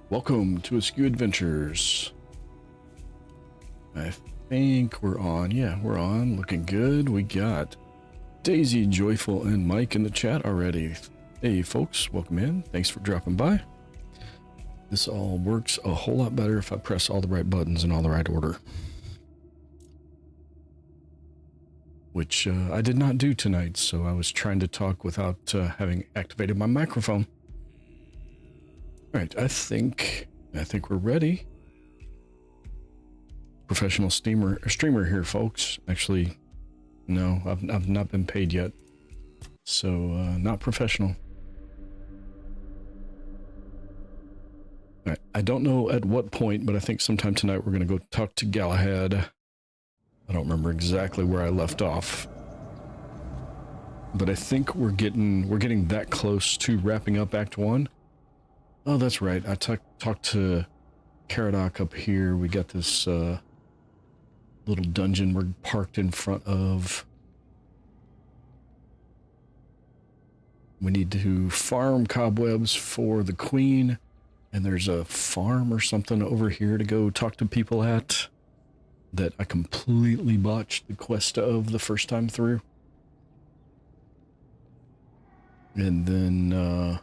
Welcome to Askew Adventures. I think we're on. Yeah, we're on. Looking good. We got Daisy, Joyful, and Mike in the chat already. Hey, folks. Welcome in. Thanks for dropping by. This all works a whole lot better if I press all the right buttons in all the right order. Which I did not do tonight, so I was trying to talk without having activated my microphone. All right, I think we're ready. Professional streamer here, folks. Actually, no, I've not been paid yet, so not professional. All right, I don't know at what point, but I think sometime tonight we're gonna go talk to Galahad. I don't remember exactly where I left off, but I think we're getting that close to wrapping up Act 1. Oh, that's right. I talked to Caradoc up here. We got this little dungeon we're parked in front of. We need to farm cobwebs for the queen, and there's a farm or something over here to go talk to people at that I completely botched the quest of the first time through. And then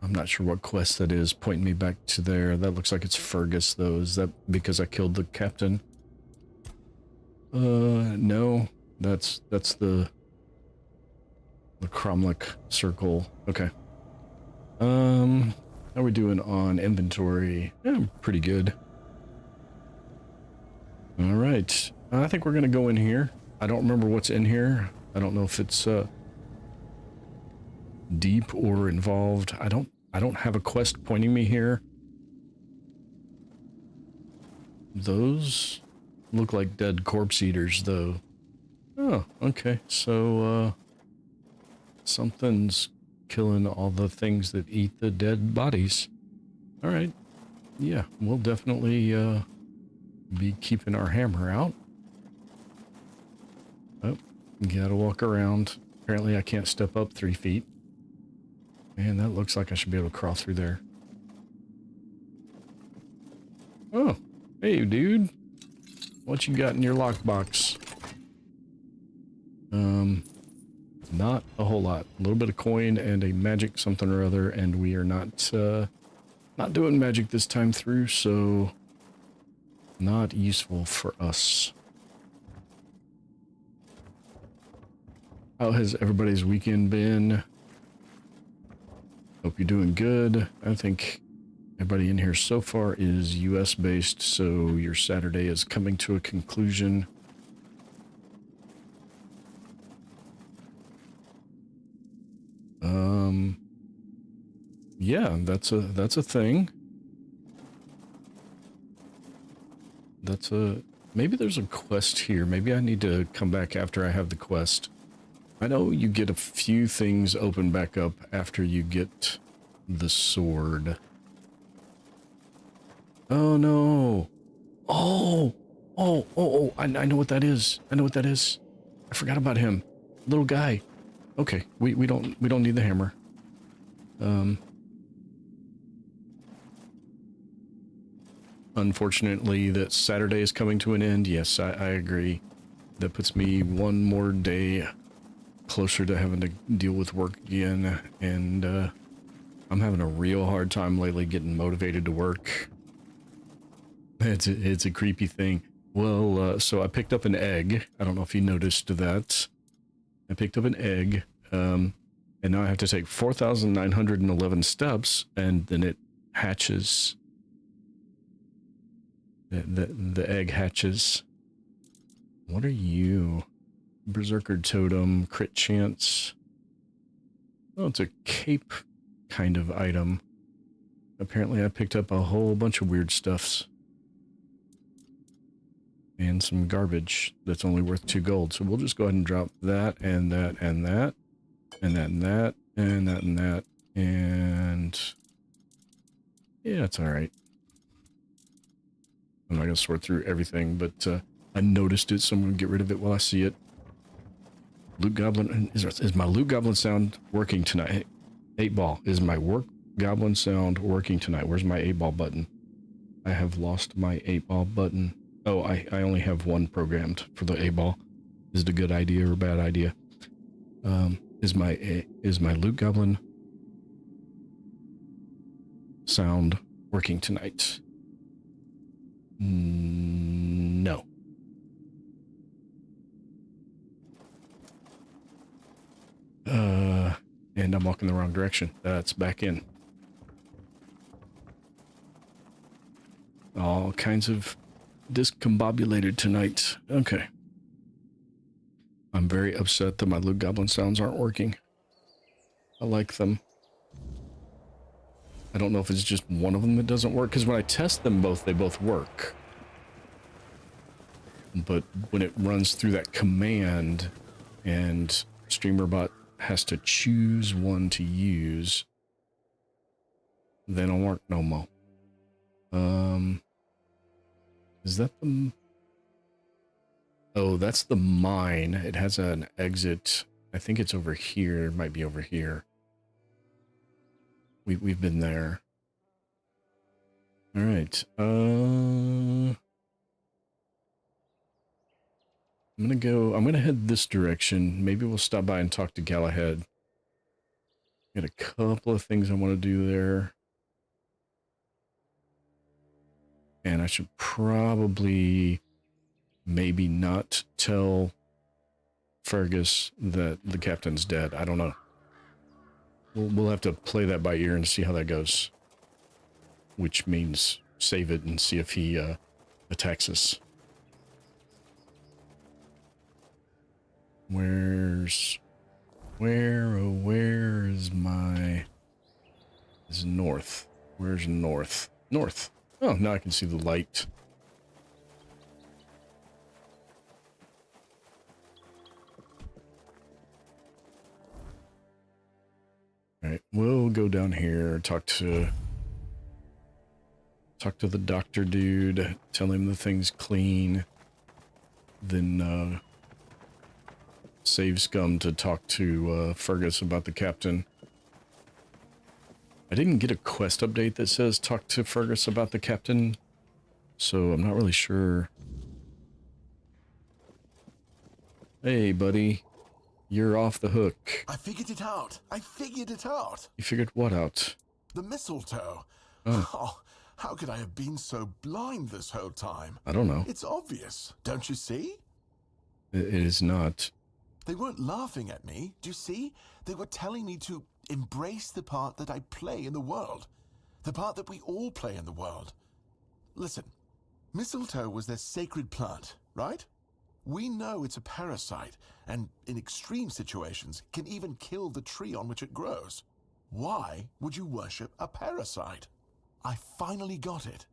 I'm not sure what quest that is, pointing me back to there. That looks like it's Fergus, though. Is that because I killed the captain? No. That's the Cromlech circle. Okay. How are we doing on inventory? Yeah, pretty good. All right. I think we're gonna go in here. I don't remember what's in here. I don't know if it's deep or involved. I don't have a quest pointing me here. Those look like dead corpse eaters, though. Oh, okay. So something's killing all the things that eat the dead bodies. All right. Yeah, we'll definitely be keeping our hammer out. Oh, gotta walk around. Apparently I can't step up 3 feet. Man, that looks like I should be able to crawl through there. Oh, hey, dude. What you got in your lockbox? Not a whole lot. A little bit of coin and a magic something or other, and we are not doing magic this time through, so not useful for us. How has everybody's weekend been? Hope you're doing good. I think everybody in here so far is US based, so your Saturday is coming to a conclusion. Yeah, that's a thing. Maybe there's a quest here. Maybe I need to come back after I have the quest. I know you get a few things open back up after you get the sword. Oh no. Oh, I know what that is. I know what that is. I forgot about him. Little guy. Okay, we don't need the hammer. Unfortunately, that Saturday is coming to an end. Yes, I agree. That puts me one more day closer to having to deal with work again, and I'm having a real hard time lately getting motivated to work. It's a creepy thing. Well, so I picked up an egg. I don't know if you noticed that. I picked up an egg, and now I have to take 4,911 steps, and then it hatches. The egg hatches. What are you? Berserker Totem, crit chance. Oh, it's a cape kind of item. Apparently I picked up a whole bunch of weird stuffs. And some garbage that's only worth 2 gold. So we'll just go ahead and drop that, and that, and that, and that, and that, and that, and that, and yeah, it's alright. I'm not gonna sort through everything, but I noticed it, so I'm gonna get rid of it while I see it. Loot Goblin, is my Loot Goblin sound working tonight? 8 Ball, is my goblin sound working tonight? Where's my 8-ball button? I have lost my 8-ball button. Oh, I only have one programmed for the 8-ball. Is it a good idea or a bad idea? Is my loot goblin sound working tonight? No. And I'm walking the wrong direction. That's back in. All kinds of discombobulated tonight. Okay. I'm very upset that my loot goblin sounds aren't working. I like them. I don't know if it's just one of them that doesn't work, because when I test them both, they both work. But when it runs through that command and StreamerBot has to choose one to use, they don't work no more. Is that the... Oh, that's the mine. It has an exit. I think it's over here. It might be over here. We've been there. All right. I'm gonna head this direction. Maybe we'll stop by and talk to Galahad. Got a couple of things I want to do there. And I should probably maybe not tell Fergus that the captain's dead. I don't know. We'll have to play that by ear and see how that goes. Which means save it and see if he attacks us. Where is my... Is north. Where's north? North. Oh, now I can see the light. Alright, we'll go down here, talk to the doctor dude, tell him the thing's clean, then save Scum to talk to Fergus about the captain. I didn't get a quest update that says talk to Fergus about the captain, so I'm not really sure. Hey, buddy. You're off the hook. I figured it out. You figured what out? The mistletoe. Oh. Oh, how could I have been so blind this whole time? I don't know. It's obvious. Don't you see? It is not. They weren't laughing at me. Do you see? They were telling me to embrace the part that I play in the world. The part that we all play in the world. Listen, mistletoe was their sacred plant, right? We know it's a parasite, and in extreme situations, can even kill the tree on which it grows. Why would you worship a parasite? I finally got it.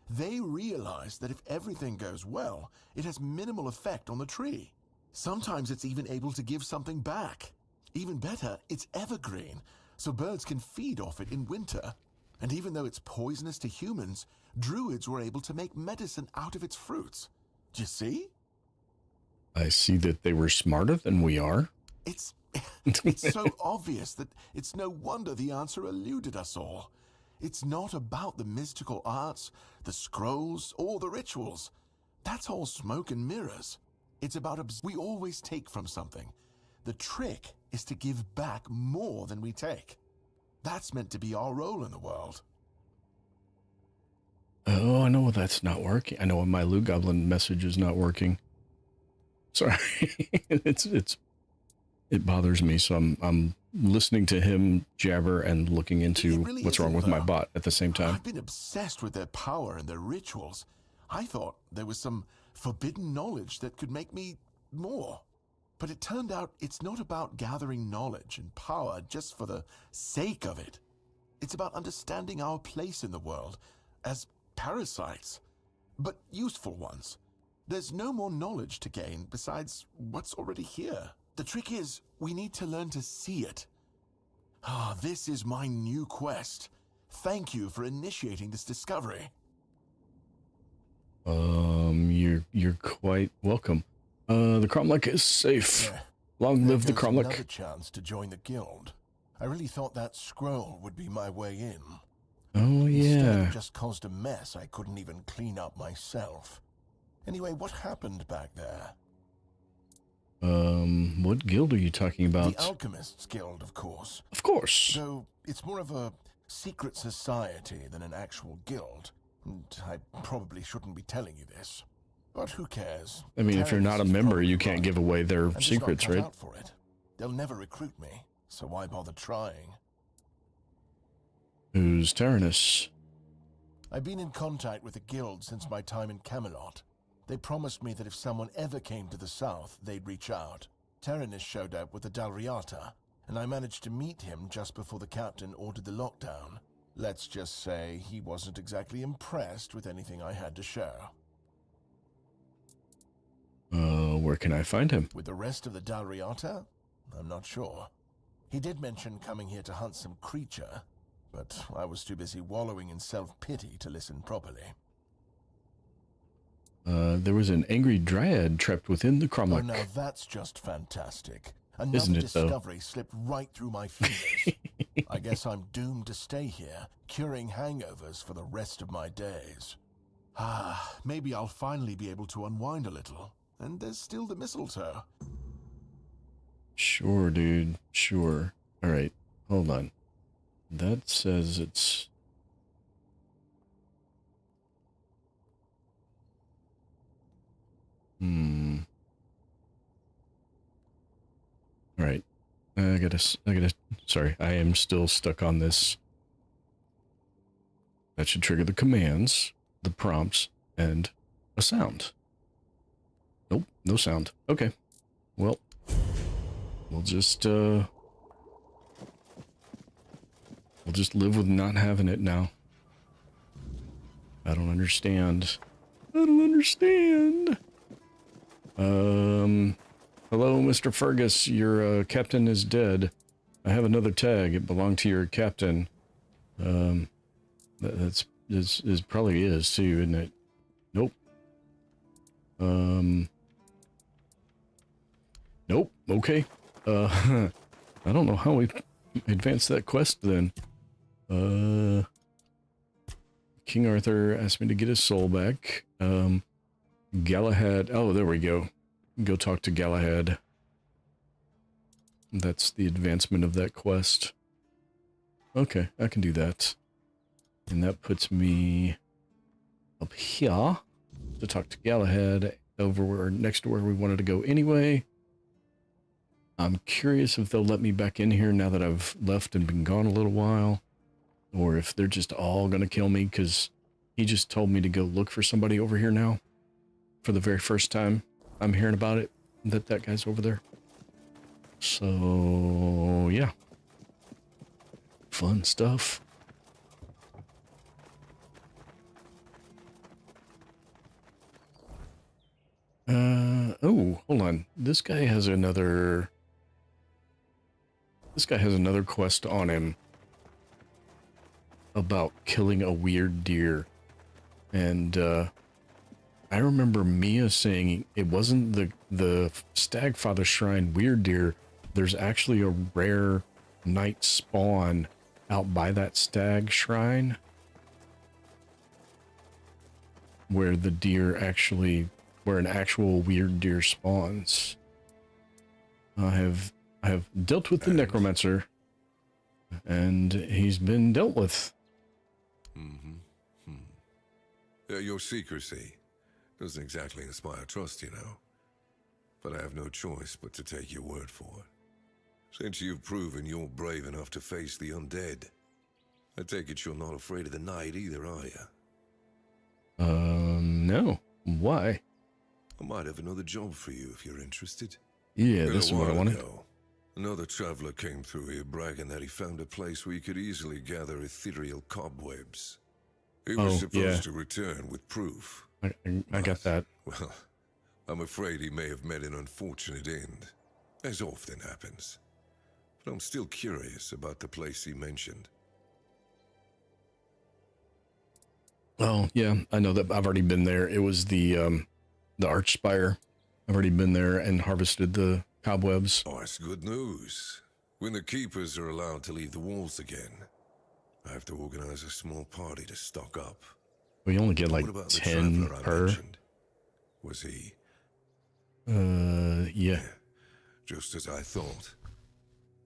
They realized that if everything goes well, it has minimal effect on the tree. Sometimes it's even able to give something back. Even better, it's evergreen, so birds can feed off it in winter. And even though it's poisonous to humans, druids were able to make medicine out of its fruits. Do you see? I see that they were smarter than we are. It's so obvious that it's no wonder the answer eluded us all. It's not about the mystical arts, the scrolls, or the rituals. That's all smoke and mirrors. It's about we always take from something. The trick is to give back more than we take. That's meant to be our role in the world. Oh, I know that's not working. I know my loot goblin message is not working. Sorry. It bothers me, so I'm listening to him jabber and looking into really what's wrong with my though. bot at the same time. I've been obsessed with their power and their rituals. I thought there was some forbidden knowledge that could make me more. But it turned out it's not about gathering knowledge and power just for the sake of it. It's about understanding our place in the world as parasites, but useful ones. There's no more knowledge to gain besides what's already here. The trick is, we need to learn to see it. This is my new quest. Thank you for initiating this discovery. You're quite welcome. The Cromlech is safe. Long live the Cromlech. Another chance to join the guild. I really thought that scroll would be my way in. Oh, Instead, yeah. it just caused a mess I couldn't even clean up myself. Anyway, what happened back there? What guild are you talking about? The Alchemists Guild, of course. Of course. Though it's more of a secret society than an actual guild. And I probably shouldn't be telling you this. But who cares? I mean, if you're not a member, you can't give away their secrets, right? Out for it. They'll never recruit me, so why bother trying? Who's Tyrannus? I've been in contact with the guild since my time in Camelot. They promised me that if someone ever came to the south, they'd reach out. Tyrannus showed up with the Dalriata, and I managed to meet him just before the captain ordered the lockdown. Let's just say he wasn't exactly impressed with anything I had to show. Where can I find him? With the rest of the Dalriata? I'm not sure. He did mention coming here to hunt some creature, but I was too busy wallowing in self-pity to listen properly. There was an angry dryad trapped within the cromlech. Oh, now that's just fantastic. Another Isn't it, discovery slipped right through my fingers. I guess I'm doomed to stay here, curing hangovers for the rest of my days. Maybe I'll finally be able to unwind a little. And there's still the mistletoe. Sure, dude. Sure. All right. Hold on. That says it's... All right. Sorry, I am still stuck on this. That should trigger the commands, the prompts, and a sound. Nope, no sound. Okay. Well, we'll just live with not having it now. I don't understand. Hello, Mr. Fergus. Your captain is dead. I have another tag. It belonged to your captain. That's probably is too, isn't it? Nope. Nope. Okay. I don't know how we advance that quest then. King Arthur asked me to get his soul back. Galahad. Oh, there we go. Go talk to Galahad. That's the advancement of that quest. Okay, I can do that. And that puts me up here to talk to Galahad over where, next to where we wanted to go anyway. I'm curious if they'll let me back in here now that I've left and been gone a little while. Or if they're just all going to kill me because he just told me to go look for somebody over here now. For the very first time I'm hearing about it, that guy's over there. So, yeah. Fun stuff. Oh, hold on. This guy has another quest on him about killing a weird deer. And, I remember Mia saying it wasn't the Stagfather Shrine weird deer. There's actually a rare night spawn out by that stag shrine where the deer actually, where an actual weird deer spawns. I have dealt with the necromancer, and he's been dealt with. Your secrecy doesn't exactly inspire trust, you know. But I have no choice but to take your word for it. Since you've proven you're brave enough to face the undead, I take it you're not afraid of the night either, are you? No. Why? I might have another job for you if you're interested. Yeah, this is what I wanted. Another traveler came through here bragging that he found a place where you could easily gather ethereal cobwebs. He was supposed to return with proof. I got that. Well, I'm afraid he may have met an unfortunate end, as often happens. But I'm still curious about the place he mentioned. Oh, yeah, I know that. I've already been there. It was the Archspire. I've already been there and harvested the cobwebs. Oh, that's good news. When the keepers are allowed to leave the walls again, I have to organize a small party to stock up. We only get like What about the 10 traveler I per. mentioned? Was he? Yeah. Just as I thought.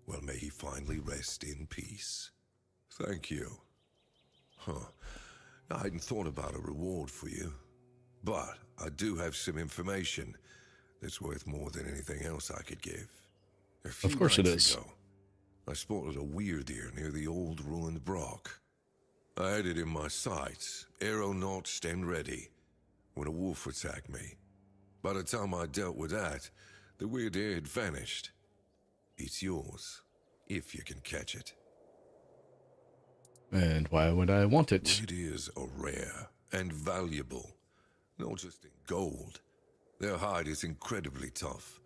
Well, may he finally rest in peace. Thank you. Huh. I hadn't thought about a reward for you. But I do have some information that's worth more than anything else I could give. A few Of course it nights is. ago, I spotted a weird ear near the old ruined brock. I had it in my sights, arrow notched and ready, when a wolf attacked me. By the time I dealt with that, the weird ear had vanished. It's yours, if you can catch it. And why would I want it? Weird ears are rare and valuable, not just in gold. Their hide is incredibly tough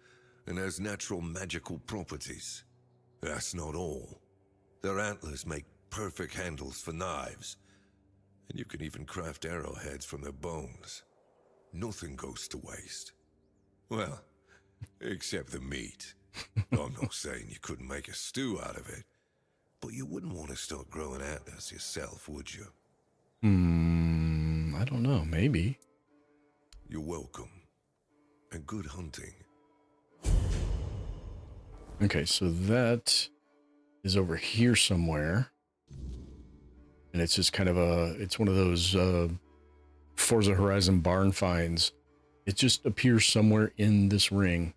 and has natural magical properties. That's not all. Their antlers make perfect handles for knives, and you can even craft arrowheads from their bones. Nothing goes to waste. Well, except the meat. I'm not saying you couldn't make a stew out of it, but you wouldn't want to start growing antlers yourself, would you? I don't know, maybe. You're welcome, and good hunting. Okay, so that is over here somewhere. And it's just kind of it's one of those Forza Horizon barn finds. It just appears somewhere in this ring.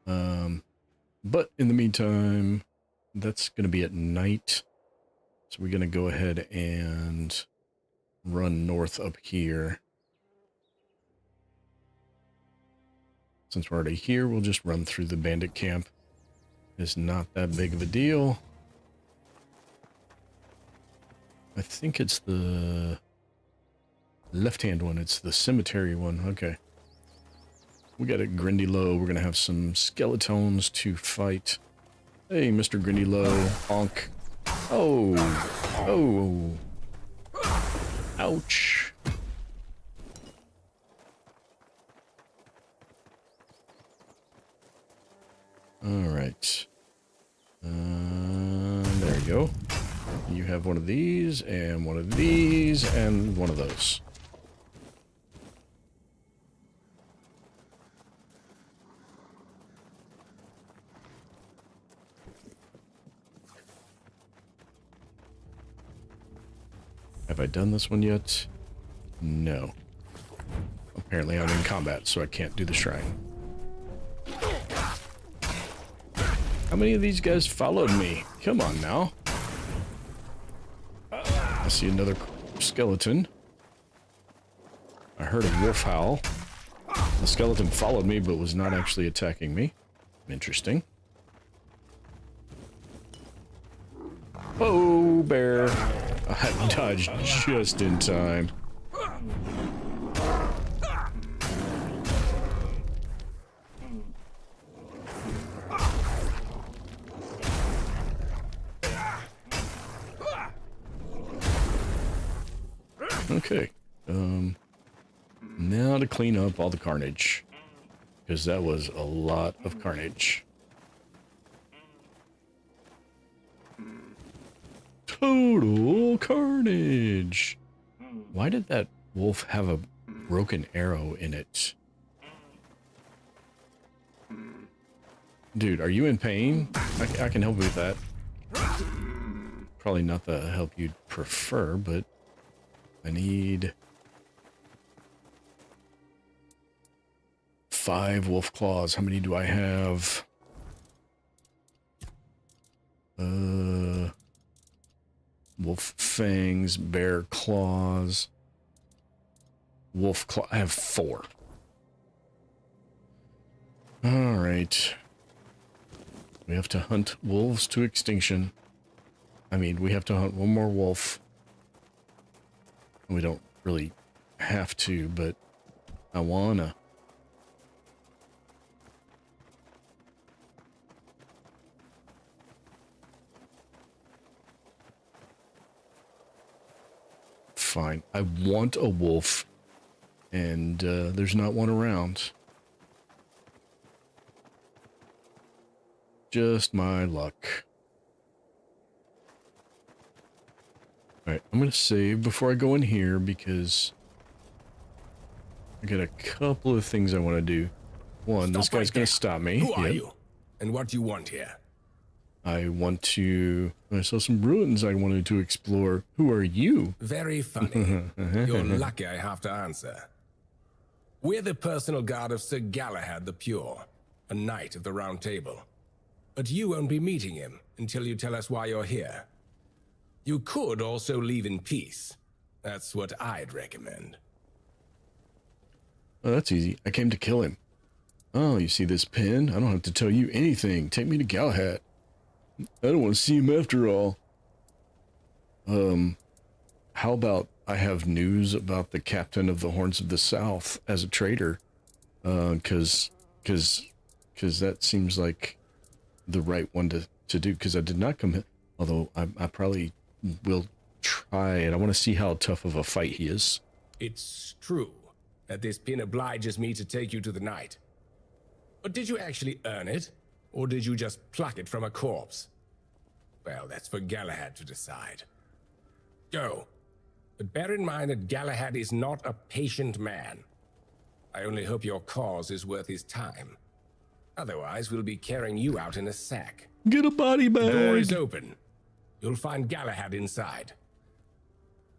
But in the meantime, that's going to be at night. So we're going to go ahead and run north up here. Since we're already here, we'll just run through the bandit camp. It's not that big of a deal. I think it's the left-hand one. It's the cemetery one. Okay. We got a Grindy Low. We're going to have some skeletons to fight. Hey, Mr. Grindy Low. Honk. Oh. Oh. Ouch. All right. There you go. You have one of these, and one of these, and one of those. Have I done this one yet? No. Apparently I'm in combat, so I can't do the shrine. How many of these guys followed me? Come on now. I see another skeleton. I heard a wolf howl. The skeleton followed me, but was not actually attacking me. Interesting. Oh, bear. I dodged just in time. Okay. Now to clean up all the carnage. Because that was a lot of carnage. Total carnage. Why did that wolf have a broken arrow in it? Dude, are you in pain? I can help you with that. Probably not the help you'd prefer, but I need 5 wolf claws. How many do I have? Wolf fangs, bear claws, wolf claw. I have 4. All right. We have to hunt wolves to extinction. I mean, we have to hunt one more wolf. We don't really have to, but I wanna. Fine. I want a wolf, and there's not one around. Just my luck. Alright, I'm gonna save before I go in here because I got a couple of things I want to do. One, this guy's gonna stop me. Who are you? And what do you want here? I saw some ruins I wanted to explore. Who are you? Very funny. You're lucky I have to answer. We're the personal guard of Sir Galahad the Pure, a knight of the Round Table. But you won't be meeting him until you tell us why you're here. You could also leave in peace. That's what I'd recommend. Oh, that's easy. I came to kill him. Oh, you see this pin? I don't have to tell you anything. Take me to Galahad. I don't want to see him after all. How about I have news about the captain of the Horns of the South as a traitor? Cause that seems like the right one to do, because I did not come here. Although I probably will try it. I want to see how tough of a fight he is. It's true that this pin obliges me to take you to the knight. But did you actually earn it? Or did you just pluck it from a corpse? Well, that's for Galahad to decide. Go. But bear in mind that Galahad is not a patient man. I only hope your cause is worth his time. Otherwise, we'll be carrying you out in a sack. Get a body bag. The door is open. You'll find Galahad inside.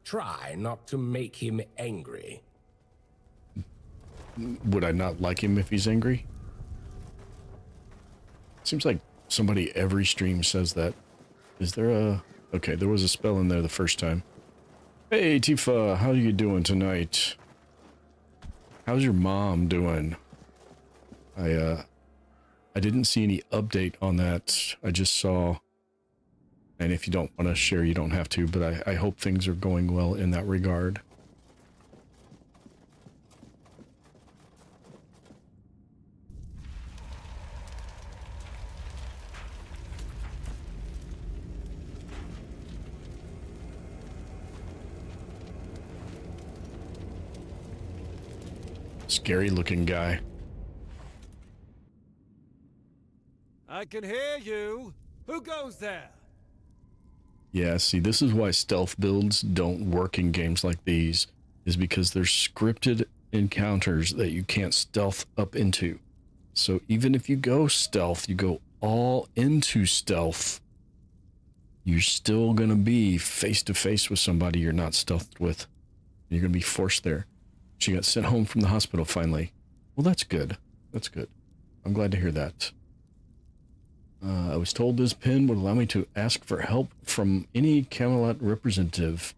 Try not to make him angry. Would I not like him if he's angry? Seems like somebody every stream says that. Is there a... Okay, there was a spell in there the first time. Hey, Tifa, how are you doing tonight? How's your mom doing? I didn't see any update on that. I just saw... And if you don't want to share, you don't have to, but I hope things are going well in that regard. Scary looking guy. I can hear you. Who goes there? Yeah, see, this is why stealth builds don't work in games like these, is because they're scripted encounters that you can't stealth up into. So even if you go stealth, you go all into stealth, you're still going to be face to face with somebody you're not stealthed with. You're going to be forced there. She got sent home from the hospital finally. Well, that's good. That's good. I'm glad to hear that. I was told this pin would allow me to ask for help from any Camelot representative.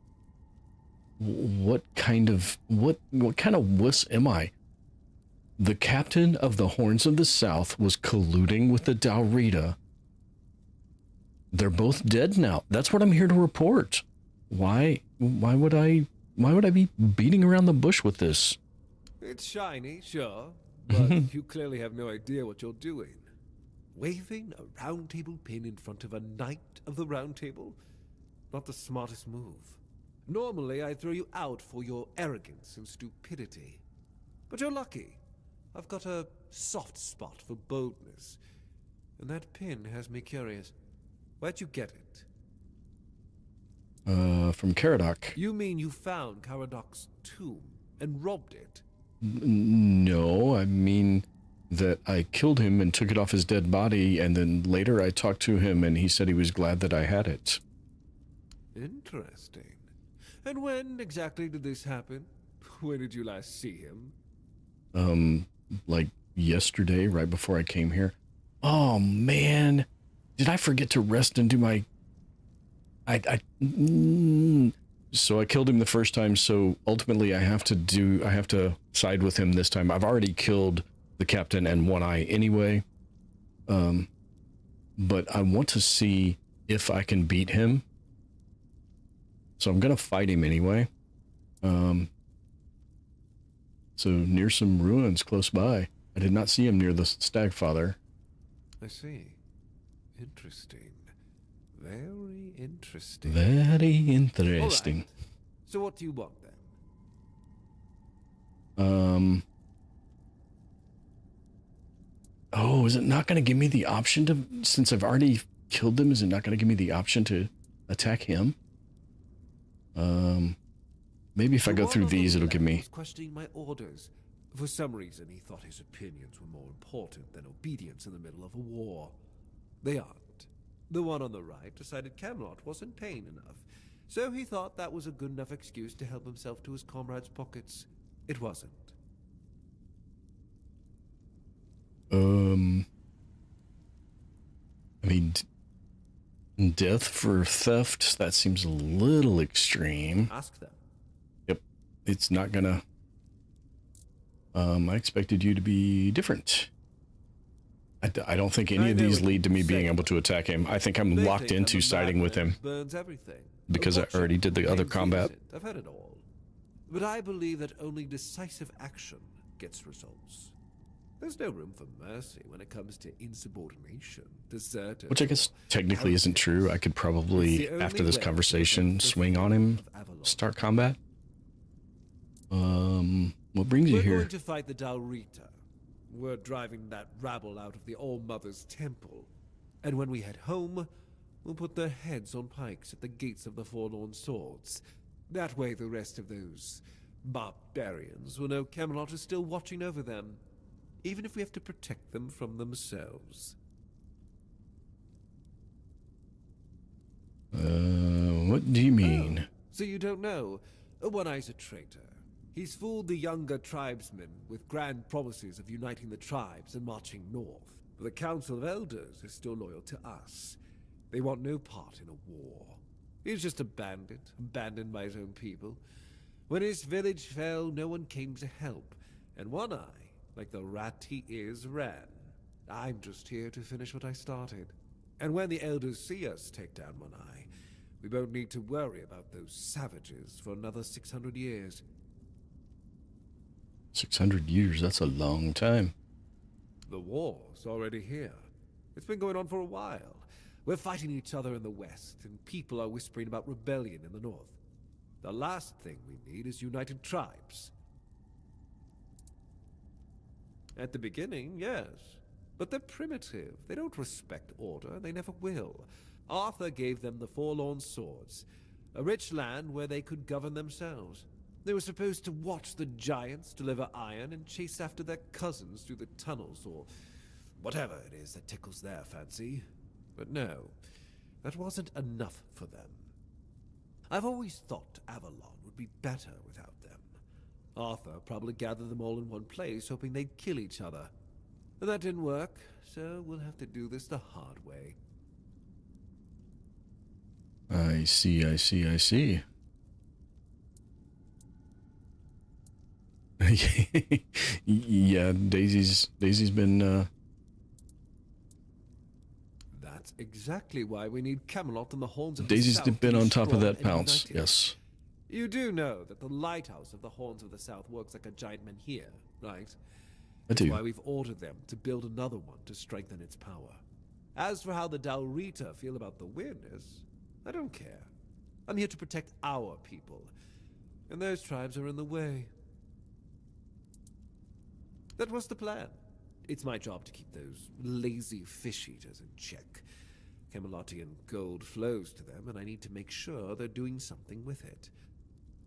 What kind of wuss am I? The captain of the Horns of the South was colluding with the Daurita. They're both dead now. That's what I'm here to report. Why would I be beating around the bush with this? It's shiny, sure, but you clearly have no idea what you're doing. Waving a round table pin in front of a knight of the round table? Not the smartest move. Normally, I'd throw you out for your arrogance and stupidity. But you're lucky. I've got a soft spot for boldness. And that pin has me curious. Where'd you get it? From Caradoc. You mean you found Caradoc's tomb and robbed it? No, I mean that I killed him and took it off his dead body, and then later I talked to him and he said he was glad that I had it. Interesting. And when exactly did this happen? When did you last see him? Like yesterday, right before I came here. Oh man, did I forget to rest and do my... So I killed him the first time, so ultimately I have to side with him this time. I've already killed the captain and One Eye anyway. But I want to see if I can beat him. So I'm gonna fight him anyway. So near some ruins close by. I did not see him near the Stagfather. I see. Interesting. Very interesting. Very interesting. Right. So what do you want then? Oh, is it not going to give me the option to, since I've already killed them, is it not going to give me the option to attack him? Maybe if I The go one through on the these, it'll give left me... was questioning my orders. For some reason, he thought his opinions were more important than obedience in the middle of a war. They aren't. The one on the right decided Camelot wasn't paying enough, so he thought that was a good enough excuse to help himself to his comrades' pockets. It wasn't. I mean, death for theft, that seems a little extreme. Ask them. Yep, it's not gonna... I expected you to be different. I don't think any of these lead to me being able to attack him. I think I'm They locked think into I'm a siding with madman him who burns everything. because I Watch already out. did the other Name's combat. innocent. I've heard it all. But I believe that only decisive action gets results. There's no room for mercy when it comes to insubordination, deserters, Which I guess technically isn't true. I could It's probably, the only after this way to conversation, prevent the swing Fall on him, of Avalon. start combat. What brings you We're here? going to fight the Dalrita. We're driving that rabble out of the All-Mother's temple. And when we head home, we'll put their heads on pikes at the gates of the Forlorn Swords. That way the rest of those barbarians will know Camelot is still watching over them, even if we have to protect them from themselves. What do you mean? So you don't know? One-Eye's a traitor. He's fooled the younger tribesmen with grand promises of uniting the tribes and marching north. But the Council of Elders is still loyal to us. They want no part in a war. He's just a bandit, abandoned by his own people. When his village fell, no one came to help. And One-Eye, like the rat he is, ran. I'm just here to finish what I started. And when the Elders see us take down One-Eye, we won't need to worry about those savages for another 600 years. 600 years, that's a long time. The war's already here. It's been going on for a while. We're fighting each other in the west, and people are whispering about rebellion in the north. The last thing we need is united tribes. At the beginning, yes. But they're primitive. They don't respect order. They never will. Arthur gave them the Forlorn Swords, a rich land where they could govern themselves. They were supposed to watch the giants deliver iron and chase after their cousins through the tunnels, or whatever it is that tickles their fancy. But no, that wasn't enough for them. I've always thought Avalon would be better without them. Arthur probably gathered them all in one place, hoping they'd kill each other. But that didn't work, so we'll have to do this the hard way. I see, I see, I see. Yeah, Daisy's been That's exactly why we need Camelot and the Horns of Daisy's the South been to be on top of strong that and pounce. united. Yes. You do know that the lighthouse of the Horns of the South works like a giant menhir, right? I do. That's why we've ordered them to build another one to strengthen its power. As for how the Dalrita feel about the weirdness, I don't care. I'm here to protect our people, and those tribes are in the way. That was the plan. It's my job to keep those lazy fish-eaters in check. Camelotian gold flows to them, and I need to make sure they're doing something with it.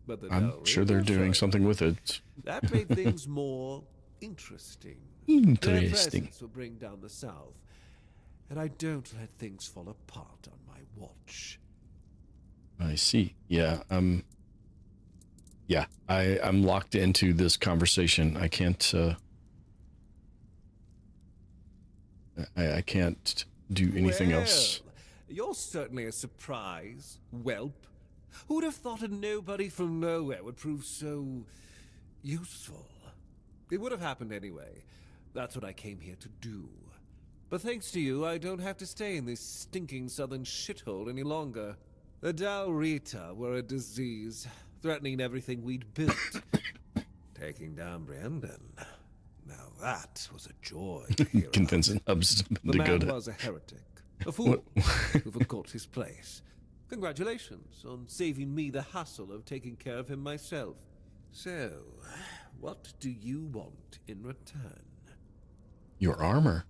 But the I'm sure they're doing something with it. That made things more interesting. Their Interesting. presence will bring down the South, and I don't let things fall apart on my watch. I see. Yeah, I'm locked into this conversation. I can't I can't do anything else. You're certainly a surprise, whelp. Who would have thought a nobody from nowhere would prove so useful? It would have happened anyway. That's what I came here to do. But thanks to you, I don't have to stay in this stinking southern shithole any longer. The Dalrita were a disease, threatening everything we'd built. Taking down Brendan. Now that was a joy to hear about. Convincing Hubs The to man go to. was a heretic, a fool who forgot his place. Congratulations on saving me the hassle of taking care of him myself. So, what do you want in return? Your armor.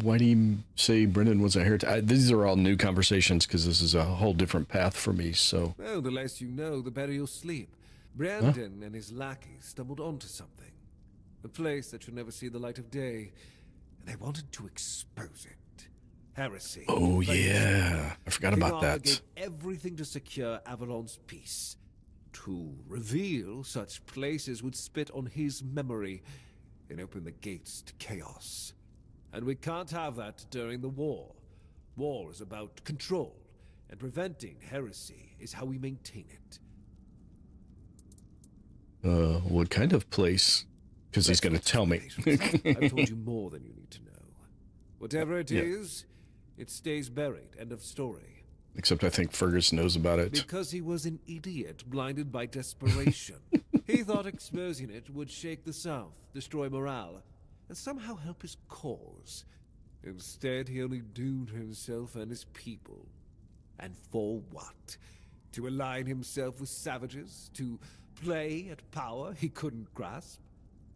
Why do you say Brendan was a heretic? These are all new conversations because this is a whole different path for me, so... Well, the less you know, the better you'll sleep. Brandon and his lackeys stumbled onto something. A place that should never see the light of day. And they wanted to expose it. Heresy. Oh, yeah. I forgot King about Arthur that. gave everything to secure Avalon's peace. To reveal such places would spit on his memory and open the gates to chaos. And we can't have that during the war. War is about control, and preventing heresy is how we maintain it. What kind of place? Because he's going to tell me. I've told you more than you need to know. Whatever it Yeah. is, it stays buried. End of story. Except I think Fergus knows about it. Because he was an idiot, blinded by desperation. He thought exposing it would shake the South, destroy morale, and somehow help his cause. Instead, he only doomed himself and his people. And for what? To align himself with savages? To play at power he couldn't grasp?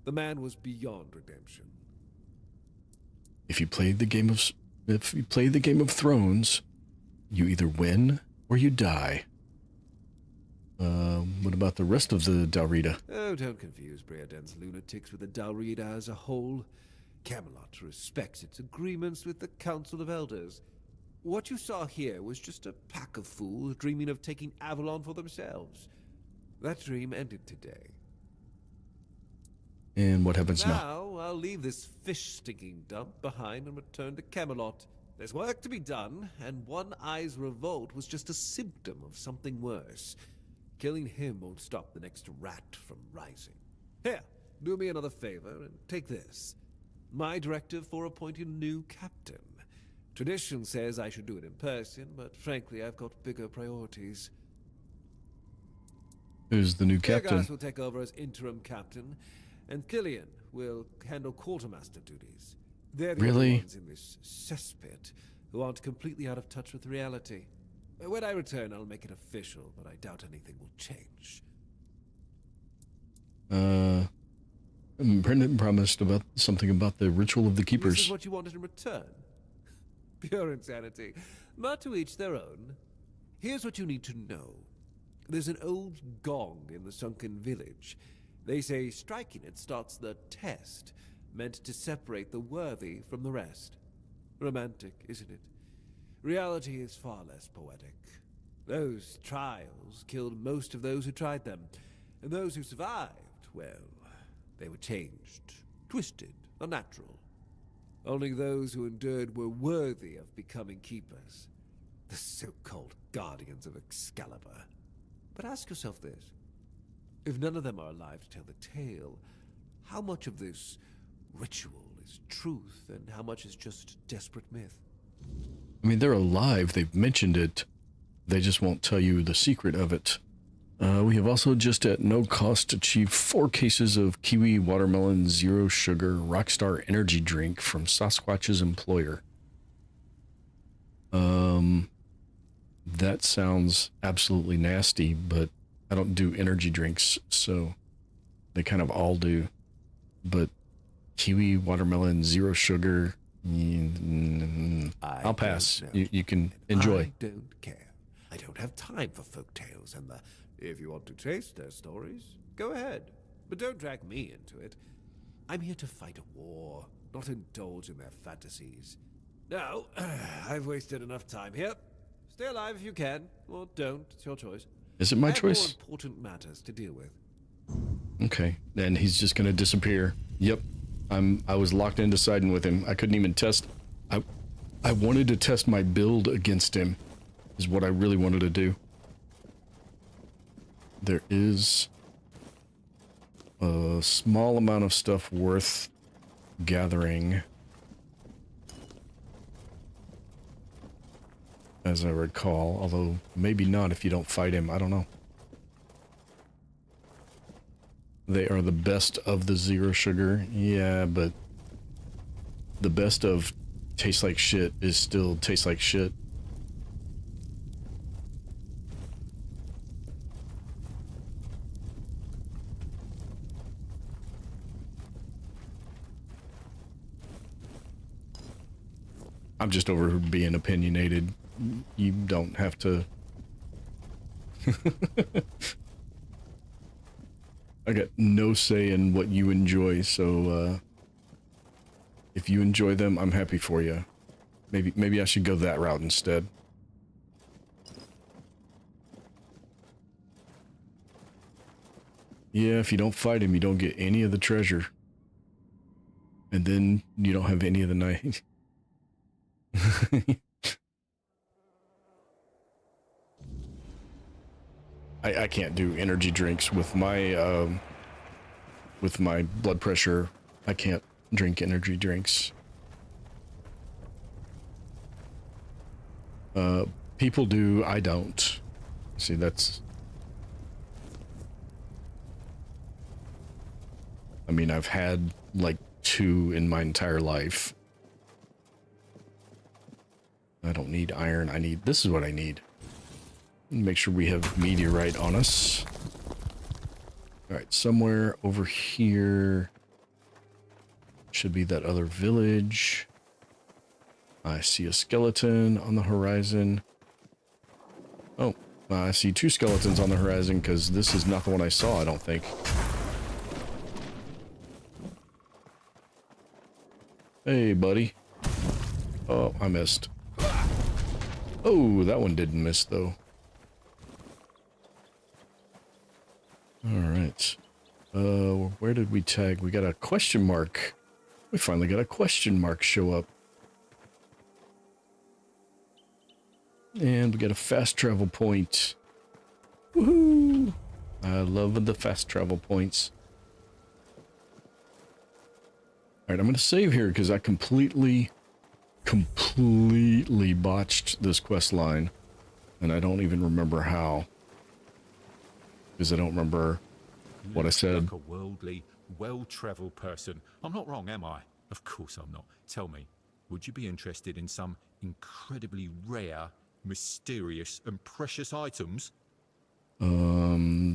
The man was beyond redemption. If you play the game of Thrones, you either win or you die. What about the rest of the Dalrida? Oh, don't confuse Breaden's lunatics with the Dalrida as a whole. Camelot respects its agreements with the Council of Elders. What you saw here was just a pack of fools dreaming of taking Avalon for themselves. That dream ended today. And what happens now? Now, I'll leave this fish-stinking dump behind and return to Camelot. There's work to be done, and One Eye's revolt was just a symptom of something worse. Killing him won't stop the next rat from rising. Here, do me another favor and take this. My directive for appointing a new captain. Tradition says I should do it in person, but frankly, I've got bigger priorities. Who's the new Captain captain? will take over as interim captain, and Killian will handle quartermaster duties. They're the Really? only ones in this cesspit who aren't completely out of touch with reality. When I return, I'll make it official, but I doubt anything will change. Brendan promised about something about the ritual of the This keepers. is what you wanted in return? Pure insanity. But to each their own. Here's what you need to know. There's an old gong in the sunken village. They say striking it starts the test, meant to separate the worthy from the rest. Romantic, isn't it? Reality is far less poetic. Those trials killed most of those who tried them, and those who survived, well, they were changed, twisted, unnatural. Only those who endured were worthy of becoming keepers. The so-called guardians of Excalibur. But ask yourself this. If none of them are alive to tell the tale, how much of this ritual is truth and how much is just desperate myth? I mean, they're alive. They've mentioned it. They just won't tell you the secret of it. We have also just at no cost achieved 4 cases of kiwi watermelon zero sugar Rockstar energy drink from Sasquatch's employer. That sounds absolutely nasty, but I don't do energy drinks, so they kind of all do. But kiwi watermelon zero sugar, I'll pass. You can enjoy. I don't care. I don't have time for folk tales and the... If you want to taste their stories, go ahead. But don't drag me into it. I'm here to fight a war, not indulge in their fantasies. Now, I've wasted enough time here. Stay alive if you can, or don't. It's your choice. Is it my I have choice? more important matters to deal with. Okay, then he's just gonna disappear. Yep, I was locked into siding with him. I couldn't even test. I wanted to test my build against him, is what I really wanted to do. There is a small amount of stuff worth gathering, as I recall, although maybe not if you don't fight him. I don't know. They are the best of the zero sugar. Yeah, but the best of tastes like shit is still tastes like shit. I'm just over being opinionated. You don't have to. I got no say in what you enjoy, so if you enjoy them, I'm happy for you. Maybe I should go that route instead. Yeah, if you don't fight him, you don't get any of the treasure. And then you don't have any of the night. I can't do energy drinks with my blood pressure. I can't drink energy drinks. People do, I don't. See, that's... I mean, I've had like 2 in my entire life. I don't need iron. This is what I need. Make sure we have meteorite on us. Alright, somewhere over here should be that other village. I see a skeleton on the horizon. Oh, I see 2 skeletons on the horizon because this is not the one I saw, I don't think. Hey, buddy. Oh, I missed. Oh, that one didn't miss, though. Alright. Where did we tag? We got a question mark. We finally got a question mark show up. And we got a fast travel point. Woohoo! I love the fast travel points. Alright, I'm going to save here because I completely botched this quest line. And I don't even remember how. Because I don't remember what I said. Like a worldly, well-traveled person. I'm not wrong, am I? Of course I'm not. Tell me, would you be interested in some incredibly rare, mysterious, and precious items?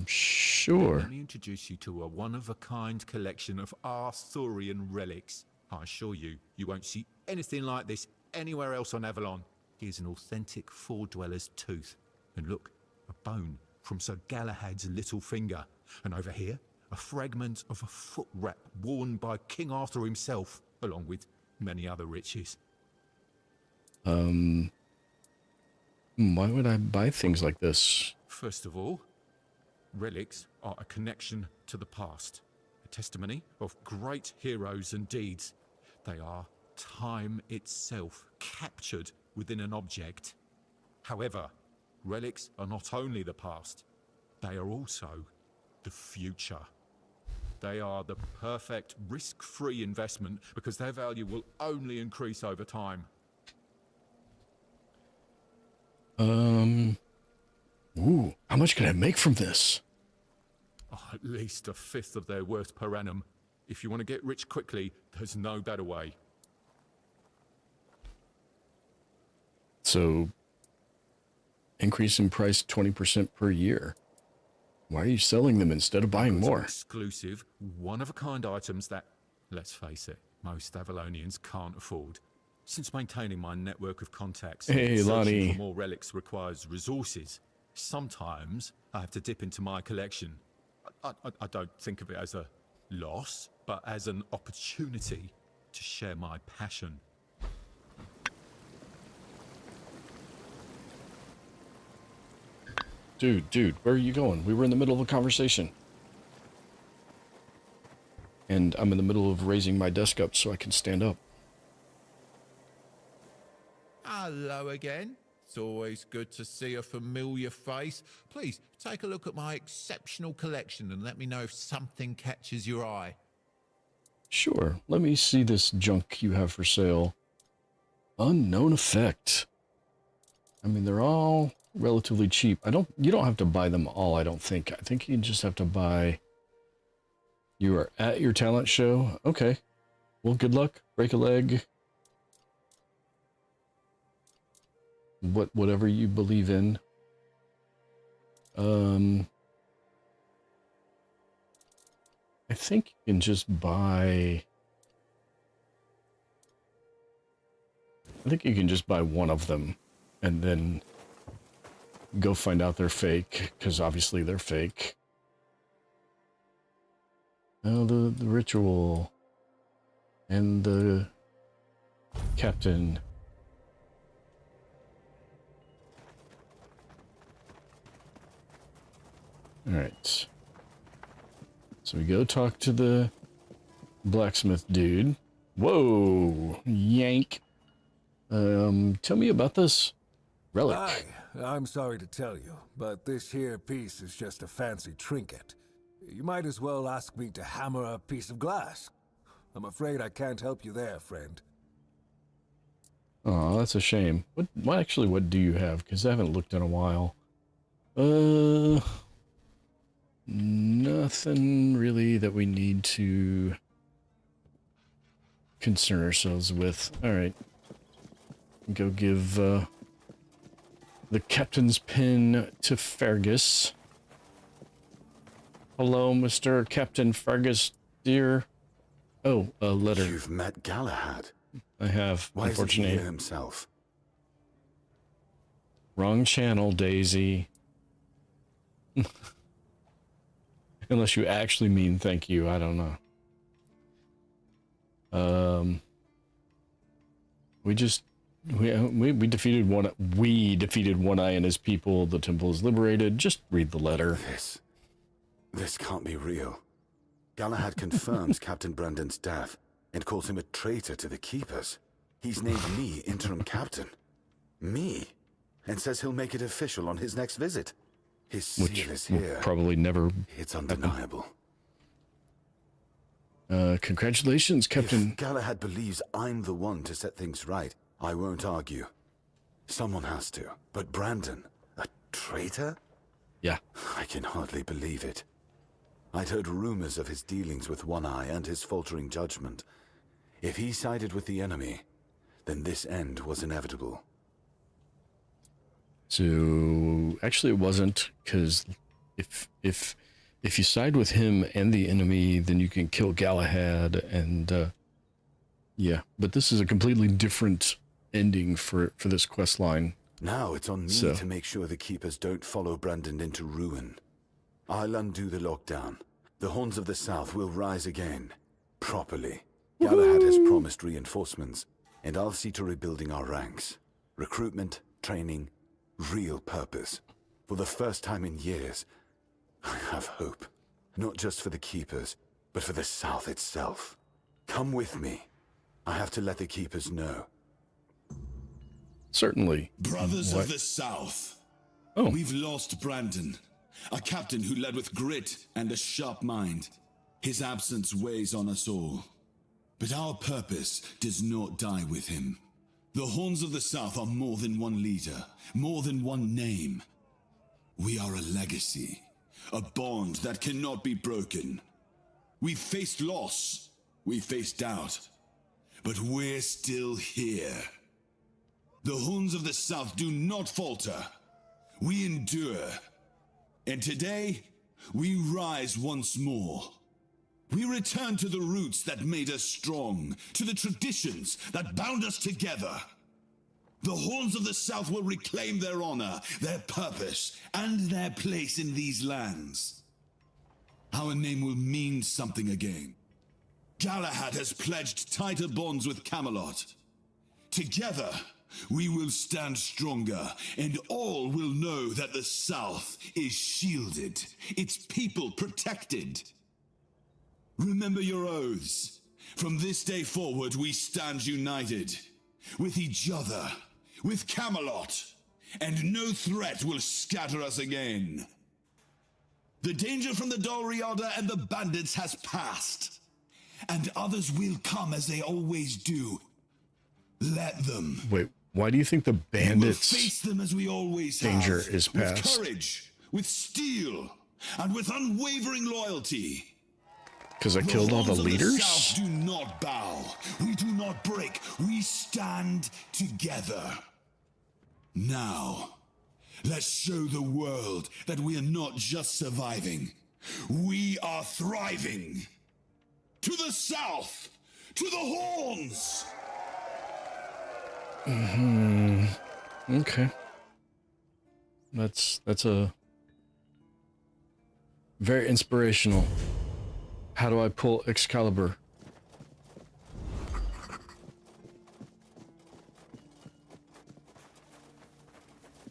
Sure. Let me introduce you to a one-of-a-kind collection of Arthurian relics. I assure you, you won't see anything like this anywhere else on Avalon. Here's an authentic Four-Dweller's tooth. And look, a bone from Sir Galahad's little finger. And over here, a fragment of a foot wrap worn by King Arthur himself, along with many other riches. Why would I buy things like this? First of all, relics are a connection to the past, a testimony of great heroes and deeds. They are time itself, captured within an object. However, relics are not only the past, they are also the future. They are the perfect risk-free investment because their value will only increase over time. Ooh, how much can I make from this? Oh, at least a fifth of their worth per annum. If you want to get rich quickly, there's no better way. So, increase in price 20% per year. Why are you selling them instead of buying more? Exclusive, one-of-a-kind items that, let's face it, most Avalonians can't afford. Since maintaining my network of contacts, hey, Lonnie, searching for more relics requires resources. Sometimes I have to dip into my collection. I don't think of it as a loss, but as an opportunity to share my passion. Dude, where are you going? We were in the middle of a conversation. And I'm in the middle of raising my desk up so I can stand up. Hello again. It's always good to see a familiar face. Please, take a look at my exceptional collection and let me know if something catches your eye. Sure, let me see this junk you have for sale. Unknown effect. I mean, they're all relatively cheap. You don't have to buy them all, I don't think. I think you just have to buy... You are at your talent show? Okay. Well, good luck. Break a leg. Whatever you believe in. I think you can just buy... I think you can just buy one of them and then go find out they're fake, because obviously they're fake. Oh, the ritual and the captain. All right. So we go talk to the blacksmith dude. Whoa, yank. Tell me about this relic. Aye, I'm sorry to tell you, but this here piece is just a fancy trinket. You might as well ask me to hammer a piece of glass. I'm afraid I can't help you there, friend. Oh, that's a shame. What do you have? Because I haven't looked in a while. Nothing really that we need to concern ourselves with. All right. Go give the captain's pin to Fergus. Hello, Mr. Captain Fergus, dear. Oh, a letter. You've met Galahad. I have, Why isn't he unfortunately. here himself? Wrong channel, Daisy. Unless you actually mean thank you, I don't know. We defeated One Eye and his people. The temple is liberated. Just read the letter. This can't be real. Galahad confirms Captain Brandon's death and calls him a traitor to the Keepers. He's named me interim captain. Me? And says he'll make it official on his next visit. His seal is here. Probably never. It's undeniable. Congratulations, Captain. If Galahad believes I'm the one to set things right, I won't argue. Someone has to. But Brandon, a traitor? Yeah. I can hardly believe it. I'd heard rumors of his dealings with One Eye and his faltering judgment. If he sided with the enemy, then this end was inevitable. So actually, it wasn't, because if you side with him and the enemy, then you can kill Galahad, and yeah. But this is a completely different ending for this quest line. Now it's on me to make sure the Keepers don't follow Brandon into ruin. I'll undo the lockdown. The Horns of the South will rise again, properly. Galahad has promised reinforcements, and I'll see to rebuilding our ranks. Recruitment, training, real purpose. For the first time in years, I have hope. Not just for the Keepers, but for the South itself. Come with me. I have to let the Keepers know. Certainly. Brothers of the South. Oh. We've lost Brandon, a captain who led with grit and a sharp mind. His absence weighs on us all. But our purpose does not die with him. The Horns of the South are more than one leader, more than one name. We are a legacy, a bond that cannot be broken. We faced loss, we faced doubt, but we're still here. The Horns of the South do not falter. We endure. And today, we rise once more. We return to the roots that made us strong, to the traditions that bound us together. The Horns of the South will reclaim their honor, their purpose, and their place in these lands. Our name will mean something again. Galahad has pledged tighter bonds with Camelot. Together, we will stand stronger, and all will know that the South is shielded, its people protected. Remember your oaths. From this day forward, we stand united. With each other, with Camelot, and no threat will scatter us again. The danger from the Dalriada and the bandits has passed, and others will come as they always do. Let them. Wait, why do you think the bandits' We'll face them as we always danger have, is past? With courage, with steel, and with unwavering loyalty. Because I killed all the Horns of leaders? The South do not bow. We do not break. We stand together. Now, let's show the world that we are not just surviving. We are thriving. To the South! To the Horns! Okay. That's a very inspirational. How do I pull Excalibur?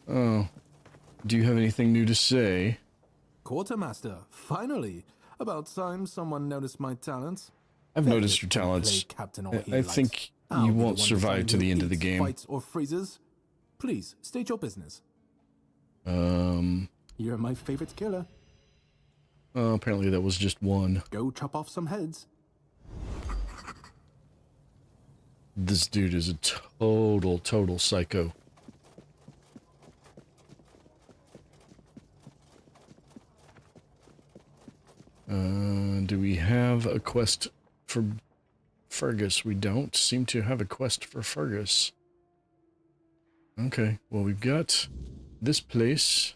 Oh. Do you have anything new to say? Quartermaster, finally. About time someone noticed my talents. I've Let noticed this your play talents. Captain all he I likes. think I'll you be the won't one survive decide to the who end of the eats, game. Fights or freezes. Please, state your business. You're my favorite killer. Apparently that was just one. Go chop off some heads. This dude is a total psycho. Do we have a quest for Fergus? We don't seem to have a quest for Fergus. Okay, well, we've got this place.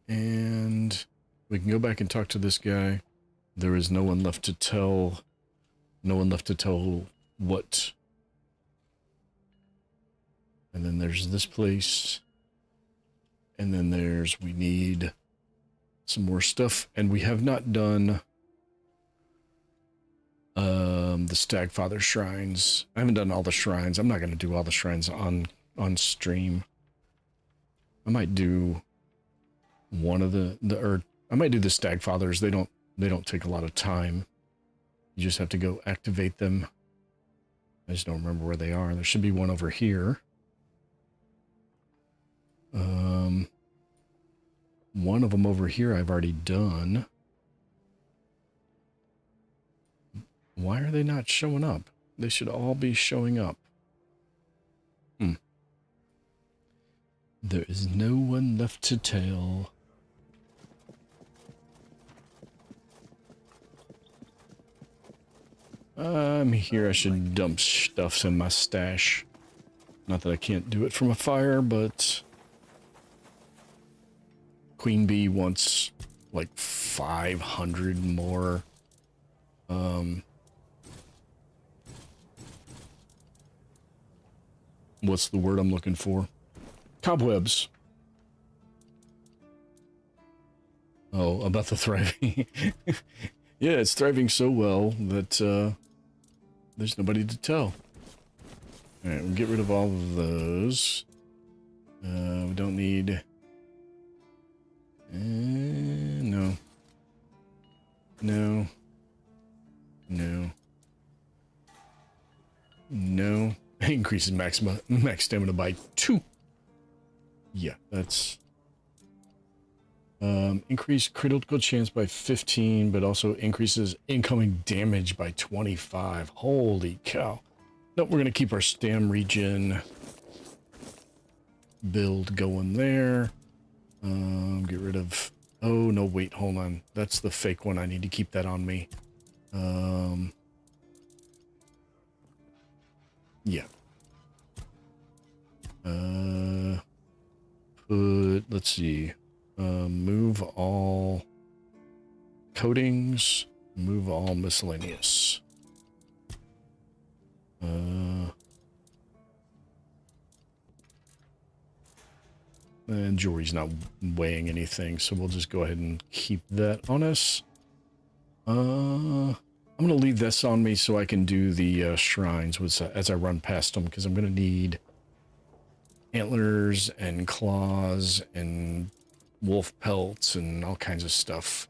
And we can go back and talk to this guy. There is no one left to tell. No one left to tell what. And then there's this place. And then there's, we need some more stuff. And we have not done the Stagfather shrines. I haven't done all the shrines. I'm not going to do all the shrines on stream. I might do one of or I might do the Stagfathers. They don't take a lot of time. You just have to go activate them. I just don't remember where they are. There should be one over here. One of them over here I've already done. Why are they not showing up? They should all be showing up. There is no one left to tell. I'm here. I should dump stuffs in my stash. Not that I can't do it from a fire, but Queen Bee wants like 500 more. What's the word I'm looking for? Cobwebs. Oh, about the thriving. Yeah, it's thriving so well that there's nobody to tell. Alright, we'll get rid of all of those. We don't need... no. No. No. No. Increases max stamina by 2. Yeah, that's... increase critical chance by 15, but also increases incoming damage by 25. Holy cow. Nope, we're going to keep our stam regen build going there. Get rid of... Oh, no, wait, hold on. That's the fake one. I need to keep that on me. Yeah. Let's see. Move all coatings, move all miscellaneous. And jewelry's not weighing anything, so we'll just go ahead and keep that on us. I'm going to leave this on me so I can do the shrines as I run past them, because I'm going to need antlers and claws and wolf pelts and all kinds of stuff.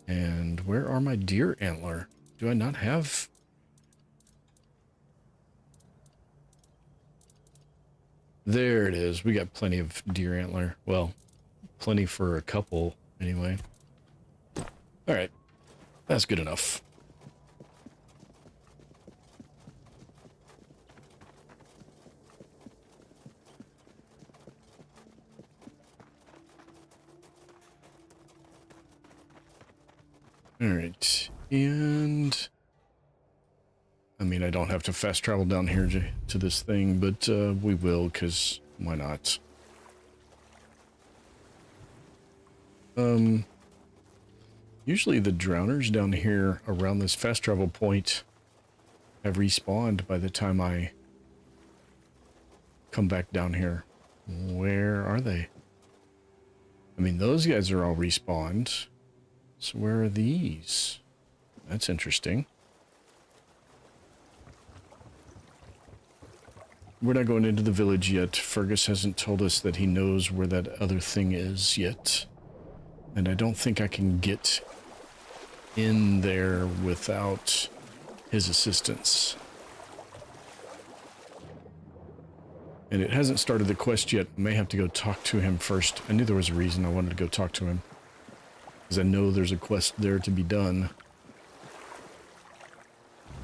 And where are my deer antler? Do I not have... There it is. We got plenty of deer antler. Well, plenty for a couple anyway. All right. That's good enough. All right. And I mean, I don't have to fast travel down here to this thing, but we will, because why not? Usually the drowners down here around this fast travel point have respawned by the time I come back down here. Where are they? I mean, those guys are all respawned. So where are these? That's interesting. We're not going into the village yet. Fergus hasn't told us that he knows where that other thing is yet. And I don't think I can get in there without his assistance. And it hasn't started the quest yet. May have to go talk to him first. I knew there was a reason I wanted to go talk to him. Because I know there's a quest there to be done.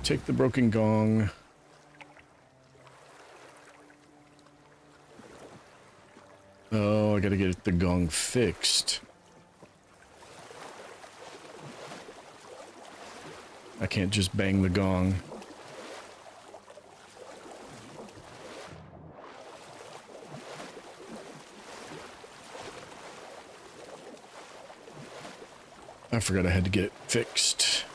Take the broken gong. Oh, I gotta get the gong fixed. I can't just bang the gong. I forgot I had to get it fixed.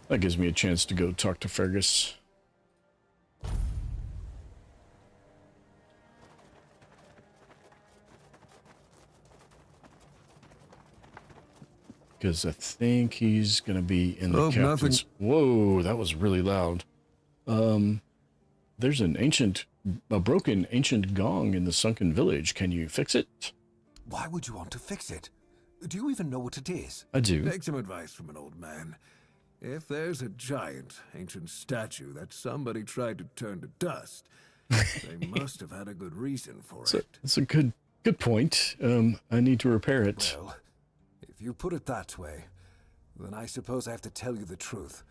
That gives me a chance to go talk to Fergus. Because I think he's going to be in the captain's... Whoa, that was really loud. There's a broken ancient gong in the sunken village. Can you fix it? Why would you want to fix it? Do you even know what it is? I do. Take some advice from an old man. If there's a giant ancient statue that somebody tried to turn to dust, they must have had a good reason for it. That's a good point. I need to repair it. Well, if you put it that way, then I suppose I have to tell you the truth.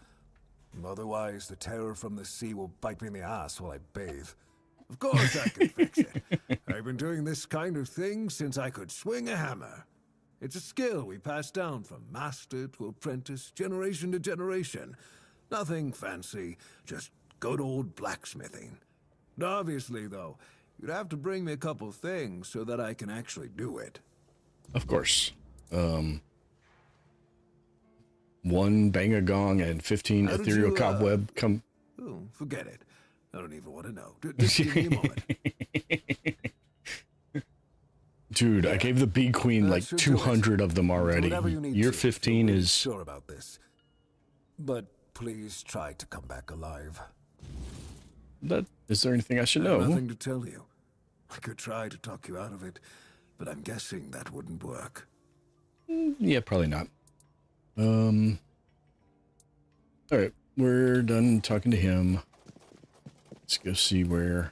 Otherwise, the terror from the sea will bite me in the ass while I bathe. Of course I can fix it. I've been doing this kind of thing since I could swing a hammer. It's a skill we pass down from master to apprentice, generation to generation. Nothing fancy, just good old blacksmithing. Obviously, though, you'd have to bring me a couple things so that I can actually do it. Of course. 1 bang a gong and 15 ethereal cobweb come... Oh, forget it. I don't even want to know. Just give me a moment. Dude, I gave the bee queen like 200 of them already. Year 15 is... Sure about this. But please try to come back alive. Is there anything I should know? Nothing to tell you. I could try to talk you out of it, but I'm guessing that wouldn't work. Yeah, probably not. Alright, we're done talking to him. Let's go see where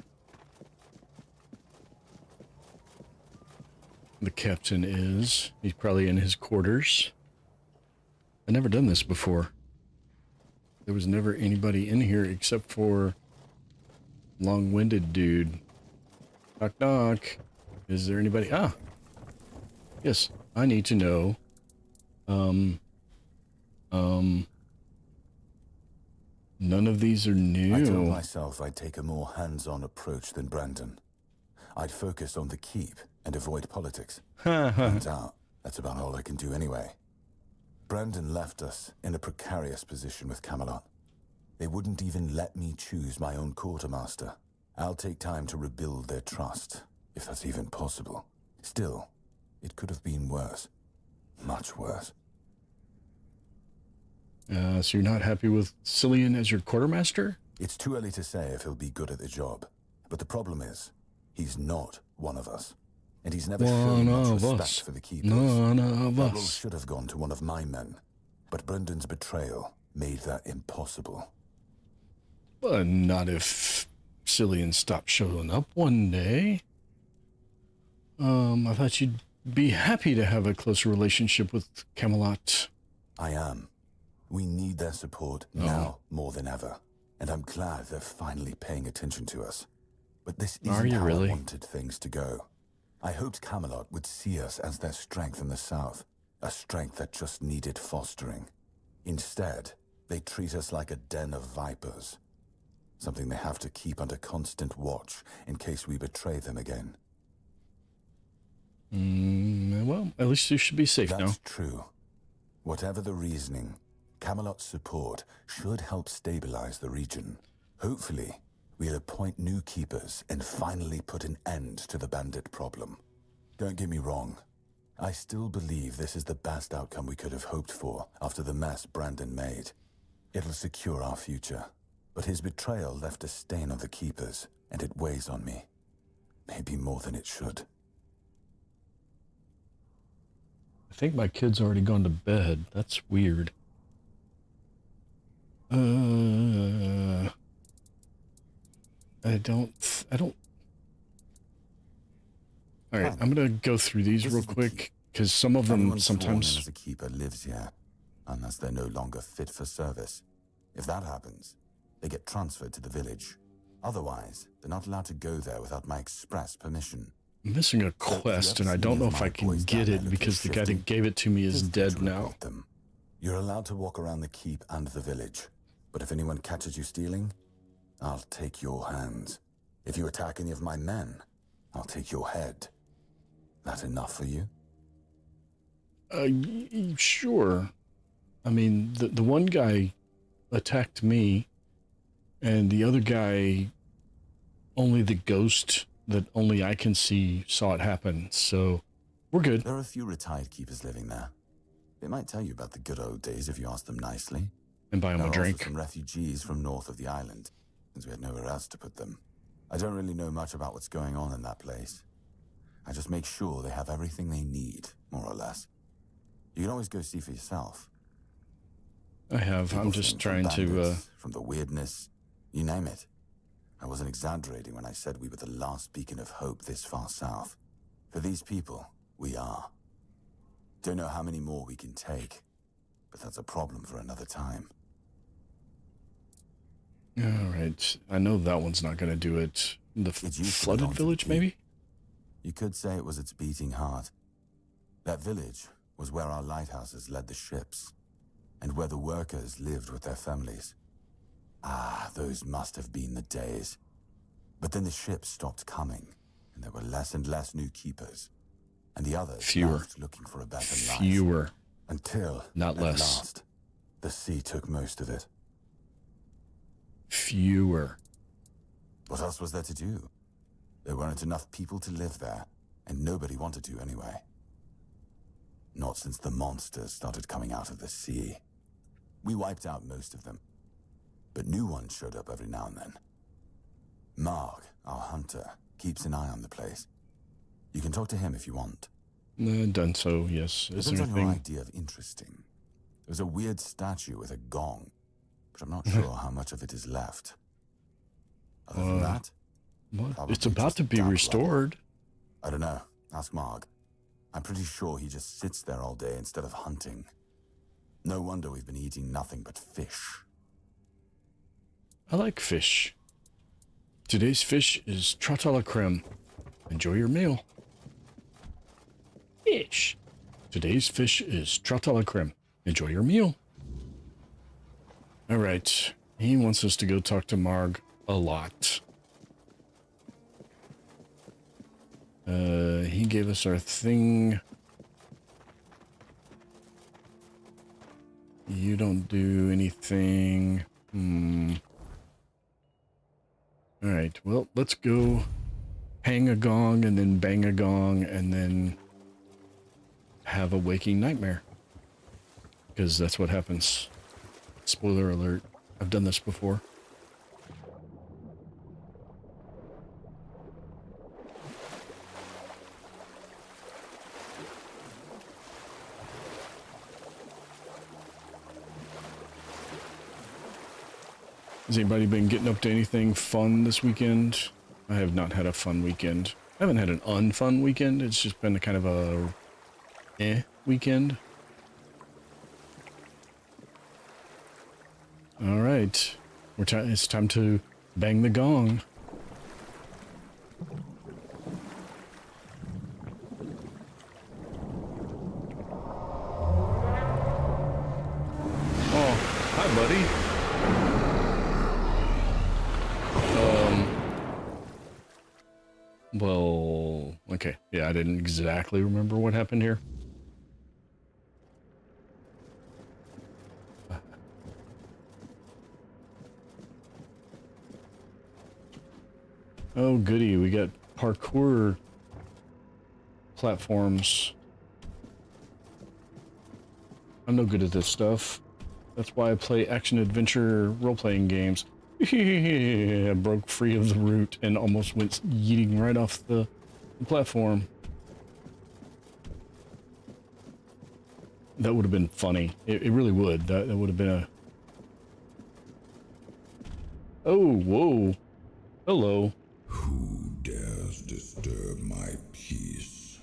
the captain is. He's probably in his quarters. I've never done this before. There was never anybody in here except for long-winded dude. Knock knock. Is there anybody? Ah. Yes, I need to know. None of these are new. I told myself I'd take a more hands-on approach than Brandon. I'd focus on the keep and avoid politics. Turns out, that's about all I can do anyway. Brandon left us in a precarious position with Camelot. They wouldn't even let me choose my own quartermaster. I'll take time to rebuild their trust, if that's even possible. Still, it could have been worse. Much worse. So you're not happy with Cillian as your quartermaster? It's too early to say if he'll be good at the job. But the problem is, he's not one of us. And he's never shown much respect for the keepers. None of Trouble us. should have gone to one of my men. But Brendan's betrayal made that impossible. But not if Cillian stopped showing up one day. I thought you'd be happy to have a closer relationship with Camelot. I am. We need their support now more than ever. And I'm glad they're finally paying attention to us. But this isn't how I wanted things to go. I hoped Camelot would see us as their strength in the south. A strength that just needed fostering. Instead, they treat us like a den of vipers. Something they have to keep under constant watch in case we betray them again. Well, at least you should be safe now. That's true. Whatever the reasoning, Camelot's support should help stabilize the region. Hopefully, we'll appoint new keepers and finally put an end to the bandit problem. Don't get me wrong. I still believe this is the best outcome we could have hoped for after the mess Brandon made. It'll secure our future. But his betrayal left a stain on the keepers, and it weighs on me. Maybe more than it should. I think my kid's already gone to bed. That's weird. I don't. All right, I'm gonna go through these real quick because some of them Anyone sworn sometimes. in as a keeper lives here, unless they're no longer fit for service. If that happens, they get transferred to the village. Otherwise, they're not allowed to go there without my express permission. I'm missing a quest, and I don't know if I can get it because the guy that gave it to me is dead now. You're allowed to walk around the keep and the village, but if anyone catches you stealing, I'll take your hands. If you attack any of my men, I'll take your head. That enough for you? Sure. I mean, the one guy attacked me, and the other guy, only the ghost that only I can see saw it happen, so we're good. There are a few retired keepers living there. They might tell you about the good old days if you ask them nicely. And buy them a drink. There are also some refugees from north of the island, since we had nowhere else to put them. I don't really know much about what's going on in that place. I just make sure they have everything they need, more or less. You can always go see for yourself. I have. People I'm just think trying from to. bandits, from the weirdness, you name it. I wasn't exaggerating when I said we were the last beacon of hope this far south. For these people, we are. Don't know how many more we can take, but that's a problem for another time. All right. I know that one's not going to do it. The It's used to flooded belong to the village, keep. maybe? You could say it was its beating heart. That village was where our lighthouses led the ships, and where the workers lived with their families. Ah, those must have been the days. But then the ships stopped coming, and there were less and less new keepers, and the others Fewer. left looking for a better life. Fewer. Until, Not at less. last, the sea took most of it. Fewer. What else was there to do? There weren't enough people to live there, and nobody wanted to anyway. Not since the monsters started coming out of the sea. We wiped out most of them, but new ones showed up every now and then. Mark, our hunter, keeps an eye on the place. You can talk to him if you want. Done so, yes. Is Depends there on your anything? idea of interesting. There's a weird statue with a gong, but I'm not sure how much of it is left. Other than that, What? probably It's about just to be damp restored. I don't know. Ask Marg. I'm pretty sure he just sits there all day instead of hunting. No wonder we've been eating nothing but fish. I like fish. Today's fish is trout à la crème. Enjoy your meal. Fish. Today's fish is trout à la crème. Enjoy your meal. All right. He wants us to go talk to Marg a lot. He gave us our thing. You don't do anything. All right, well, let's go hang a gong and then bang a gong and then have a waking nightmare. Because that's what happens. Spoiler alert. I've done this before. Has anybody been getting up to anything fun this weekend? I have not had a fun weekend. I haven't had an unfun weekend. It's just been a kind of a weekend. All right. It's time to bang the gong. Oh, hi, buddy. Well, okay. Yeah, I didn't exactly remember what happened here. Oh, goody. We got parkour platforms. I'm no good at this stuff. That's why I play action-adventure role-playing games. I broke free of the root and almost went yeeting right off the platform. That would have been funny. It really would. That would have been a... Oh, whoa. Hello. Who dares disturb my peace?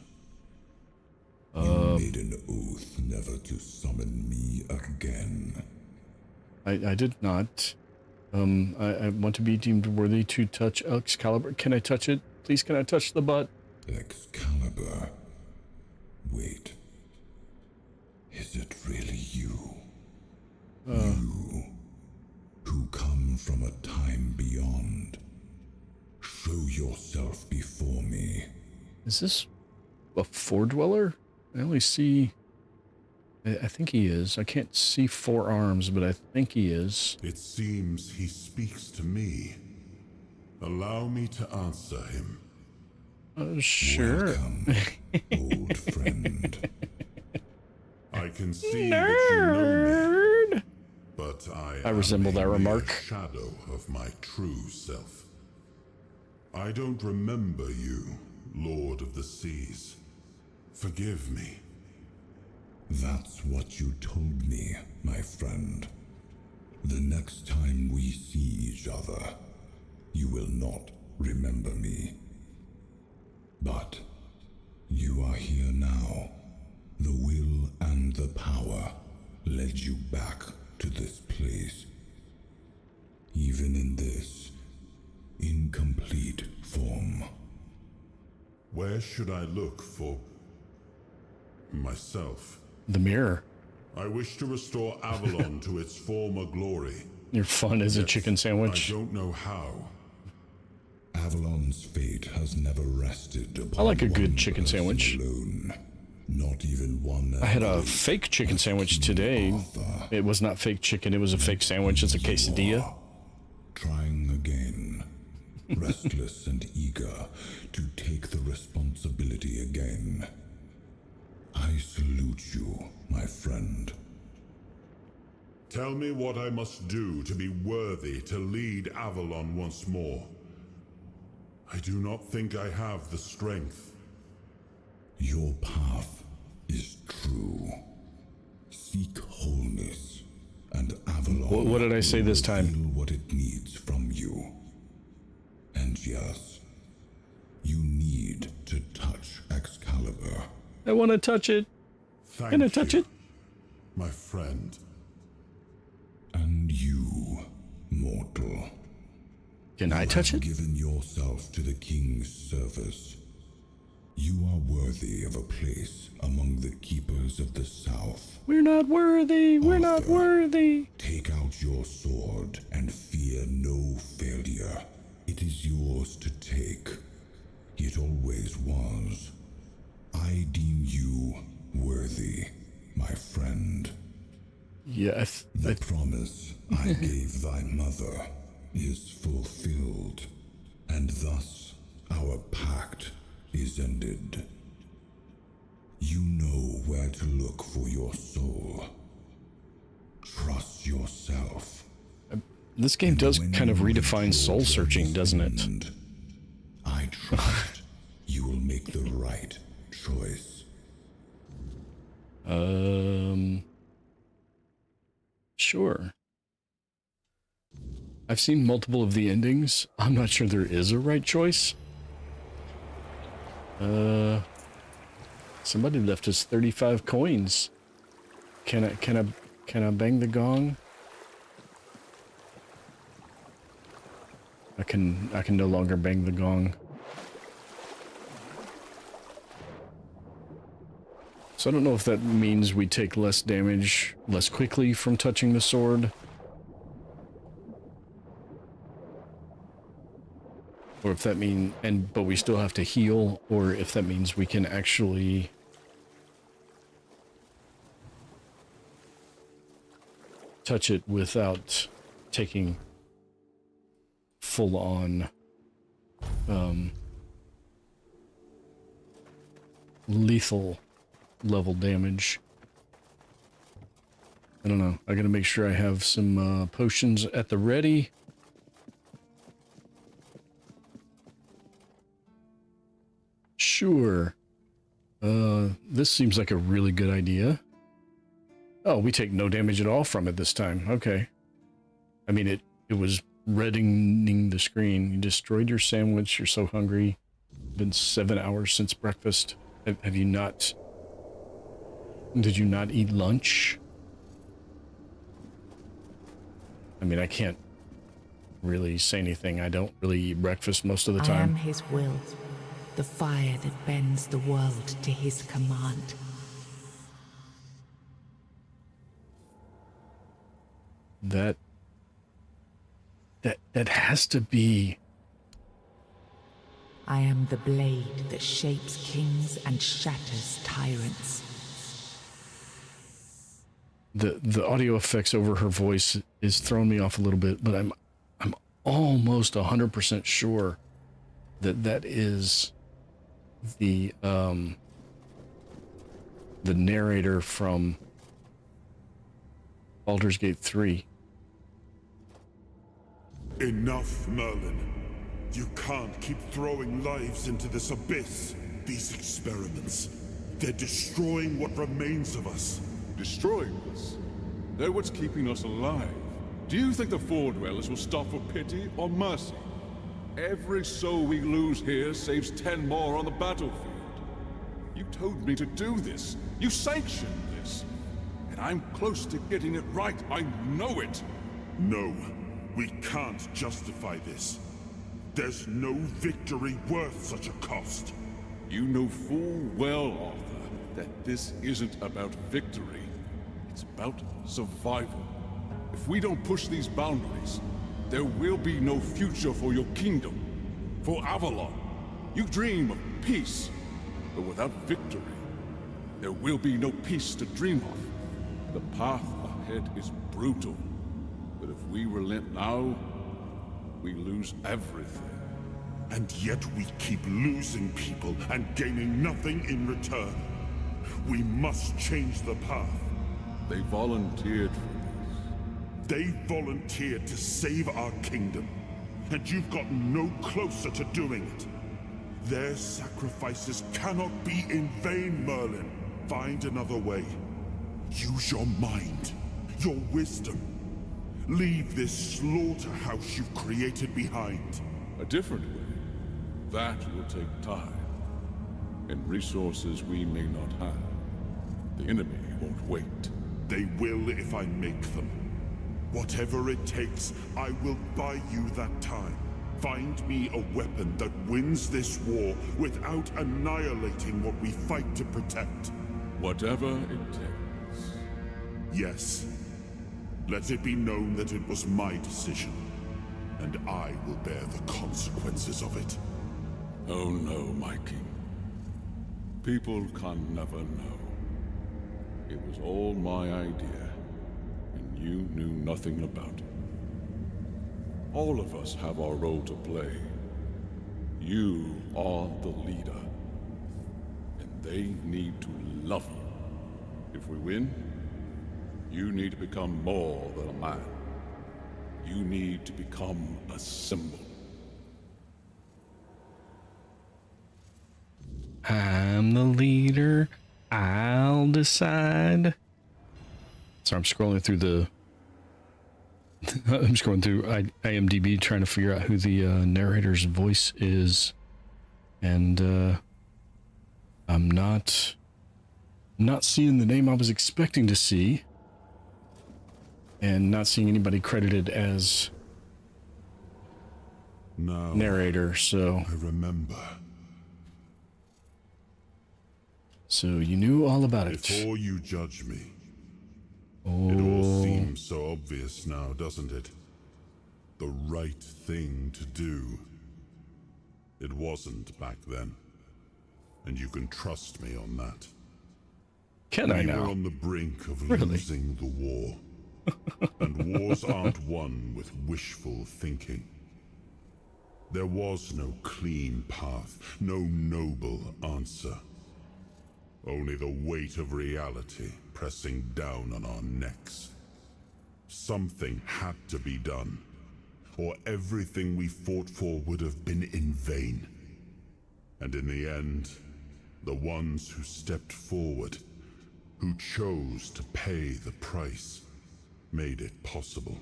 You made an oath never to summon me again. I did not. I want to be deemed worthy to touch Excalibur. Can I touch it? Please, can I touch the butt? Excalibur. Wait. Is it really you? You, who come from a time beyond. Show yourself before me. Is this a four-dweller? I only see... I think he is. I can't see four arms, but I think he is. It seems he speaks to me. Allow me to answer him. Sure. Welcome, old friend. I can see that you know me, but I resemble that am a remark. mere shadow of my true self. I don't remember you, Lord of the Seas. Forgive me. That's what you told me, my friend. The next time we see each other, you will not remember me. But you are here now. The will and the power led you back to this place. Even in this incomplete form. Where should I look for myself? The mirror. I wish to restore Avalon to its former glory. Your fun is a chicken sandwich. I don't know how. Avalon's fate has never rested upon I like a one good chicken person sandwich. alone. Not even one. I had a fake chicken sandwich today. It was not fake chicken, it was a fake sandwich. It's a quesadilla. Trying again. Restless and eager to take the responsibility again. I salute you, my friend. Tell me what I must do to be worthy to lead Avalon once more. I do not think I have the strength. Your path is true. Seek wholeness, and Avalon What did I say this time? will reveal what it needs from you. And yes, you need to touch Excalibur. I want to touch it. Can I touch it? My friend. And you, mortal. Can I touch it? Given yourself to the king's service. You are worthy of a place among the keepers of the South. We're not worthy. We're not Arthur, worthy. Take out your sword and fear no failure. It is yours to take. It always was. I deem you worthy, my friend. Yes. The promise I gave thy mother is fulfilled, and thus our pact is ended. You know where to look for your soul. Trust yourself. This game does kind of redefine soul searching, doesn't it? I trust you will make the right choice. Sure. I've seen multiple of the endings. I'm not sure there is a right choice. Somebody left us 35 coins. Can I bang the gong? I can no longer bang the gong. So I don't know if that means we take less damage less quickly from touching the sword. Or if that means, but we still have to heal, or if that means we can actually touch it without taking full-on lethal level damage. I don't know. I gotta make sure I have some potions at the ready. Sure. This seems like a really good idea. Oh, we take no damage at all from it this time. Okay. I mean, it was reddening the screen. You destroyed your sandwich. You're so hungry. Been 7 hours since breakfast. Have you not... Did you not eat lunch? I mean, I can't really say anything. I don't really eat breakfast most of the time. I am his will, the fire that bends the world to his command. That has to be... I am the blade that shapes kings and shatters tyrants. The audio effects over her voice is throwing me off a little bit, but I'm almost 100% sure that is the narrator from Baldur's Gate 3. Enough, Merlin. You can't keep throwing lives into this abyss. These experiments, they're destroying what remains of us. Destroying us? They're what's keeping us alive. Do you think the Four Dwellers will stop for pity or mercy? Every soul we lose here saves 10 more on the battlefield. You told me to do this. You sanctioned this. And I'm close to getting it right. I know it. No, we can't justify this. There's no victory worth such a cost. You know full well, Arthur, that this isn't about victory. It's about survival. If we don't push these boundaries, there will be no future for your kingdom, for Avalon. You dream of peace, but without victory, there will be no peace to dream of. The path ahead is brutal, but if we relent now, we lose everything. And yet we keep losing people and gaining nothing in return. We must change the path. They volunteered for this. They volunteered to save our kingdom, and you've gotten no closer to doing it. Their sacrifices cannot be in vain, Merlin. Find another way. Use your mind, your wisdom. Leave this slaughterhouse you've created behind. A different way. That will take time, and resources we may not have. The enemy won't wait. They will if I make them. Whatever it takes, I will buy you that time. Find me a weapon that wins this war without annihilating what we fight to protect. Whatever it takes. Yes. Let it be known that it was my decision, and I will bear the consequences of it. Oh no, my king. People can never know. It was all my idea, and you knew nothing about it. All of us have our role to play. You are the leader, and they need to love you. If we win, you need to become more than a man. You need to become a symbol. I'm the leader. I'll decide. So I'm scrolling through the... I'm scrolling through IMDb trying to figure out who the narrator's voice is. And I'm not seeing the name I was expecting to see. And not seeing anybody credited as narrator, so... I remember. So you knew all about it. Before you judge me. Oh. It all seems so obvious now, doesn't it? The right thing to do. It wasn't back then. And you can trust me on that. Can I now? We were on the brink of Really? losing the war. And wars aren't won with wishful thinking. There was no clean path, no noble answer. Only the weight of reality pressing down on our necks. Something had to be done, or everything we fought for would have been in vain. And in the end, the ones who stepped forward, who chose to pay the price, made it possible.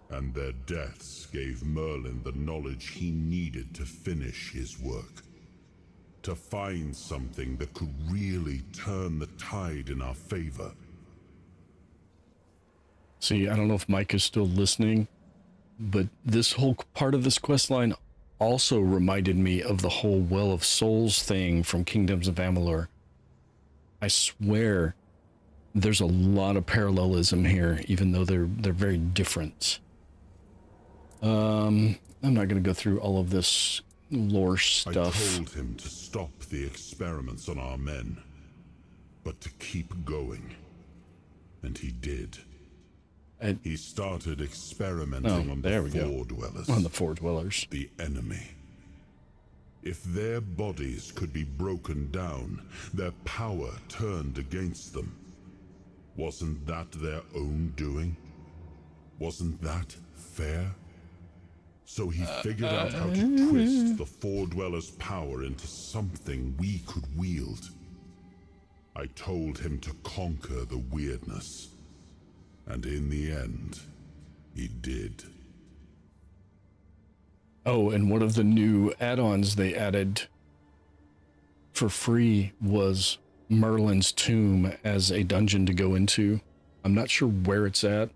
And their deaths gave Merlin the knowledge he needed to finish his work. To find something that could really turn the tide in our favor. See, I don't know if Mike is still listening, but this whole part of this quest line also reminded me of the whole Well of Souls thing from Kingdoms of Amalur. I swear there's a lot of parallelism here, even though they're very different. I'm not going to go through all of this lore stuff. I told him to stop the experiments on our men, but to keep going. And he did. He started experimenting on the Four Dwellers. On the Four Dwellers. The enemy. If their bodies could be broken down, their power turned against them, wasn't that their own doing? Wasn't that fair? So he figured out how to twist the Four Dwellers' power into something we could wield. I told him to conquer the weirdness. And in the end, he did. Oh, and one of the new add-ons they added for free was Merlin's Tomb as a dungeon to go into. I'm not sure where it's at,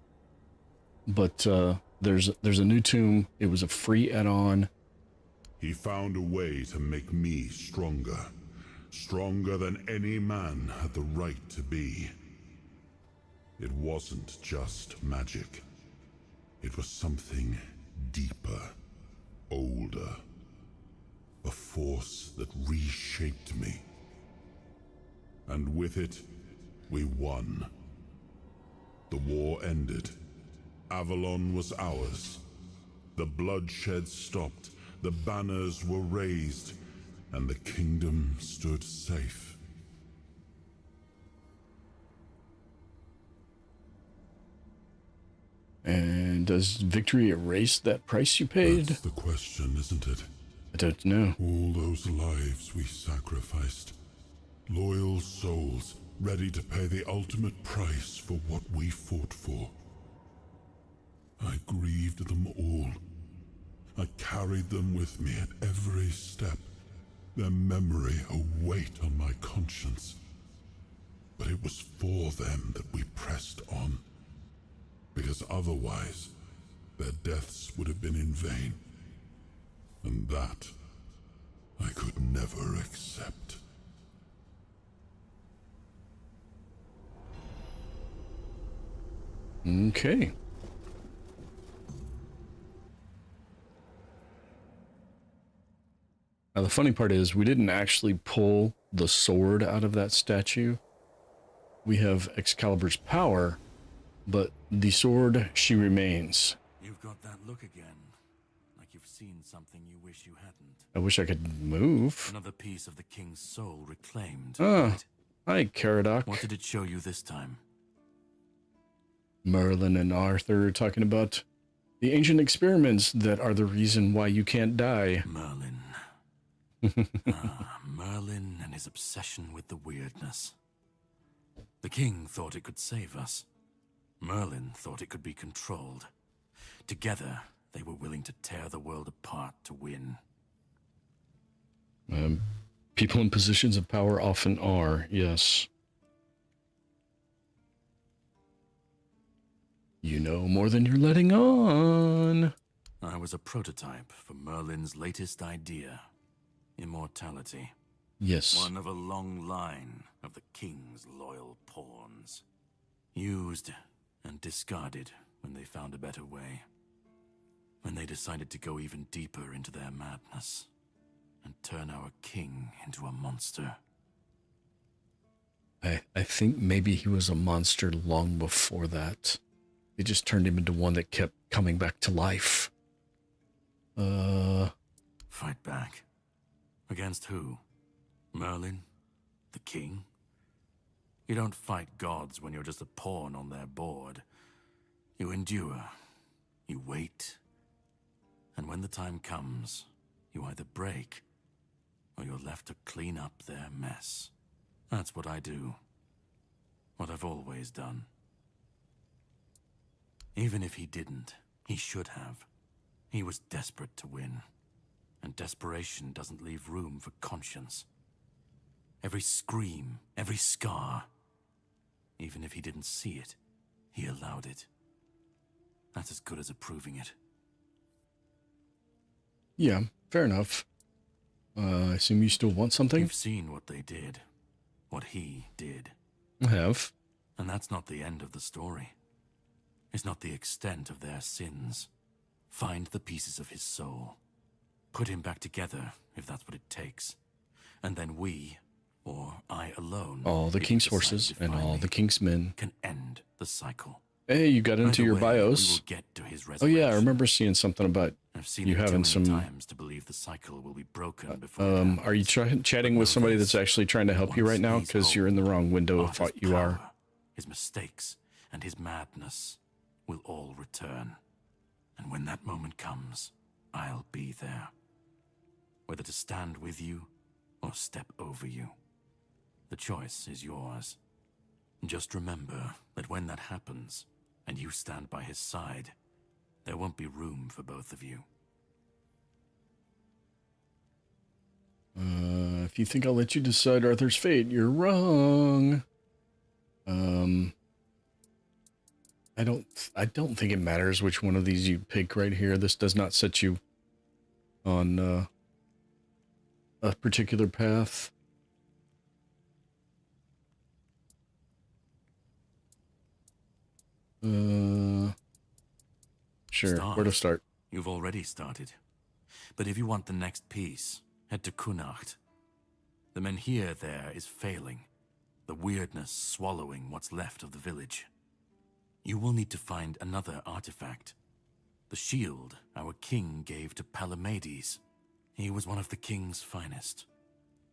but there's a new tomb. It was a free add-on. He found a way to make me stronger. Stronger than any man had the right to be. It wasn't just magic. It was something deeper, older. A force that reshaped me. And with it, we won. The war ended. Avalon was ours. The bloodshed stopped, the banners were raised, and the kingdom stood safe. And does victory erase that price you paid? That's the question, isn't it? I don't know. All those lives we sacrificed. Loyal souls, ready to pay the ultimate price for what we fought for. I grieved them all. I carried them with me at every step, their memory a weight on my conscience. But it was for them that we pressed on, because otherwise their deaths would have been in vain. And that I could never accept. Okay. Now the funny part is we didn't actually pull the sword out of that statue. We have Excalibur's power, but the sword, she remains. You've got that look again. Like you've seen something you wish you hadn't. I wish I could move. Another piece of the king's soul reclaimed. Ah, right? hi, Caradoc. What did it show you this time? Merlin and Arthur talking about the ancient experiments that are the reason why you can't die. Merlin. Merlin and his obsession with the weirdness. The king thought it could save us. Merlin thought it could be controlled. Together, they were willing to tear the world apart to win. People in positions of power often are, yes. You know more than you're letting on. I was a prototype for Merlin's latest idea. Immortality. Yes. One of a long line of the king's loyal pawns. Used and discarded when they found a better way. When they decided to go even deeper into their madness and turn our king into a monster. I think maybe he was a monster long before that. They just turned him into one that kept coming back to life. Fight back. Against who? Merlin? The king? You don't fight gods when you're just a pawn on their board. You endure. You wait. And when the time comes, you either break, or you're left to clean up their mess. That's what I do. What I've always done. Even if he didn't, he should have. He was desperate to win. And desperation doesn't leave room for conscience. Every scream, every scar, even if he didn't see it, he allowed it. That's as good as approving it. Yeah, fair enough. I assume you still want something? You've seen what they did. What he did. I have. And that's not the end of the story. It's not the extent of their sins. Find the pieces of his soul. Put him back together, if that's what it takes. And then we, or I alone, all the king's horses and all the king's men, can end the cycle. Hey, you got into your bios. We will get to his oh yeah, I remember seeing something about you having some times to believe the cycle will be broken before are you chatting with somebody that's actually trying to help you right now? Because you're in the wrong window of what you are. His mistakes and his madness will all return. And when that moment comes, I'll be there. Whether to stand with you or step over you. The choice is yours. Just remember that when that happens, and you stand by his side, there won't be room for both of you. If you think I'll let you decide Arthur's fate, you're wrong. I don't think it matters which one of these you pick right here. This does not set you on a particular path. Sure. Where to start? You've already started. But if you want the next piece, head to Kunacht. The menhir there is failing, the weirdness swallowing what's left of the village. You will need to find another artifact. The shield our king gave to Palamedes. He was one of the king's finest.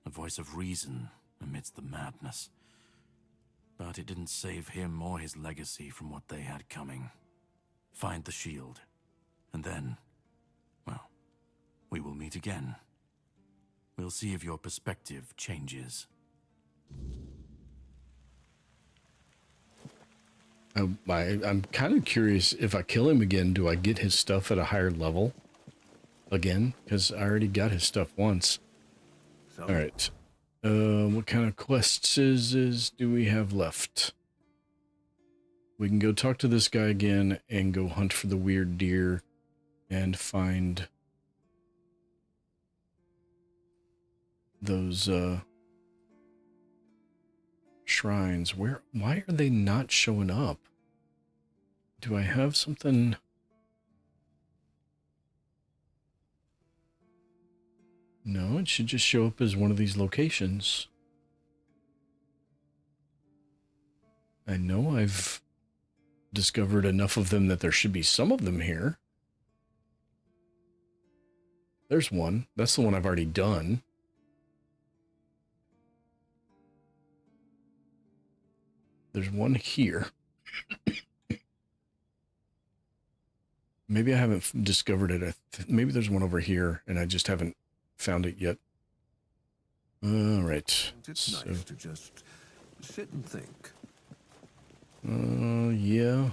A voice of reason amidst the madness. But it didn't save him or his legacy from what they had coming. Find the shield. And then, well, we will meet again. We'll see if your perspective changes. I'm kind of curious, if I kill him again, do I get his stuff at a higher level again? Because I already got his stuff once. All right. What kind of quests do we have left? We can go talk to this guy again and go hunt for the weird deer and find those shrines. Why are they not showing up? Do I have something? No, it should just show up as one of these locations. I know I've discovered enough of them that there should be some of them here. There's one. That's the one I've already done. There's one here. Maybe I haven't discovered it. Maybe there's one over here and I just haven't found it yet. All right. It's nice to just sit and think. Yeah.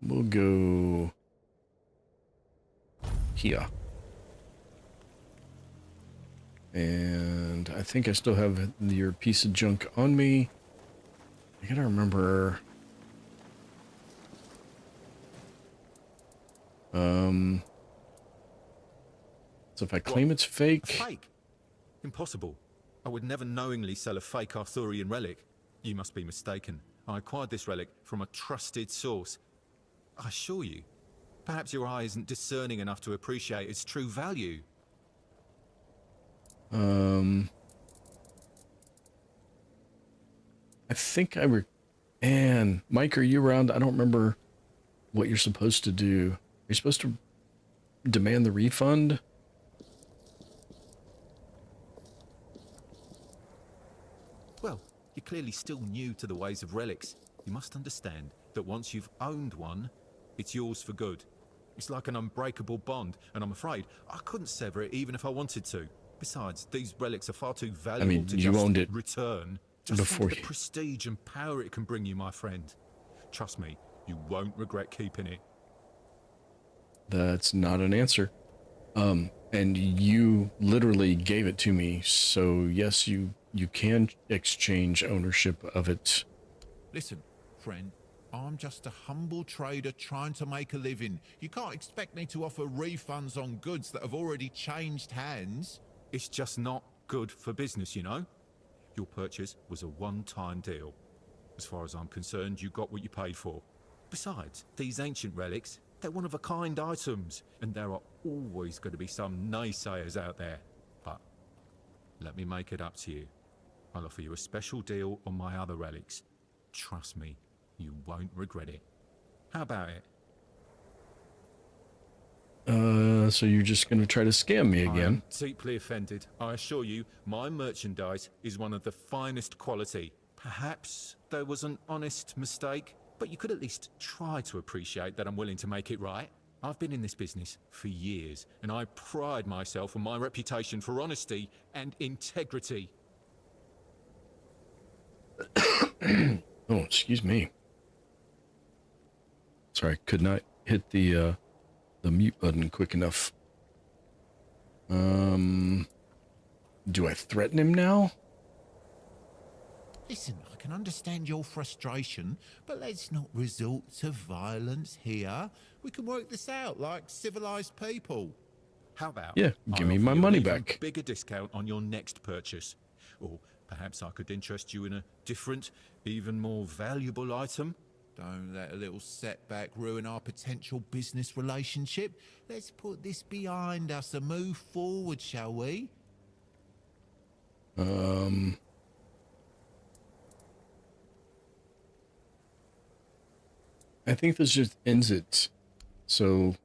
We'll go here. And I think I still have your piece of junk on me. I gotta remember. So if I claim it's fake. Fake? Impossible. I would never knowingly sell a fake Arthurian relic. You must be mistaken. I acquired this relic from a trusted source. I assure you, perhaps your eye isn't discerning enough to appreciate its true value. I think and Mike, are you around? I don't remember what you're supposed to do. You're supposed to demand the refund? Well, you're clearly still new to the ways of relics. You must understand that once you've owned one, it's yours for good. It's like an unbreakable bond, and I'm afraid I couldn't sever it even if I wanted to. Besides, these relics are far too valuable to you just owned it return. Just before think of the prestige and power it can bring you, my friend. Trust me, you won't regret keeping it. That's not an answer. And you literally gave it to me, so yes, you can exchange ownership of it. Listen, friend, I'm just a humble trader trying to make a living. You can't expect me to offer refunds on goods that have already changed hands. It's just not good for business, you know? Your purchase was a one-time deal. As far as I'm concerned, you got what you paid for. Besides, these ancient relics, they're one-of-a-kind items, and there are always going to be some naysayers out there. But let me make it up to you. I'll offer you a special deal on my other relics. Trust me, you won't regret it. How about it? So you're just going to try to scam me again? I am deeply offended. I assure you, my merchandise is one of the finest quality. Perhaps there was an honest mistake, but you could at least try to appreciate that I'm willing to make it right. I've been in this business for years, and I pride myself on my reputation for honesty and integrity. Oh, excuse me. Sorry, could not hit the mute button quick enough. Do I threaten him now? Listen, I can understand your frustration, but let's not resort to violence here. We can work this out like civilized people. How about? Yeah, give me I offer my you money an even back. bigger discount on your next purchase. Or perhaps I could interest you in a different, even more valuable item. Don't let a little setback ruin our potential business relationship. Let's put this behind us and move forward, shall we? I think this just ends it. So,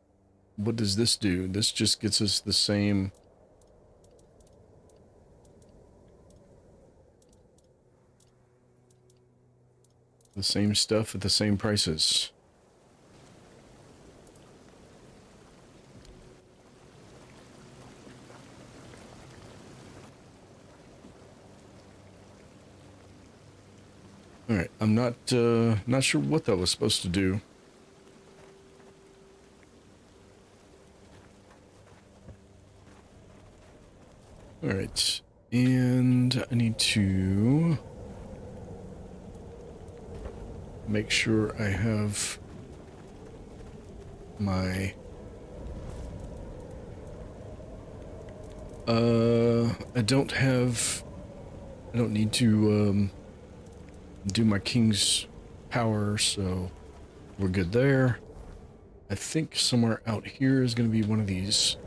what does this do? This just gets us the same... the same stuff at the same prices. All right, I'm not sure what that was supposed to do. All right, and I need to make sure I have my I don't need to do my king's power, so we're good there. I think somewhere out here is going to be one of these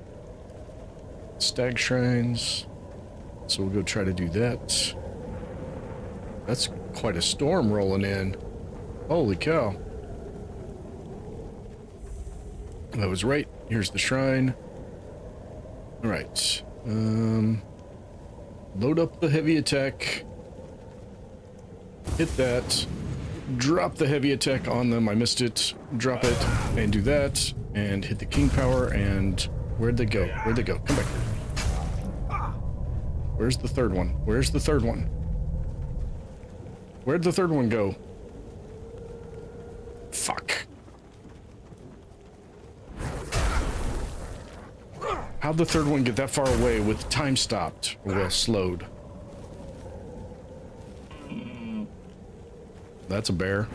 stag shrines, so we'll go try to do that. That's quite a storm rolling in. Holy cow. I was right. Here's the shrine. All right. Load up the heavy attack. Hit that. Drop the heavy attack on them. I missed it. Drop it and do that. And hit the king power. And where'd they go? Where'd they go? Come back. Where's the third one? Where's the third one? Where'd the third one go? Fuck. How'd the third one get that far away with time stopped? Or well, slowed. That's a bear.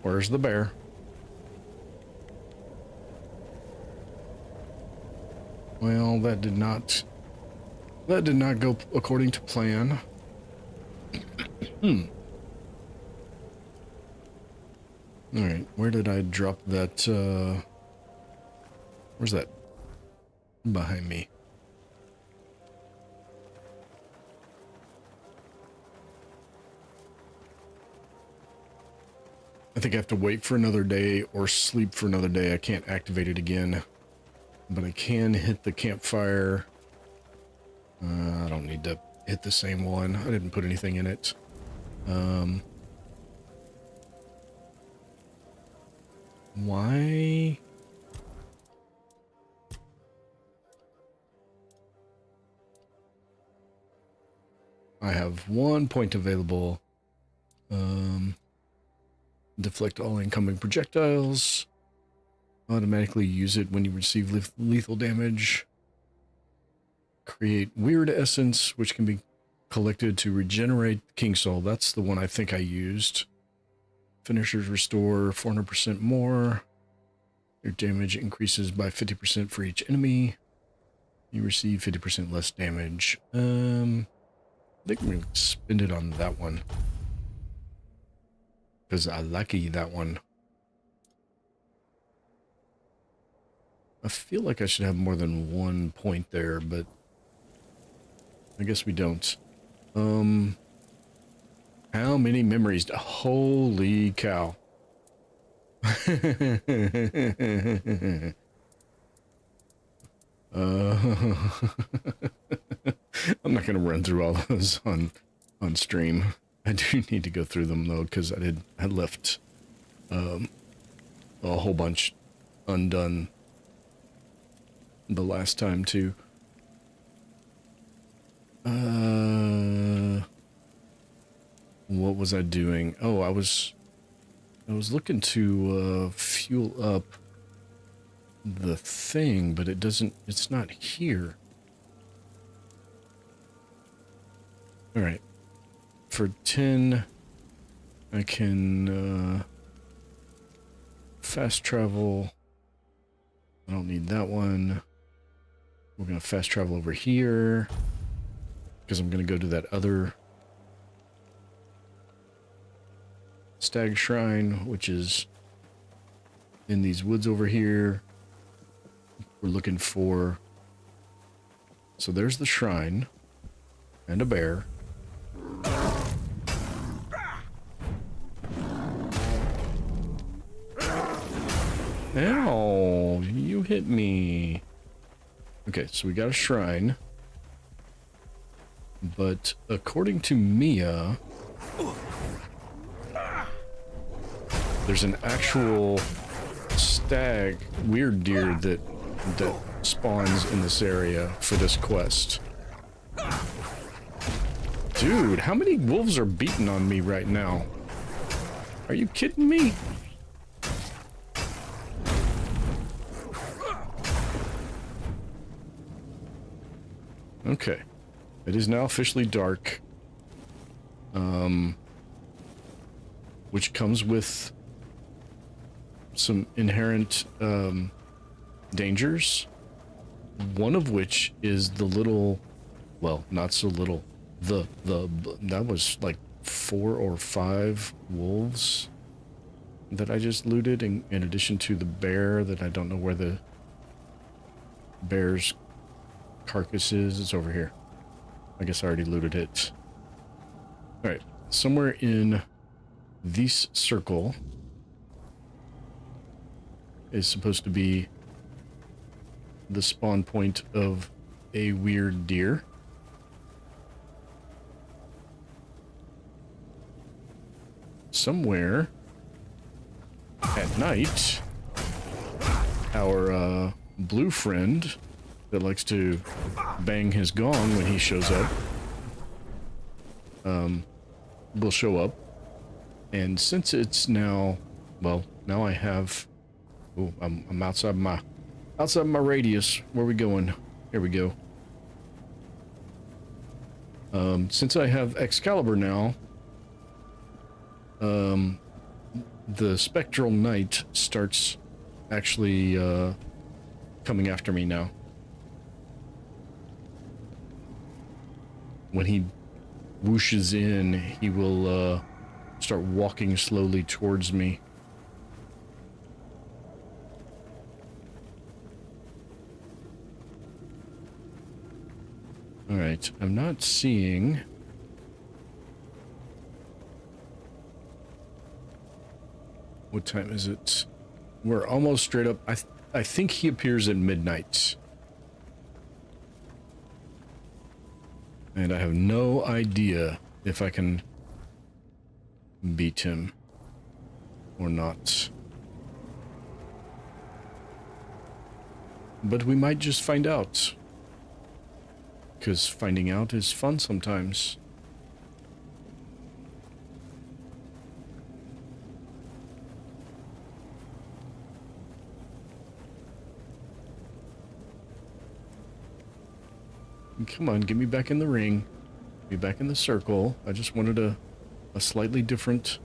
Where's the bear? Well, that did not go according to plan. Alright, where did I drop that, where's that? Behind me. I think I have to wait for another day or sleep for another day. I can't activate it again. But I can hit the campfire. I don't need to hit the same one. I didn't put anything in it. Why? I have 1 point available. Deflect all incoming projectiles. Automatically use it when you receive lethal damage. Create weird essence, which can be collected to regenerate King Soul. That's the one I think I used. Finishers restore 400% more. Your damage increases by 50% for each enemy. You receive 50% less damage. I think I'm going to spend it on that one. Because I lucky that one. I feel like I should have more than 1 point there, but I guess we don't. How many memories? Holy cow. I'm not going to run through all those on stream. I do need to go through them though, because I left a whole bunch undone the last time too. What was I doing? Oh, I was looking to fuel up the thing, but it's not here. All right. For 10, I can fast travel. I don't need that one. We're going to fast travel over here because I'm going to go to that other stag shrine, which is in these woods over here. We're looking for... So there's the shrine and a bear. Ow, you hit me. Okay, so we got a shrine. But according to Mia, there's an actual stag, weird deer that spawns in this area for this quest. Dude, how many wolves are beating on me right now? Are you kidding me? Okay. It is now officially dark. Which comes with some inherent dangers. One of which is the little, well, not so little. That was like 4 or 5 wolves that I just looted, in addition to the bear that I don't know where the bear's carcass is. It's over here. I guess I already looted it. Alright, somewhere in this circle is supposed to be the spawn point of a weird deer. Somewhere at night, our blue friend that likes to bang his gong when he shows up will show up. And since it's now, well, now I have, oh, I'm outside my radius. Where are we going? Here we go. Since I have Excalibur now, the Spectral Knight starts actually coming after me now. When he whooshes in, he will start walking slowly towards me. All right, I'm not seeing... What time is it? We're almost straight up. I think he appears at midnight. And I have no idea if I can beat him or not. But we might just find out. Because finding out is fun sometimes. Come on, get me back in the ring. Get me back in the circle. I just wanted a slightly different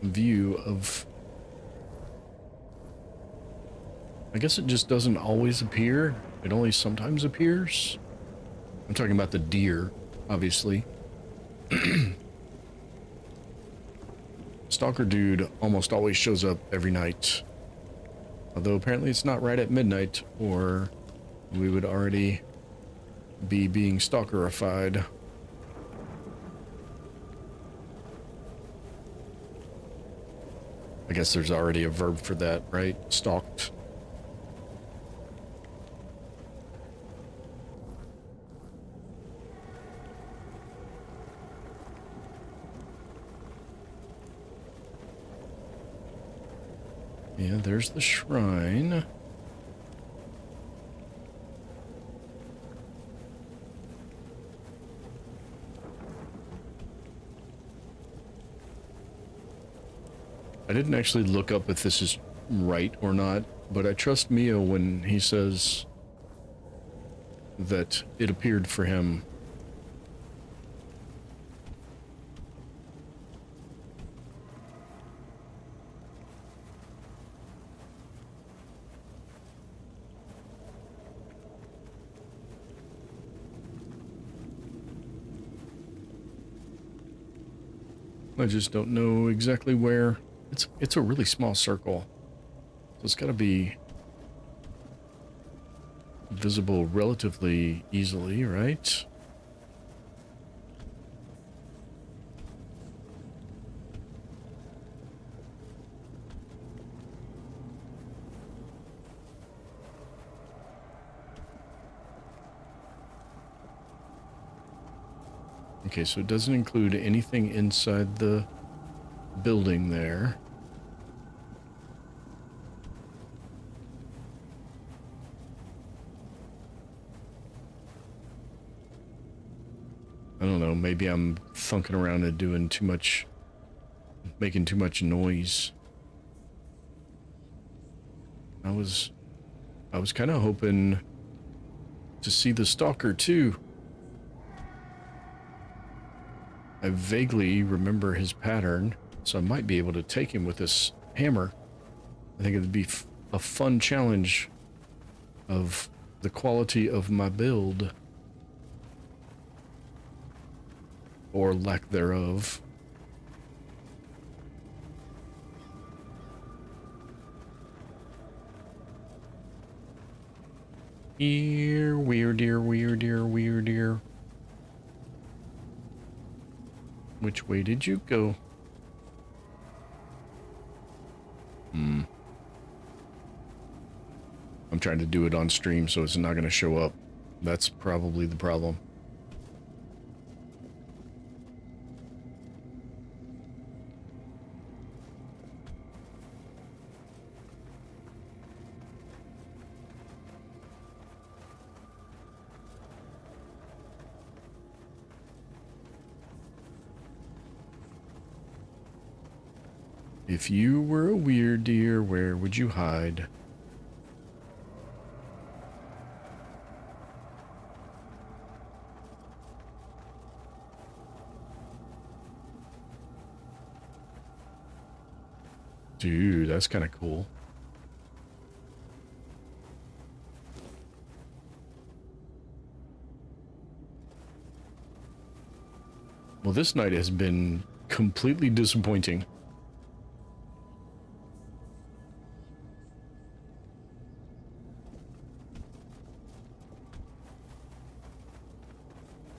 view of... I guess it just doesn't always appear. It only sometimes appears. I'm talking about the deer, obviously. Stalker dude almost always shows up every night. Although apparently it's not right at midnight, or we would already be being stalkerified. I guess there's already a verb for that, right? Stalked. Yeah, there's the shrine. I didn't actually look up if this is right or not, but I trust Mio when he says that it appeared for him. I just don't know exactly where. It's a really small circle, so it's got to be visible relatively easily, right? Okay, so it doesn't include anything inside the building there. I don't know, maybe I'm funking around and doing too much, making too much noise. I was kind of hoping to see the stalker too. I vaguely remember his pattern, so I might be able to take him with this hammer. I think it'd be a fun challenge of the quality of my build. Or lack thereof. Here, weird deer, weird deer, weird deer. Which way did you go? I'm trying to do it on stream, so it's not going to show up. That's probably the problem. If you were a weird deer, where would you hide? Dude, that's kind of cool. Well, this night has been completely disappointing.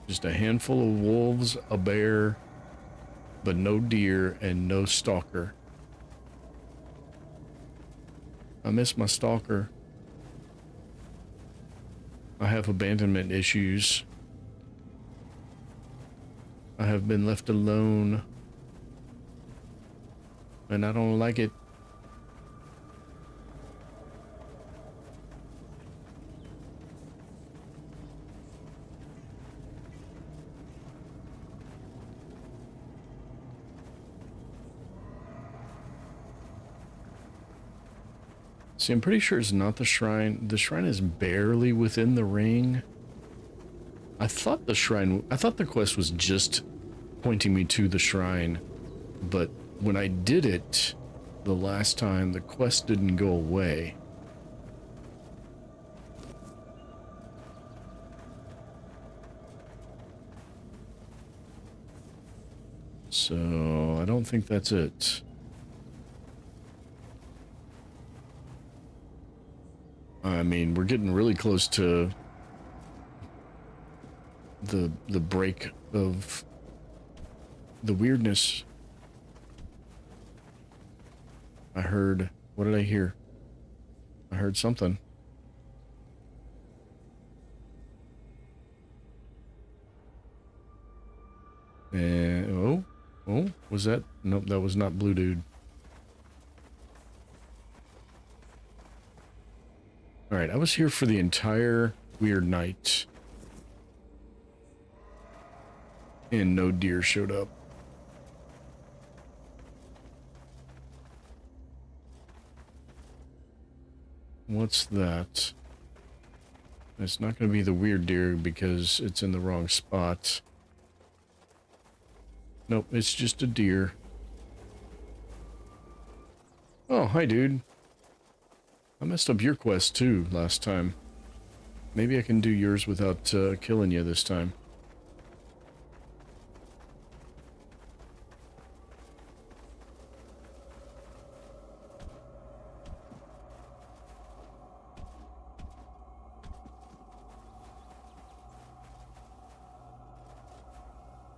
Just a handful of wolves, a bear, but no deer and no stalker. I miss my stalker. I have abandonment issues. I have been left alone. And I don't like it. See, I'm pretty sure it's not the shrine. The shrine is barely within the ring. I thought the quest was just pointing me to the shrine, but when I did it the last time, the quest didn't go away. So, I don't think that's it. I mean, we're getting really close to the break of the weirdness. I heard, what did I hear? I heard something. And oh, was that? Nope, that was not Blue Dude. All right, I was here for the entire weird night, and no deer showed up. What's that? It's not going to be the weird deer because it's in the wrong spot. Nope, it's just a deer. Oh, hi, dude. I messed up your quest, too, last time. Maybe I can do yours without killing you this time.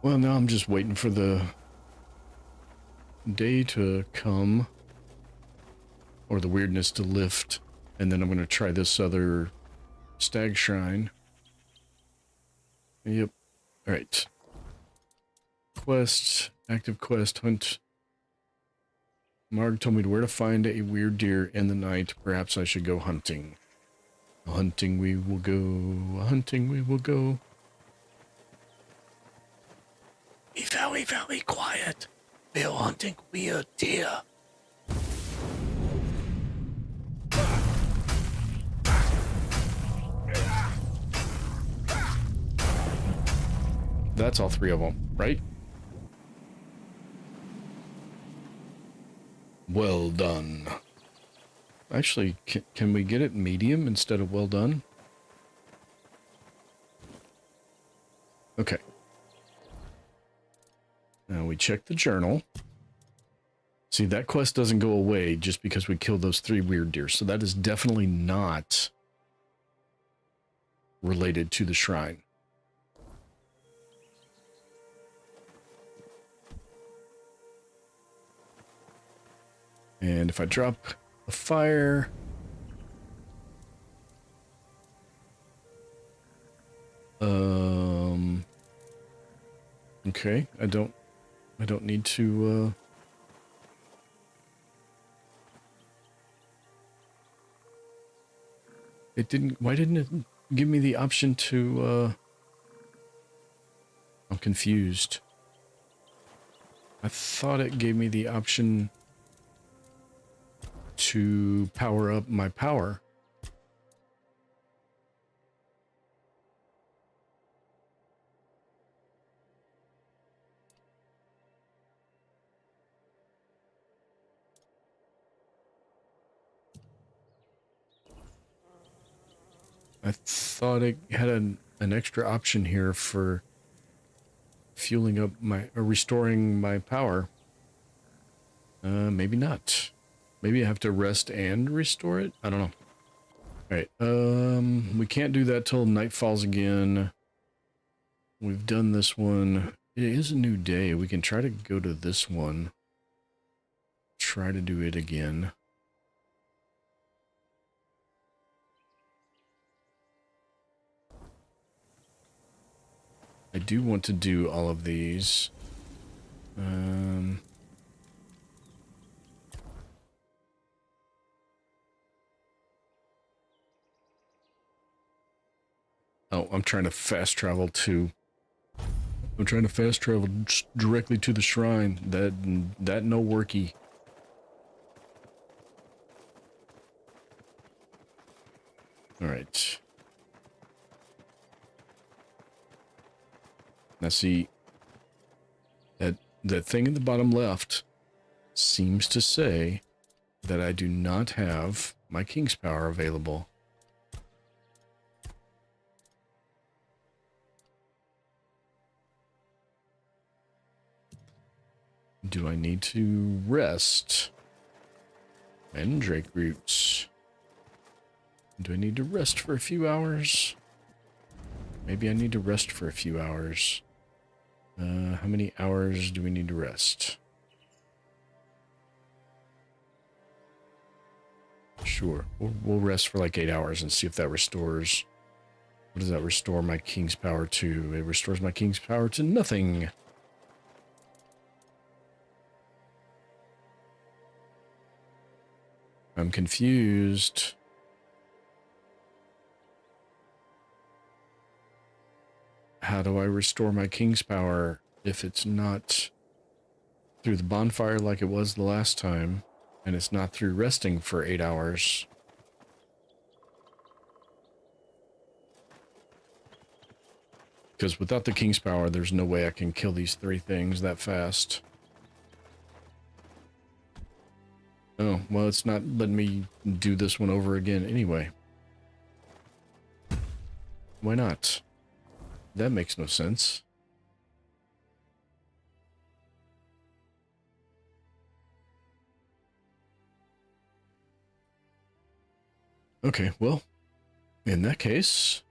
Well, now I'm just waiting for the day to come, or the weirdness to lift, and then I'm going to try this other stag shrine. Yep. All right. Quest, active quest, hunt. Marg told me where to find a weird deer in the night. Perhaps I should go hunting. Hunting we will go. Hunting we will go. Be very, very quiet. We are hunting weird deer. That's all three of them, right? Well done. Actually, can we get it medium instead of well done? Okay. Now we check the journal. See, that quest doesn't go away just because we killed those 3 weird deer. So that is definitely not related to the shrine. And if I drop a fire... Okay, I don't need to, why didn't it give me the option to, I'm confused. I thought it gave me the option to power up my power. I thought it had an extra option here for fueling up my, or restoring my power. Maybe not. Maybe I have to rest and restore it? I don't know. Alright, we can't do that till night falls again. We've done this one. It is a new day. We can try to go to this one. Try to do it again. I do want to do all of these. Oh, I'm trying to fast travel to... I'm trying to fast travel directly to the shrine. That no worky. All right. Now see, that thing in the bottom left seems to say that I do not have my King's Power available. Do I need to rest? Mandrake roots. Do I need to rest for a few hours? Maybe I need to rest for a few hours. How many hours do we need to rest? Sure. We'll rest for like 8 hours and see if that restores. What does that restore my King's Power to? It restores my King's Power to nothing. I'm confused. How do I restore my King's Power if it's not through the bonfire like it was the last time, and it's not through resting for 8 hours? Because without the King's Power, there's no way I can kill these 3 things that fast. Oh, well, it's not letting me do this one over again anyway. Why not? That makes no sense. Okay, well, in that case,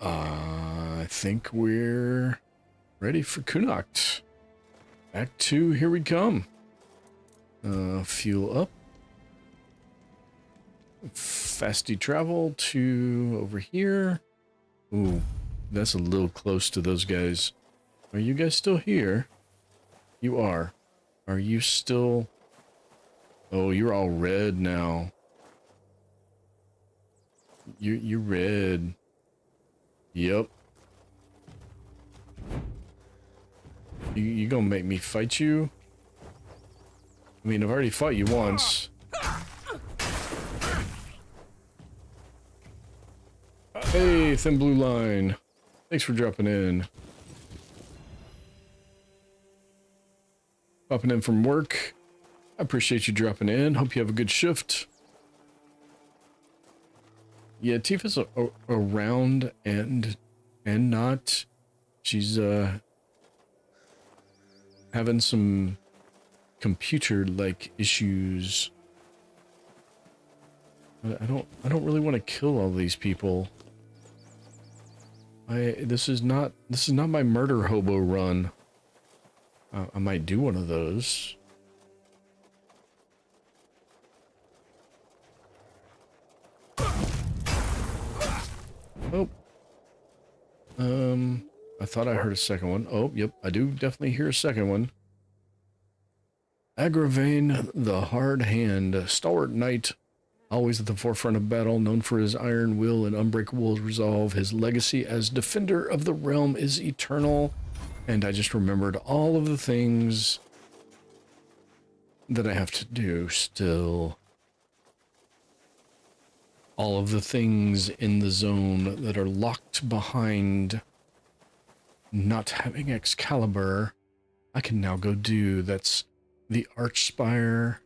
I think we're ready for Kunakt. Act 2, here we come. Fuel up. Fasty travel to over here. Ooh, that's a little close to those guys. Are you guys still here? You are. Are you still... Oh, you're all red now. You're red. Yep. You gonna make me fight you? I mean, I've already fought you once. Hey, Thin Blue Line. Thanks for dropping in. Popping in from work. I appreciate you dropping in. Hope you have a good shift. Yeah, Tifa's around and not. She's having some computer-like issues. I don't really want to kill all these people. This is not my murder hobo run. I might do one of those. Oh. I thought I heard a second one. Oh, yep, I do definitely hear a second one. Agravain the Hard Hand, stalwart knight, always at the forefront of battle, known for his iron will and unbreakable resolve. His legacy as defender of the realm is eternal. And I just remembered all of the things that I have to do still. All of the things in the zone that are locked behind not having Excalibur, I can now go do. That's the Archspire.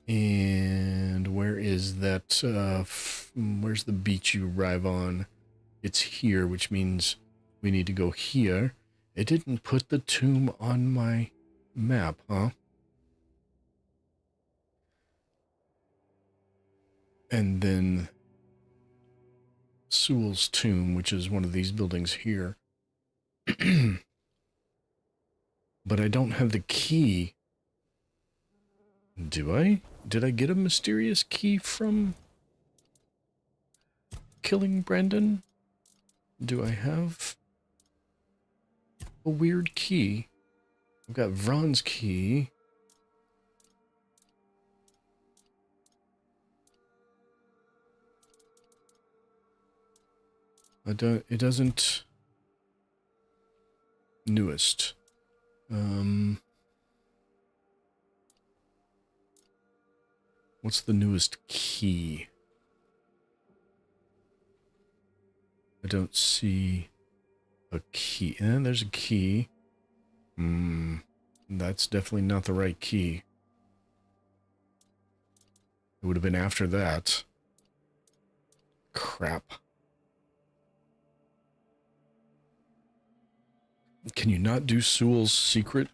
And where is that? Where's the beach you arrive on? It's here, which means we need to go here. It didn't put the tomb on my map, huh? And then Sewell's tomb, which is one of these buildings here. But I don't have the key. Do I? Did I get a mysterious key from killing Brandon? Do I have a weird key? I've got Vron's key. It doesn't... Newest. What's the newest key? I don't see a key. And there's a key. That's definitely not the right key. It would have been after that. Crap. Can you not do Sewell's secret?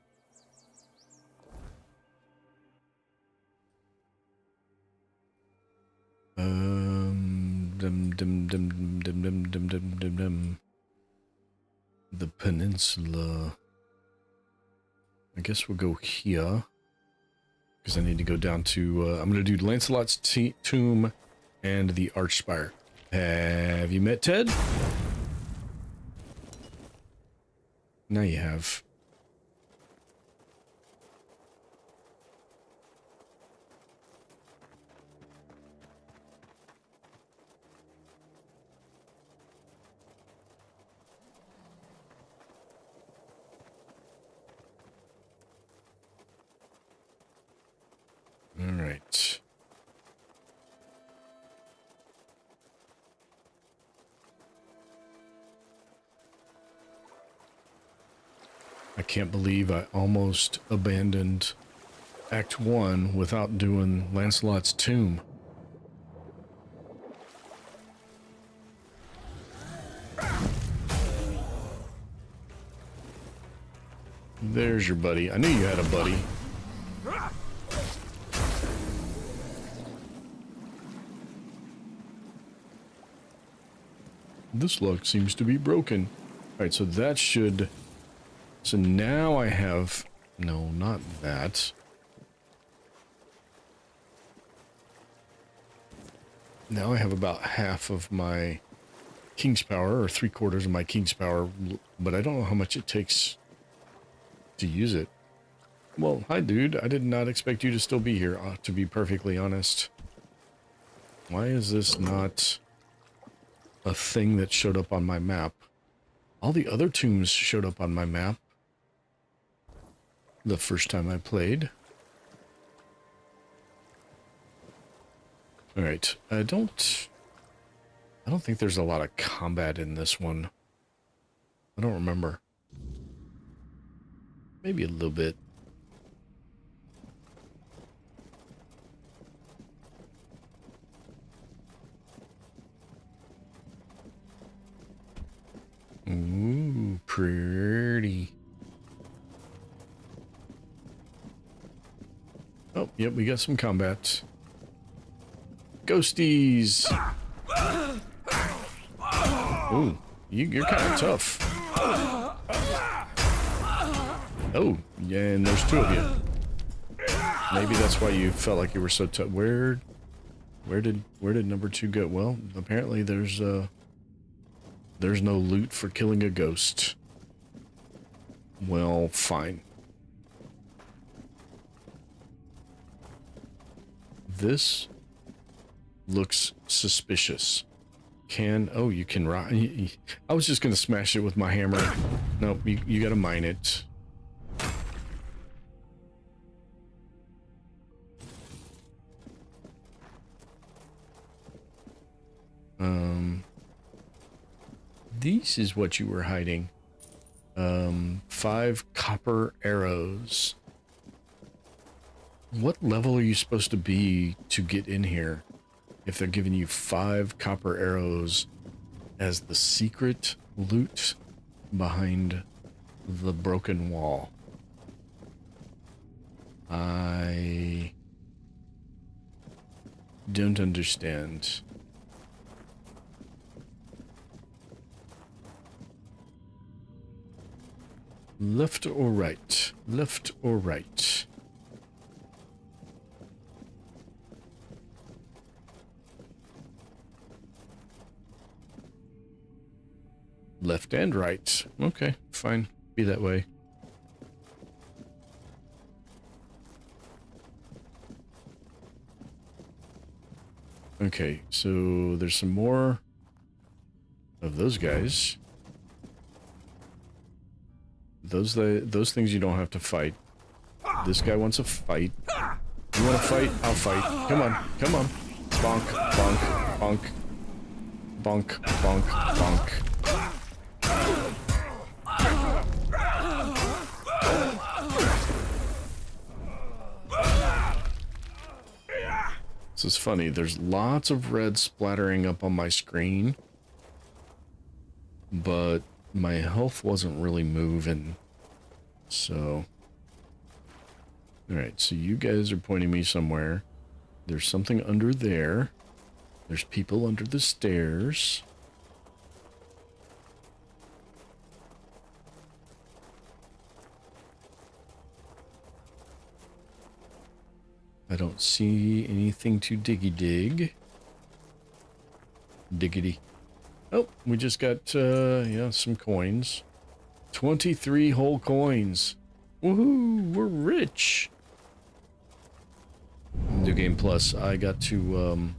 The peninsula. I guess we'll go here. Because I need to go down to, I'm going to do Lancelot's tomb and the Archspire. Have you met Ted? Now you have. All right. I can't believe I almost abandoned Act 1 without doing Lancelot's tomb. There's your buddy. I knew you had a buddy. This lock seems to be broken. Alright, so that should... So now I have... No, not that. Now I have about half of my King's Power, or 3/4 of my King's Power, but I don't know how much it takes to use it. Well, hi dude, I did not expect you to still be here, to be perfectly honest. Why is this not a thing that showed up on my map? All the other tombs showed up on my map the first time I played. Alright, I don't think there's a lot of combat in this one. I don't remember. Maybe a little bit. Ooh, pretty. Oh, yep, we got some combat. Ghosties! Ooh, you're kind of tough. Oh, yeah, and there's two of you. Maybe that's why you felt like you were so tough. Where did number 2 go? Well, apparently there's no loot for killing a ghost. Well, fine. This looks suspicious. Oh, you can ride. I was just gonna smash it with my hammer. Nope, you gotta mine it. This is what you were hiding. 5 copper arrows. What level are you supposed to be to get in here? If they're giving you 5 copper arrows as the secret loot behind the broken wall. I don't understand. Left or right? Left or right? Left and right. Okay, fine. Be that way. Okay, so there's some more of those guys. Those things you don't have to fight. This guy wants a fight. You want to fight? I'll fight. Come on, come on. Bonk, bonk, bonk. Bonk, bonk, bonk. This is funny. There's lots of red splattering up on my screen, but my health wasn't really moving. So, alright, so you guys are pointing me somewhere. There's something under there. There's people under the stairs. I don't see anything to diggy dig. Diggity. Oh, we just got, yeah, some coins. 23 whole coins. Woohoo, we're rich. New Game Plus, I got to,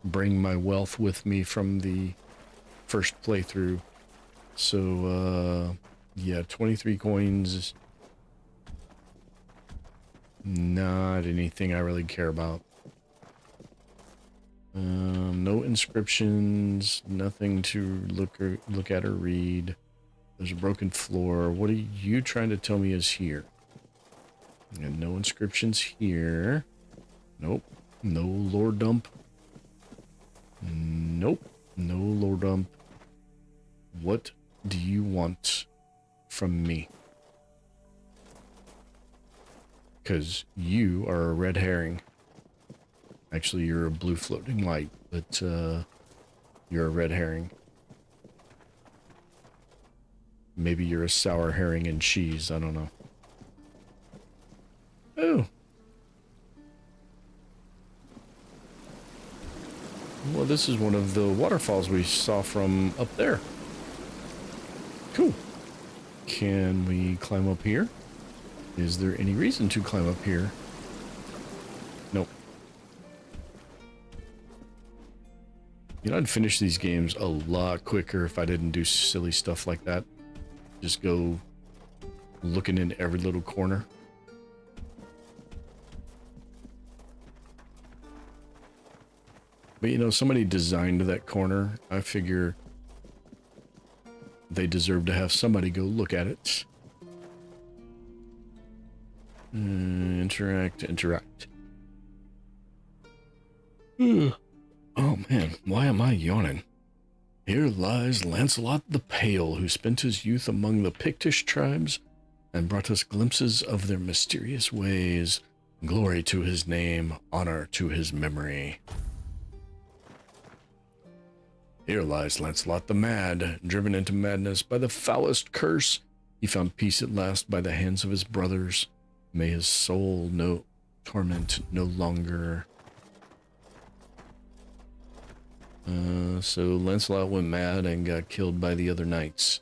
bring my wealth with me from the first playthrough. So, yeah, 23 coins. Not anything I really care about. No inscriptions, nothing to look at or read. There's a broken floor. What are you trying to tell me is here? And no inscriptions here. Nope. No lore dump. Nope. No lore dump. What do you want from me? Because you are a red herring. Actually, you're a blue floating light, but you're a red herring. Maybe you're a sour herring and cheese, I don't know. Oh. Well, this is one of the waterfalls we saw from up there. Cool. Can we climb up here? Is there any reason to climb up here? Nope. You know, I'd finish these games a lot quicker if I didn't do silly stuff like that. Just go looking in every little corner. But you know, somebody designed that corner. I figure they deserve to have somebody go look at it. Interact. Oh man, why am I yawning? Here lies Lancelot the Pale, who spent his youth among the Pictish tribes and brought us glimpses of their mysterious ways. Glory to his name, honor to his memory. Here lies Lancelot the Mad, driven into madness by the foulest curse. He found peace at last by the hands of his brothers. May his soul know torment no longer. So Lancelot went mad and got killed by the other knights.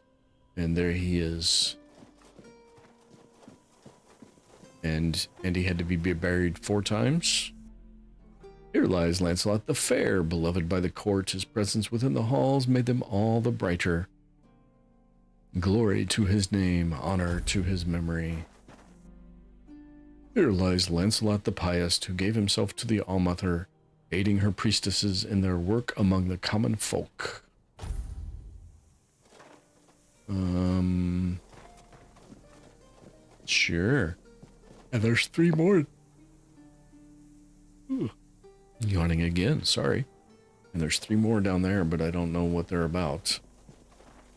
And there he is. And he had to be buried 4 times. Here lies Lancelot the Fair, beloved by the court. His presence within the halls made them all the brighter. Glory to his name, honor to his memory. Here lies Lancelot the Pious, who gave himself to the Allmother, aiding her priestesses in their work among the common folk. Sure. And there's 3 more. Ooh. Yawning again, sorry. And there's 3 more down there, but I don't know what they're about.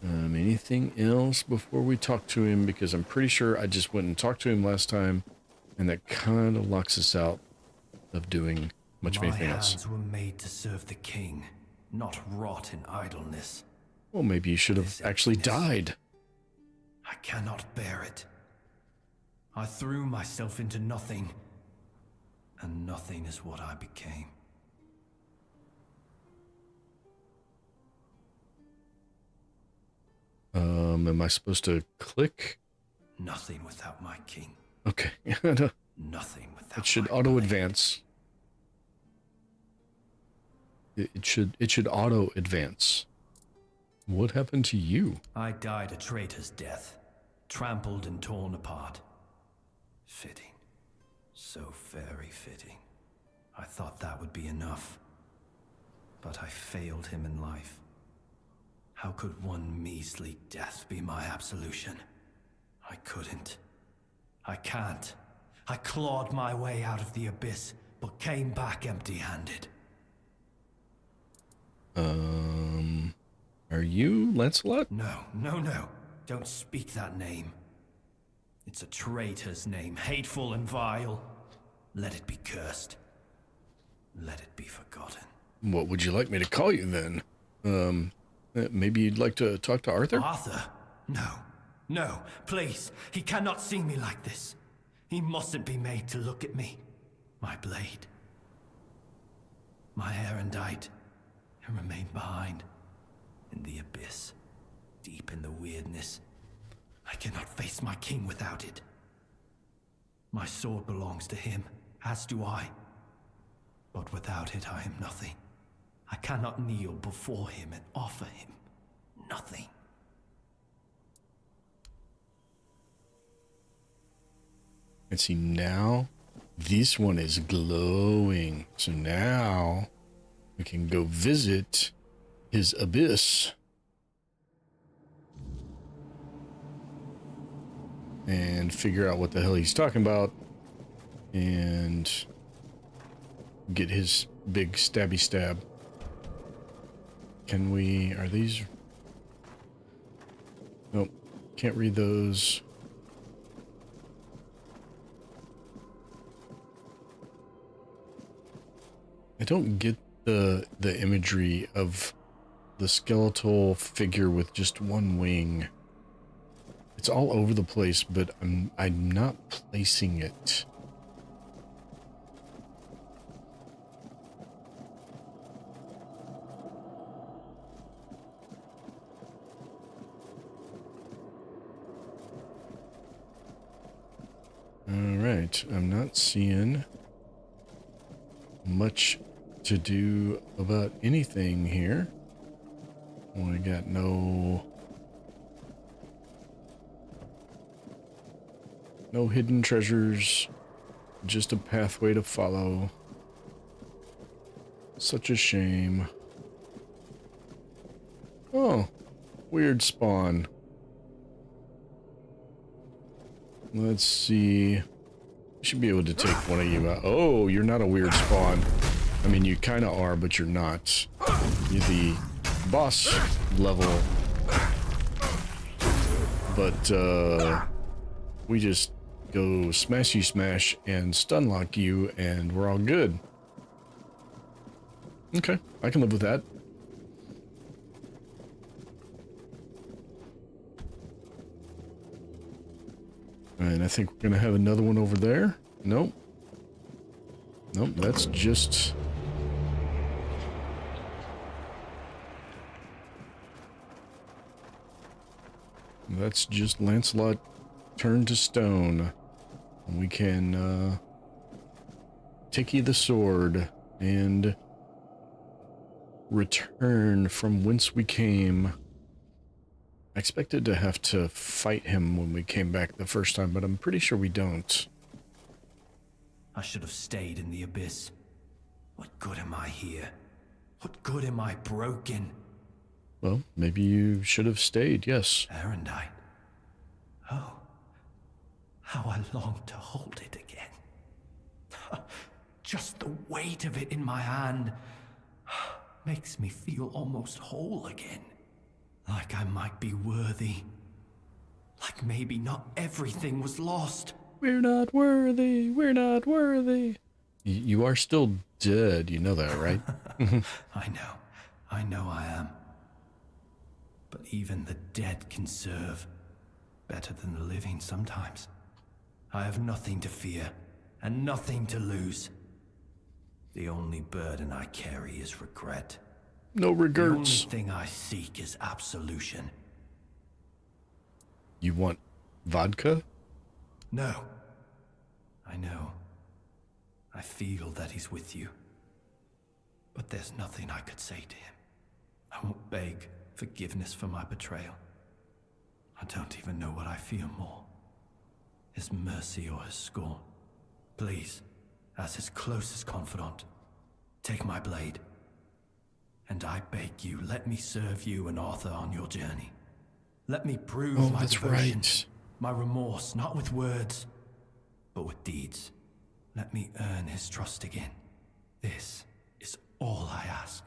Anything else before we talk to him? Because I'm pretty sure I just went and talked to him last time, and that kind of locks us out of doing much of anything else. My hands were made to serve the king, not rot in idleness. Well, maybe you should have actually died. I cannot bear it. I threw myself into nothing, and nothing is what I became. Am I supposed to click? Nothing without my king. Okay. Nothing without It should my auto blade. advance. It should auto advance. What happened to you? I died a traitor's death, trampled and torn apart. Fitting. So very fitting. I thought that would be enough. But I failed him in life. How could one measly death be my absolution? I couldn't. I can't. I clawed my way out of the abyss, but came back empty-handed. Are you Lancelot? No, no, no. Don't speak that name. It's a traitor's name, hateful and vile. Let it be cursed. Let it be forgotten. What would you like me to call you then? Maybe you'd like to talk to Arthur? Arthur? No. No, please. He cannot see me like this. He mustn't be made to look at me. My blade. My erendite. It remained behind. In the abyss. Deep in the weirdness. I cannot face my king without it. My sword belongs to him, as do I. But without it, I am nothing. I cannot kneel before him and offer him nothing. And see, now this one is glowing. So now we can go visit his abyss. And figure out what the hell he's talking about. And get his big stabby stab. Can we... Are these... Nope. Can't read those. I don't get the imagery of the skeletal figure with just one wing. It's all over the place, but I'm not placing it. All right, I'm not seeing much to do about anything here. We got no hidden treasures, just a pathway to follow. Such a shame. Oh, weird spawn. Let's see. Should be able to take one of you out. Oh, you're not a weird spawn. I mean, you kind of are, but you're not. You're the boss level. But, we just go smashy smash and stun lock you, and we're all good. Okay, I can live with that. And I think we're gonna have another one over there. Nope. Nope, that's just... That's just Lancelot turned to stone. We can, take you the sword and return from whence we came. I expected to have to fight him when we came back the first time, but I'm pretty sure we don't. I should have stayed in the abyss. What good am I here? What good am I broken? Well, maybe you should have stayed, yes. Erendite. Oh, how I long to hold it again. Just the weight of it in my hand makes me feel almost whole again. Like I might be worthy. Like maybe not everything was lost. We're not worthy. We're not worthy. You are still dead. You know that, right? I know. I know I am. but even the dead can serve. Better than the living sometimes. I have nothing to fear, and nothing to lose. The only burden I carry is regret. No regrets. The only thing I seek is absolution. You want vodka? No. I know. I feel that he's with you. But there's nothing I could say to him. I won't beg forgiveness for my betrayal. I don't even know what I fear more. His mercy or his scorn. Please, as his closest confidant, take my blade. And I beg you, let me serve you and Arthur on your journey. Let me prove my devotion, my remorse, not with words, but with deeds. Let me earn his trust again. This is all I ask.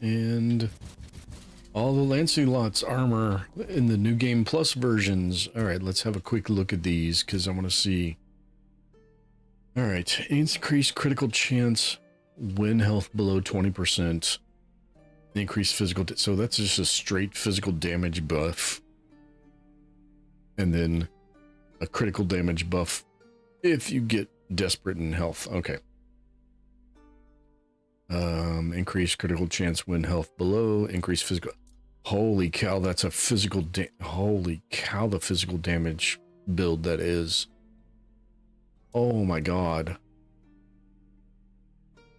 And all the Lancelot's armor in the New Game Plus versions. All right, let's have a quick look at these because I want to see. All right, increased critical chance, win health below 20%, increased physical. So that's just a straight physical damage buff. And then a critical damage buff if you get desperate in health. Okay. Increased critical chance, win health below, increased physical. Holy cow, that's a physical. Holy cow, the physical damage build that is. Oh my god.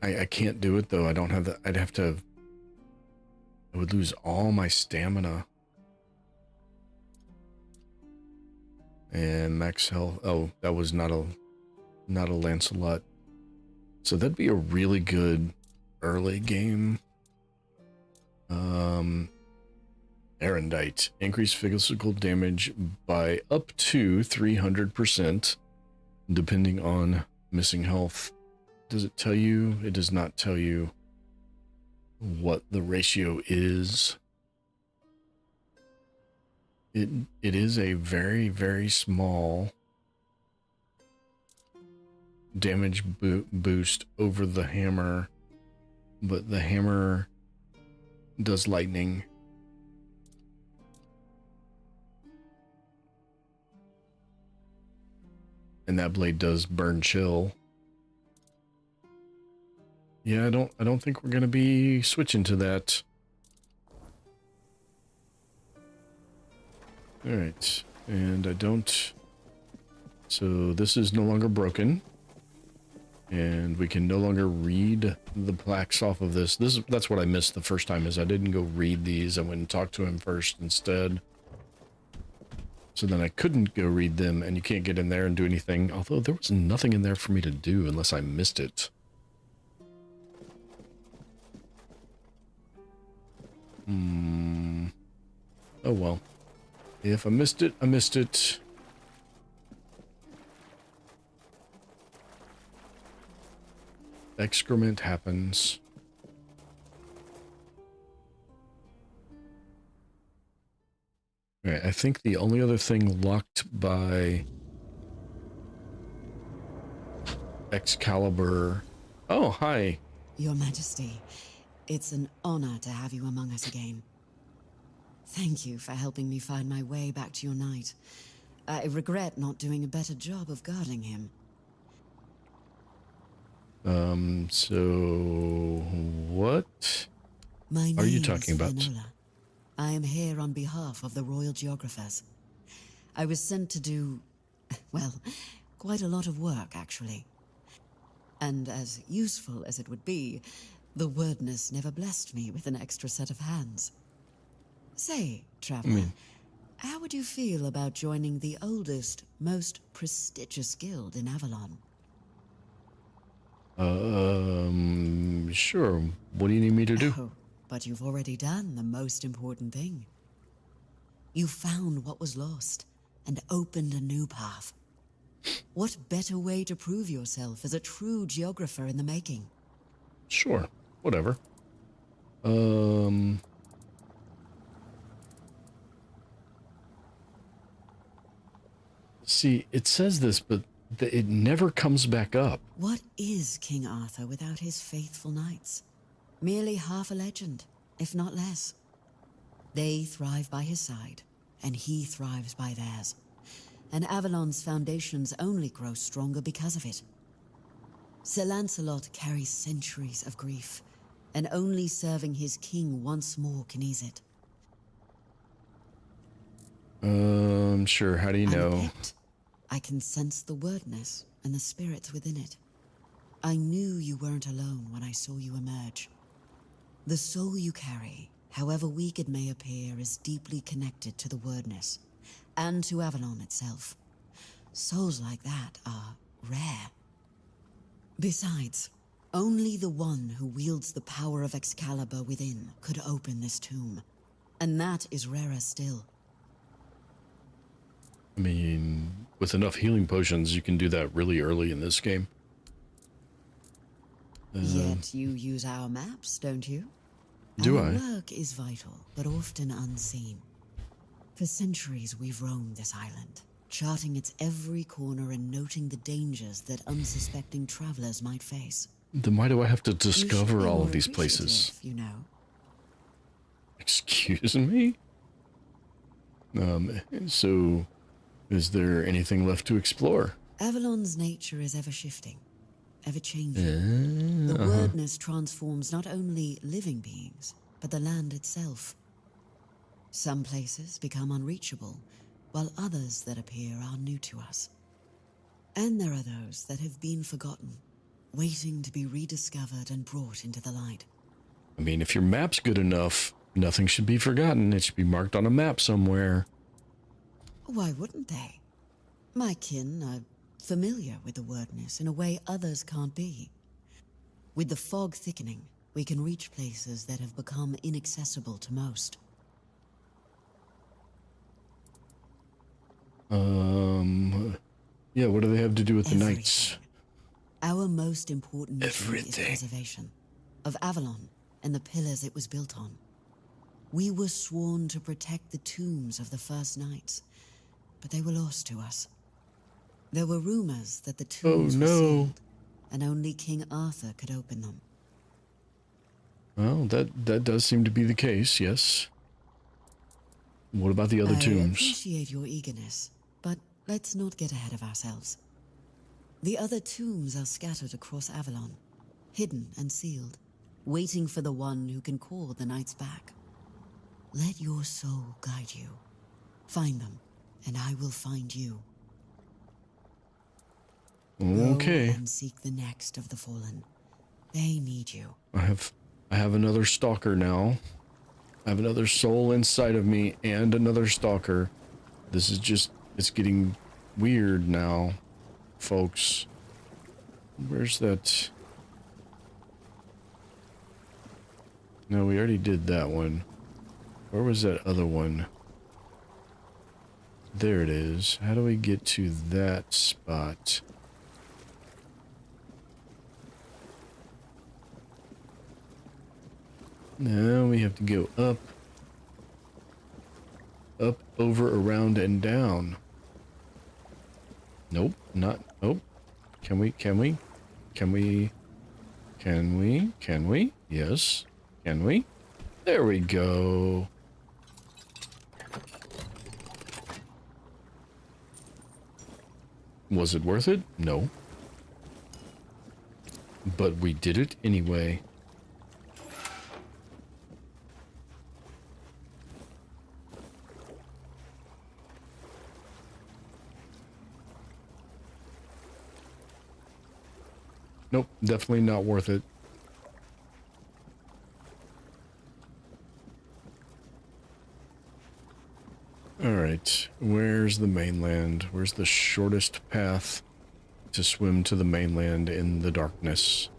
I can't do it though. I don't have the. I'd have to. I would lose all my stamina. And max health. Oh, that was not a Lancelot. So that'd be a really good early game. Erendite. Increase physical damage by up to 300%, depending on missing health. Does it tell you? It does not tell you what the ratio is. It is a very, very small damage boost over the hammer, but the hammer does lightning. And that blade does burn chill. Yeah, I don't think we're gonna be switching to that. All right, and I don't. So this is no longer broken, and we can no longer read the plaques off of this. That's what I missed the first time, is I didn't go read these. I went and talked to him first instead. So then I couldn't go read them, and you can't get in there and do anything. Although there was nothing in there for me to do unless I missed it. Oh well. If I missed it, I missed it. Excrement happens. Alright, I think the only other thing locked by Excalibur. Oh, hi. Your Majesty, it's an honor to have you among us again. Thank you for helping me find my way back to your knight. I regret not doing a better job of guarding him. So what are you talking about? Finola. I am here on behalf of the royal geographers. I was sent to do, well, quite a lot of work, actually. And as useful as it would be, the wordness never blessed me with an extra set of hands. Say, traveler, how would you feel about joining the oldest, most prestigious guild in Avalon? Sure. What do you need me to do? Oh, but you've already done the most important thing. You found what was lost and opened a new path. What better way to prove yourself as a true geographer in the making? Sure. Whatever. See, it says this, but it never comes back up. What is King Arthur without his faithful knights? Merely half a legend, if not less. They thrive by his side, and he thrives by theirs. And Avalon's foundations only grow stronger because of it. Sir Lancelot carries centuries of grief, and only serving his king once more can ease it. Sure, how do you know? Unpicked, I can sense the wordness and the spirits within it. I knew you weren't alone when I saw you emerge. The soul you carry, however weak it may appear, is deeply connected to the wordness, and to Avalon itself. Souls like that are rare. Besides, only the one who wields the power of Excalibur within could open this tomb, and that is rarer still. I mean, with enough healing potions, you can do that really early in this game. Yet you use our maps, don't you? Do our I? work is vital, but often unseen. For centuries we've roamed this island, charting its every corner and noting the dangers that unsuspecting travelers might face. Then why do I have to You should discover be all more of these places? appreciative, you know. Excuse me? So, is there anything left to explore? Avalon's nature is ever shifting, ever changing. The wordness transforms not only living beings, but the land itself. Some places become unreachable, while others that appear are new to us. And there are those that have been forgotten, waiting to be rediscovered and brought into the light. I mean, if your map's good enough, nothing should be forgotten. It should be marked on a map somewhere. Why wouldn't they? My kin are familiar with the wordness in a way others can't be. With the fog thickening, we can reach places that have become inaccessible to most. Yeah, what do they have to do with the knights? Our most important mission is Everything. preservation of Avalon and the pillars it was built on. We were sworn to protect the tombs of the first knights, but they were lost to us. There were rumors that the tombs were sealed, and only King Arthur could open them. Well, that does seem to be the case, yes. What about the other I tombs? appreciate your eagerness, but let's not get ahead of ourselves. The other tombs are scattered across Avalon, hidden and sealed, waiting for the one who can call the knights back. Let your soul guide you. Find them, and I will find you. Okay. Go and seek the next of the fallen. They need you. I have another stalker now. I have another soul inside of me and another stalker. This is just, it's getting weird now, folks. Where's that? No, we already did that one. Where was that other one? There it is. How do we get to that spot? Now we have to go up, over, around, and down. Nope, not, nope. Can we? Yes. Can we? There we go. Was it worth it? No. But we did it anyway. Nope, definitely not worth it. Alright, where's the mainland? Where's the shortest path to swim to the mainland in the darkness?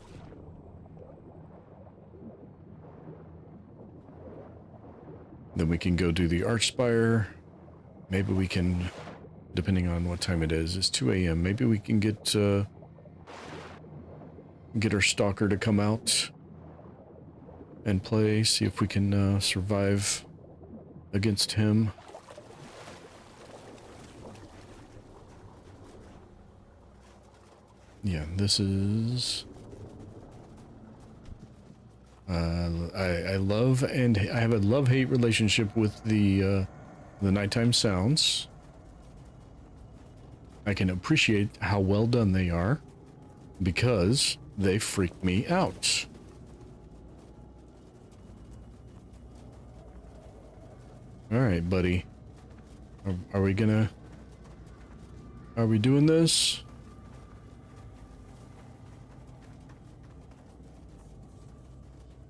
Then we can go do the Archspire. Maybe we can, depending on what time it is, it's 2 a.m. Maybe we can get our stalker to come out and play, see if we can survive against him. Yeah, this is... I love, and I have a love-hate relationship with the nighttime sounds. I can appreciate how well done they are because they freak me out. All right, buddy. Are we doing this?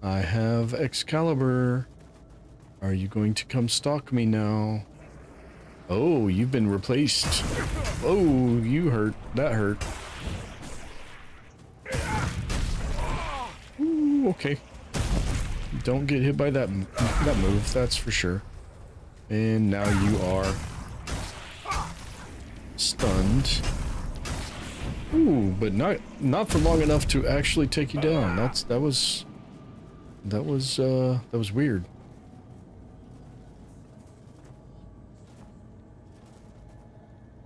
I have Excalibur. Are you going to come stalk me now? Oh, you've been replaced. Oh, you hurt. That hurt. Ooh, okay. Don't get hit by that move, that's for sure. And now you are stunned. Ooh, but not for long enough to actually take you down. That was weird.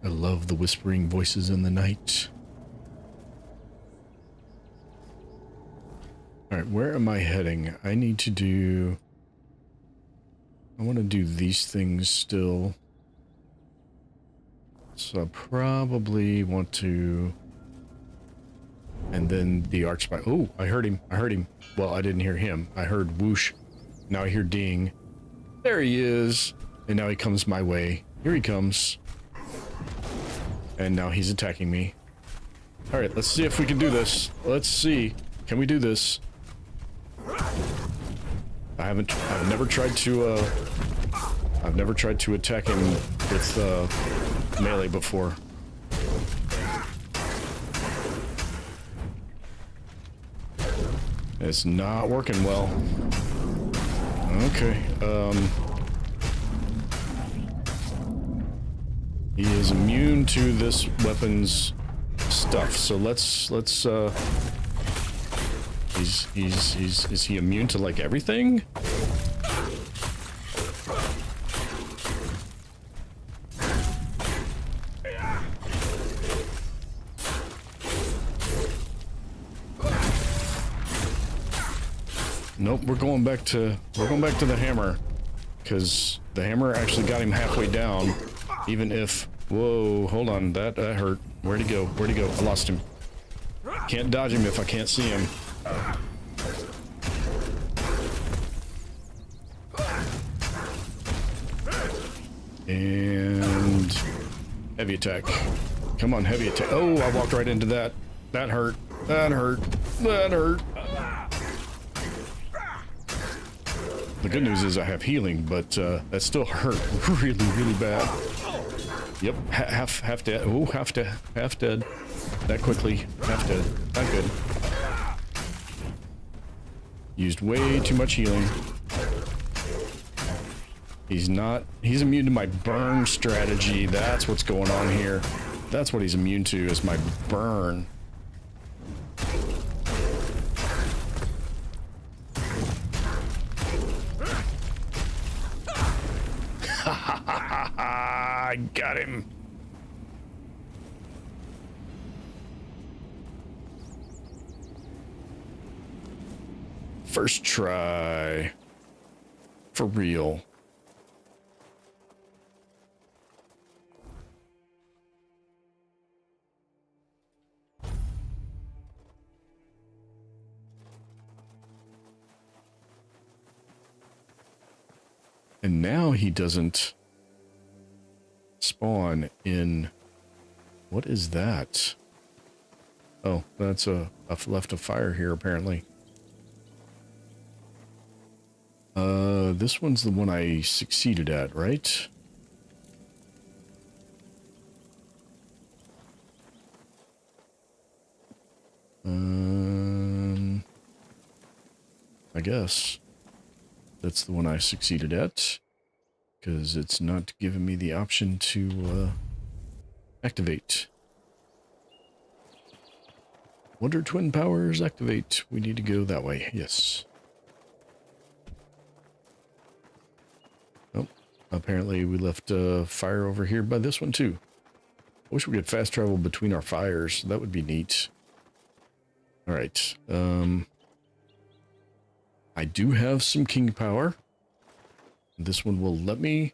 I love the whispering voices in the night. All right, where am I heading? I want to do these things still. So I probably want to, and then the Archspy. Oh, I heard him. Well, I didn't hear him. I heard whoosh. Now I hear ding. There he is. And now he comes my way. Here he comes. And now he's attacking me. All right, let's see if we can do this. Let's see. Can we do this? I've never tried to attack him with melee before. It's not working well. Okay, he is immune to this weapon's stuff, so let's is he immune to like everything? Nope, we're going back to the hammer, because the hammer actually got him halfway down, even if, whoa, hold on, that hurt. Where'd he go? I lost him. Can't dodge him if I can't see him. And heavy attack. Come on, heavy attack. Oh, I walked right into that. That hurt. That hurt. The good news is I have healing, but that still hurt really, really bad. Yep, half dead. Oh, half dead. That quickly. Half dead. Not good. Used way too much healing. He's immune to my burn strategy. That's what's going on here. That's what he's immune to, is my burn. I got him. First try. For real. And now he doesn't spawn in... What is that? Oh, that's a left of fire here, apparently. This one's the one I succeeded at, right? I guess that's the one I succeeded at, because it's not giving me the option to activate. Wonder Twin Powers activate. We need to go that way. Yes. Oh, apparently we left fire over here by this one too. I wish we could fast travel between our fires. That would be neat. All right. I do have some king power. This one will let me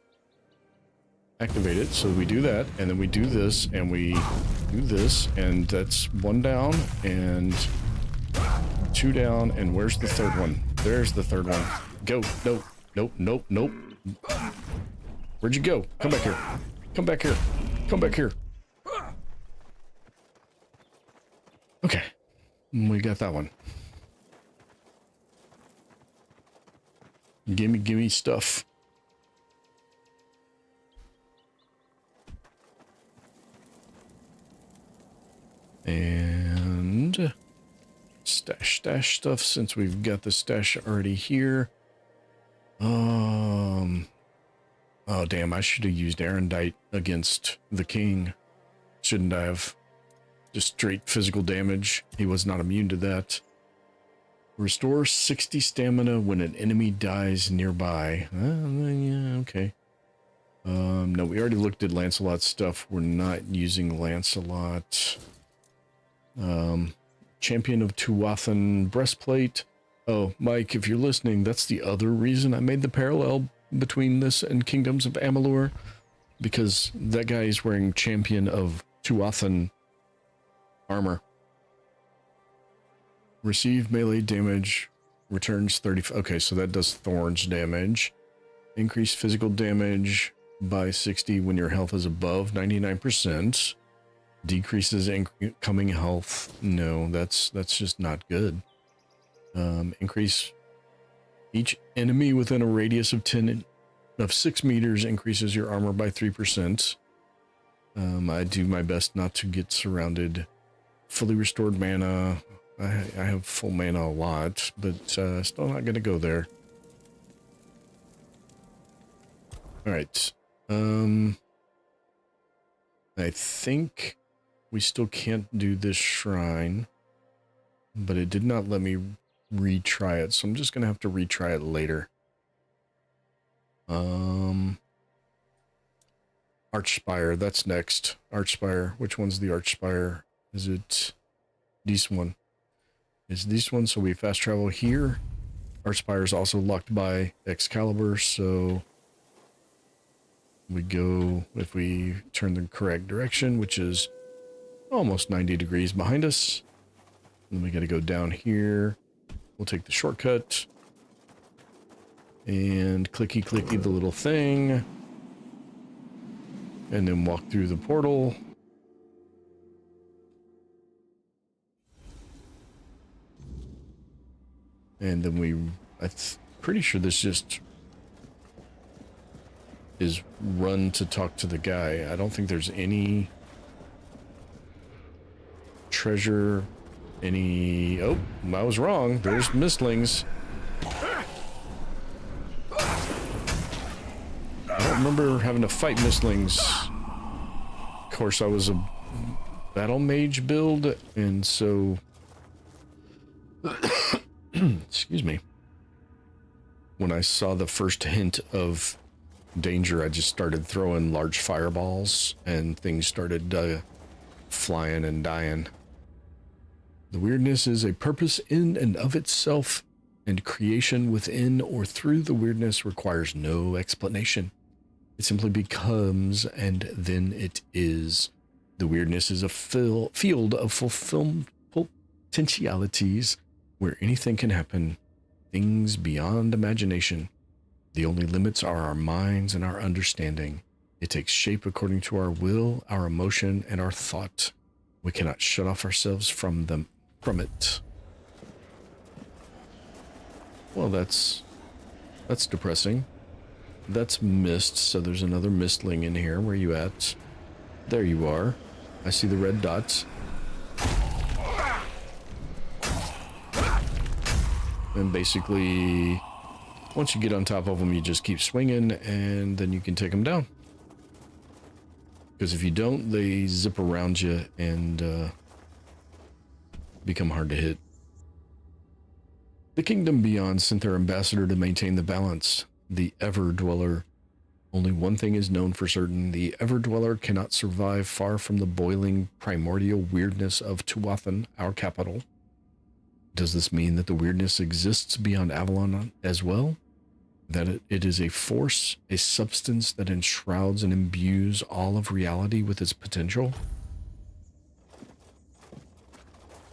activate it. So we do that, and then we do this, and we do this, and that's 1 down, and 2 down, and where's the third one? There's the third one. Go. Nope. Nope. Nope. Nope. Where'd you go? Come back here. Come back here. Come back here. Okay. We got that one. Gimme stuff. And stash stuff since we've got the stash already here. Oh damn, I should have used Erendite against the king. Shouldn't I have? Just straight physical damage. He was not immune to that. Restore 60 stamina when an enemy dies nearby. Yeah, okay. No, we already looked at Lancelot's stuff. We're not using Lancelot. Champion of Tuathan breastplate. Oh, Mike, if you're listening, that's the other reason I made the parallel between this and Kingdoms of Amalur, because that guy is wearing Champion of Tuathan armor. Receive melee damage, returns 30. Okay, so that does thorns damage. Increase physical damage by 60 when your health is above 99%. Decreases incoming health. No, that's just not good. Increase each enemy within a radius of 6 meters increases your armor by 3%. I do my best not to get surrounded. Fully restored mana. I have full mana a lot, but still not gonna go there. All right. I think we still can't do this shrine, but it did not let me retry it, so I'm just gonna have to retry it later. Archspire, that's next. Archspire, which one's the Archspire? Is it this one? It's this one, so we fast travel here. Archspire is also locked by Excalibur, so we go, if we turn the correct direction, which is almost 90 degrees behind us. And then we got to go down here. We'll take the shortcut. And clicky the little thing. And then walk through the portal. And then I'm pretty sure this just is run to talk to the guy. I don't think there's any treasure, any... Oh, I was wrong. There's mistlings. I don't remember having to fight mistlings. Of course, I was a battle mage build, and so... Excuse me. When I saw the first hint of danger, I just started throwing large fireballs, and things started flying and dying. The weirdness is a purpose in and of itself, and creation within or through the weirdness requires no explanation. It simply becomes, and then it is. The weirdness is a field of fulfilled potentialities where anything can happen, things beyond imagination. The only limits are our minds and our understanding. It takes shape according to our will, our emotion, and our thought. We cannot shut off ourselves from it. Well, that's depressing. That's mist, so there's another mistling in here. Where are you at? There you are. I see the red dots. And basically, once you get on top of them, you just keep swinging, and then you can take them down. Because if you don't, they zip around you and become hard to hit. The Kingdom Beyond sent their ambassador to maintain the balance, the Ever-Dweller. Only one thing is known for certain: the Ever-Dweller cannot survive far from the boiling, primordial weirdness of Tuathan, our capital. Does this mean that the weirdness exists beyond Avalon as well? That it is a force, a substance that enshrouds and imbues all of reality with its potential?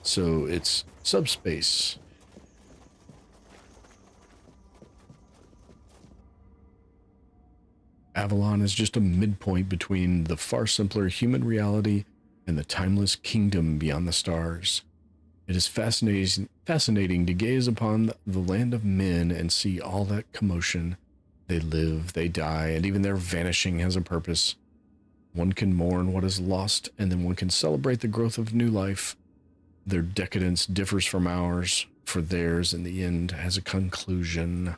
So it's subspace. Avalon is just a midpoint between the far simpler human reality and the timeless kingdom beyond the stars. It is fascinating to gaze upon the land of men and see all that commotion. They live, they die, and even their vanishing has a purpose. One can mourn what is lost, and then one can celebrate the growth of new life. Their decadence differs from ours, for theirs, in the end, has a conclusion.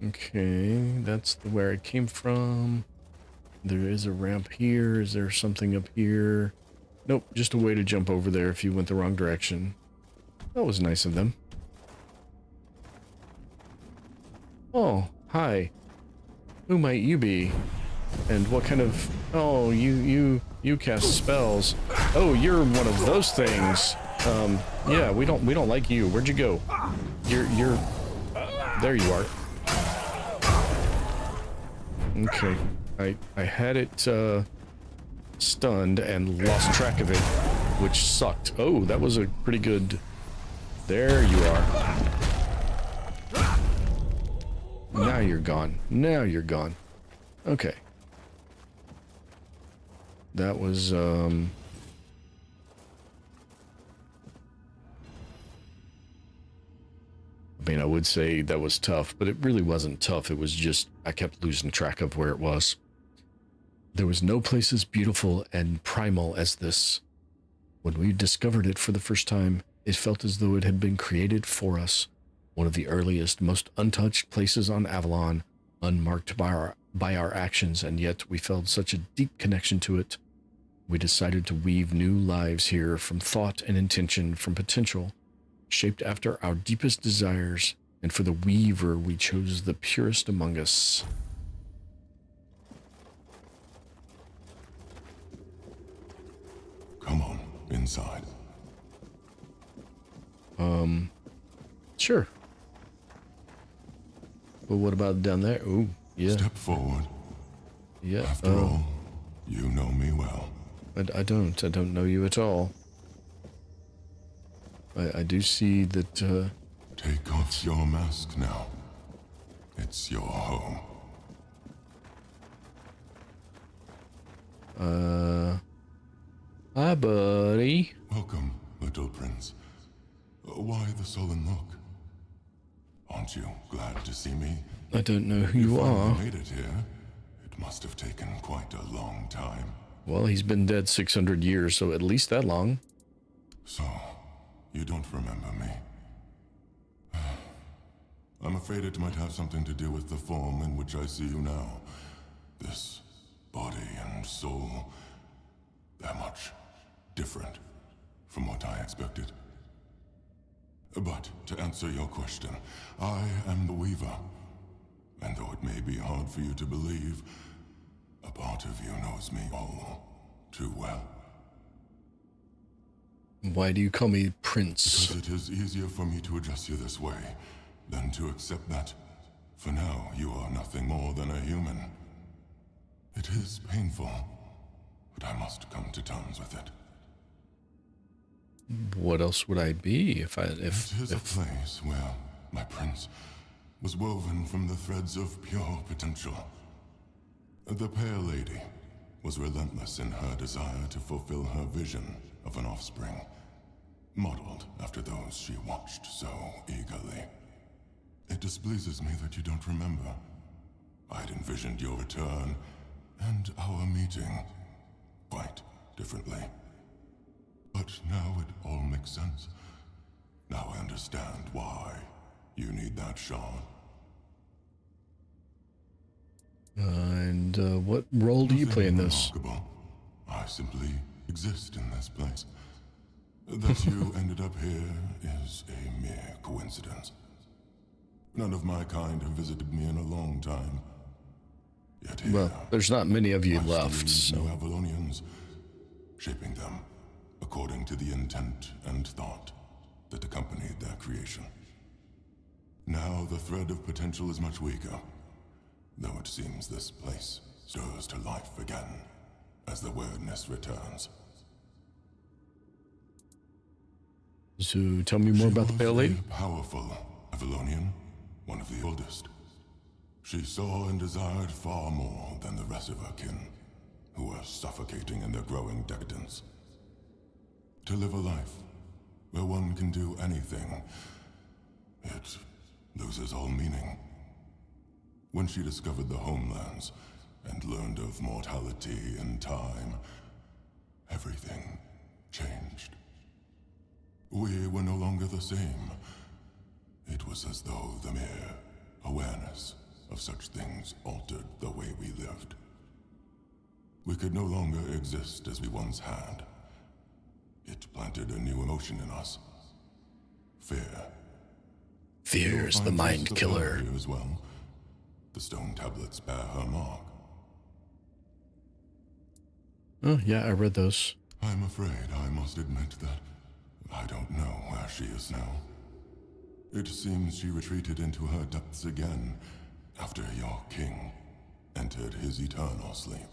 Okay, that's where it came from. There is a ramp here. Is there something up here? Nope, just a way to jump over there if you went the wrong direction. That was nice of them. Oh, hi. Who might you be? And what kind of... Oh, you cast spells. Oh, you're one of those things. Yeah, we don't like you. Where'd you go? You're... There you are. Okay. I had it stunned and lost track of it, which sucked. Oh, that was a pretty good... There you are. Now you're gone. Now you're gone. Okay. That was, I mean, I would say that was tough, but it really wasn't tough. It was just, I kept losing track of where it was. There was no place as beautiful and primal as this. When we discovered it for the first time, it felt as though it had been created for us. One of the earliest, most untouched places on Avalon, unmarked by our actions, and yet we felt such a deep connection to it. We decided to weave new lives here from thought and intention, from potential, shaped after our deepest desires, and for the weaver we chose the purest among us. Come on, inside. Sure. But what about down there? Ooh, yeah. Step forward. Yeah. After all, you know me well. I don't know you at all. I do see that, Take off your mask now. It's your home. Hi, buddy. Welcome, little prince. Why the sullen look? Aren't you glad to see me? I don't know who you are. Made it here. It must have taken quite a long time. Well, he's been dead 600 years, so at least that long. So, you don't remember me? I'm afraid it might have something to do with the form in which I see you now. This body and soul, they're much different from what I expected. But to answer your question, I am the Weaver. And though it may be hard for you to believe, a part of you knows me all too well. Why do you call me Prince? Because it is easier for me to address you this way than to accept that, for now, you are nothing more than a human. It is painful, but I must come to terms with it. What else would I be if It is a place where, my prince, was woven from the threads of pure potential. The Pale Lady was relentless in her desire to fulfill her vision of an offspring, modeled after those she watched so eagerly. It displeases me that you don't remember. I'd envisioned your return and our meeting quite differently. But now it all makes sense. Now I understand why you need that shard. And what role do you play in this? Remarkable. I simply exist in this place. That you ended up here is a mere coincidence. None of my kind have visited me in a long time. Yet here, well, there's not many of you left, so... Avalonians. shaping them according to the intent and thought that accompanied their creation. Now the thread of potential is much weaker, though it seems this place stirs to life again as the weirdness returns. So tell me more about the Pale Lady. A powerful Avalonian, one of the oldest. She saw and desired far more than the rest of her kin, who were suffocating in their growing decadence. To live a life where one can do anything, it loses all meaning. When she discovered the homelands and learned of mortality and time, everything changed. We were no longer the same. It was as though the mere awareness of such things altered the way we lived. We could no longer exist as we once had. It planted a new emotion in us. Fear. Fear is the mind killer. As well. The stone tablets bear her mark. Oh, yeah, I read those. I'm afraid I must admit that I don't know where she is now. It seems she retreated into her depths again after your king entered his eternal sleep.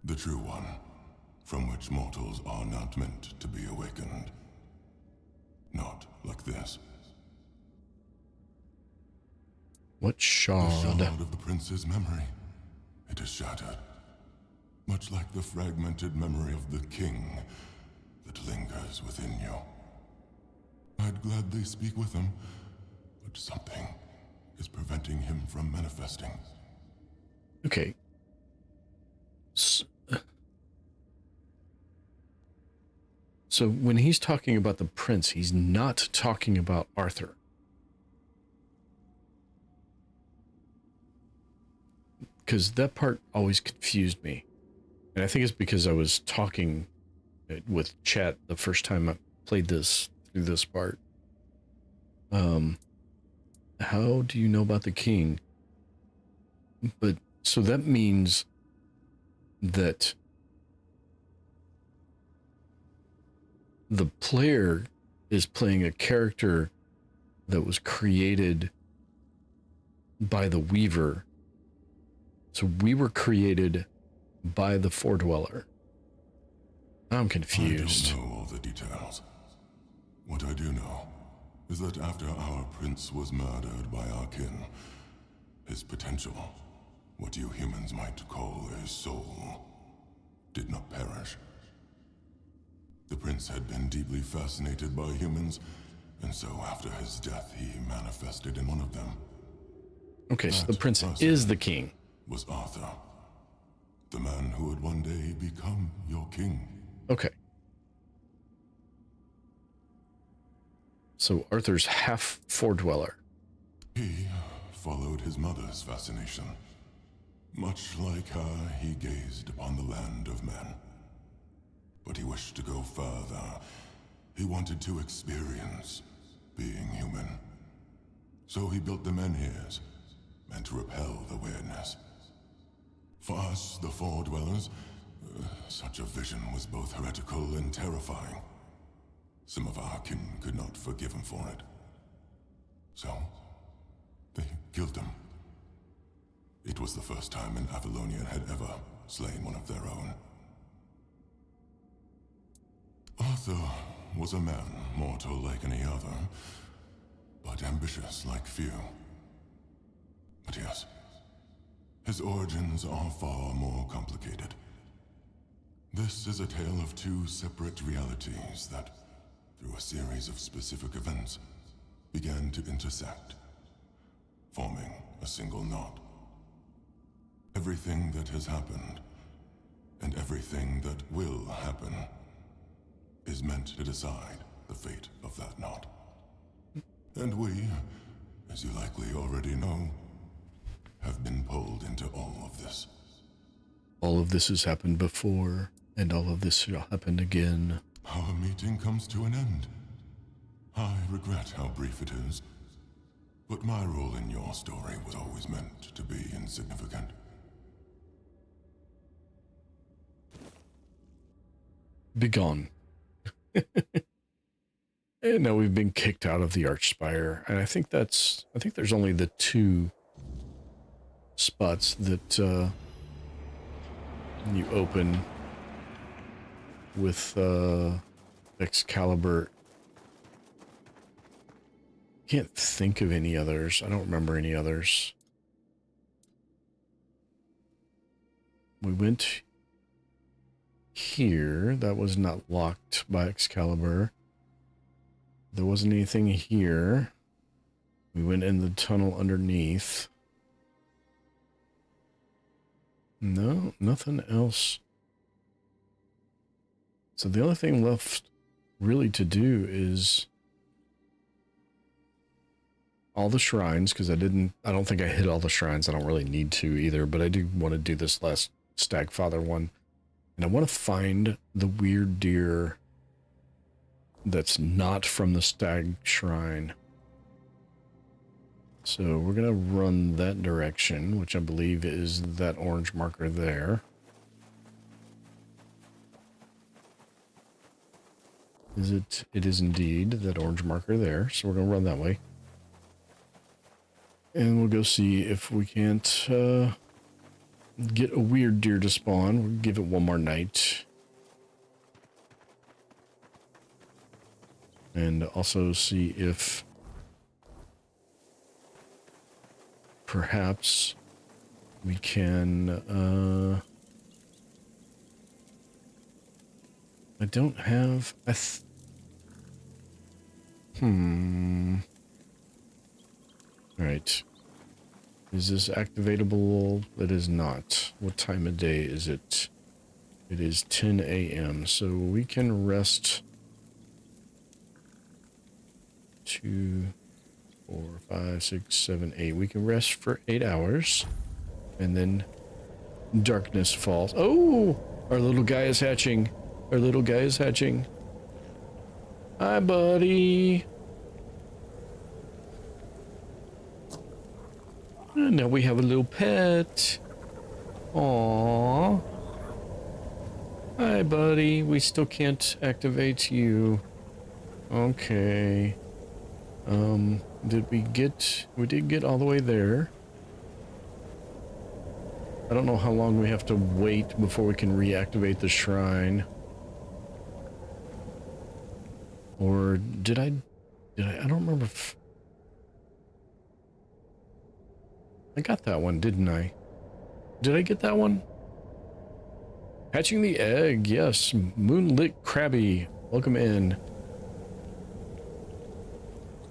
The true one, from which mortals are not meant to be awakened. Not like this. What shard? The shard of the prince's memory. It is shattered. Much like the fragmented memory of the king that lingers within you. I'd gladly speak with him, but something is preventing him from manifesting. Okay. So when he's talking about the prince, he's not talking about Arthur. Because that part always confused me. And I think it's because I was talking with chat the first time I played this through this part. How do you know about the king? But so that means that the player is playing a character that was created by the Weaver. So we were created by the Foredweller. I'm confused. I don't know all the details. What I do know is that after our prince was murdered by our kin, his potential, what you humans might call a soul, did not perish. The prince had been deeply fascinated by humans, and so after his death he manifested in one of them. Okay, so the prince is the king. Was Arthur, the man who would one day become your king. Okay. So Arthur's half Foredweller. He followed his mother's fascination. Much like her, he gazed upon the land of men. But he wished to go further. He wanted to experience being human. So he built the menhirs, meant to repel the weirdness. For us, the Foredwellers, such a vision was both heretical and terrifying. Some of our kin could not forgive him for it. So, they killed him. It was the first time an Avalonian had ever slain one of their own. Arthur was a man, mortal like any other, but ambitious like few. But yes, his origins are far more complicated. This is a tale of two separate realities that, through a series of specific events, began to intersect, forming a single knot. Everything that has happened, and everything that will happen, is meant to decide the fate of that knot. And we, as you likely already know, have been pulled into all of this. All of this has happened before, and all of this shall happen again. Our meeting comes to an end. I regret how brief it is, but my role in your story was always meant to be insignificant. begone. And now we've been kicked out of the Archspire. And I think there's only the 2 spots that you open with Excalibur. Can't think of any others. I don't remember any others. We went here. That was not locked by Excalibur. There wasn't anything here. We went in the tunnel underneath. No, nothing else. So the only thing left really to do is all the shrines, because I don't think I hit all the shrines. I don't really need to either, but I do want to do this last Stagfather one. And I want to find the weird deer that's not from the Stag Shrine. So we're going to run that direction, which I believe is that orange marker there. Is it? It is indeed that orange marker there. So we're going to run that way. And we'll go see if we can't get a weird deer to spawn. We'll give it one more night. And also see if perhaps we can, I don't have, Alright. Is this activatable? It is not. What time of day is it? It is 10 a.m. So we can rest 2, 4, 5, 6, 7, 8. We can rest for 8 hours. And then darkness falls. Oh! Our little guy is hatching. Our little guy is hatching. Hi, buddy. And now we have a little pet. Aww. Hi, buddy. We still can't activate you. Okay. We did get all the way there. I don't know how long we have to wait before we can reactivate the shrine. Or did I don't remember if I got that one, didn't I? Did I get that one? Hatching the egg, yes. Moonlit Krabby, welcome in.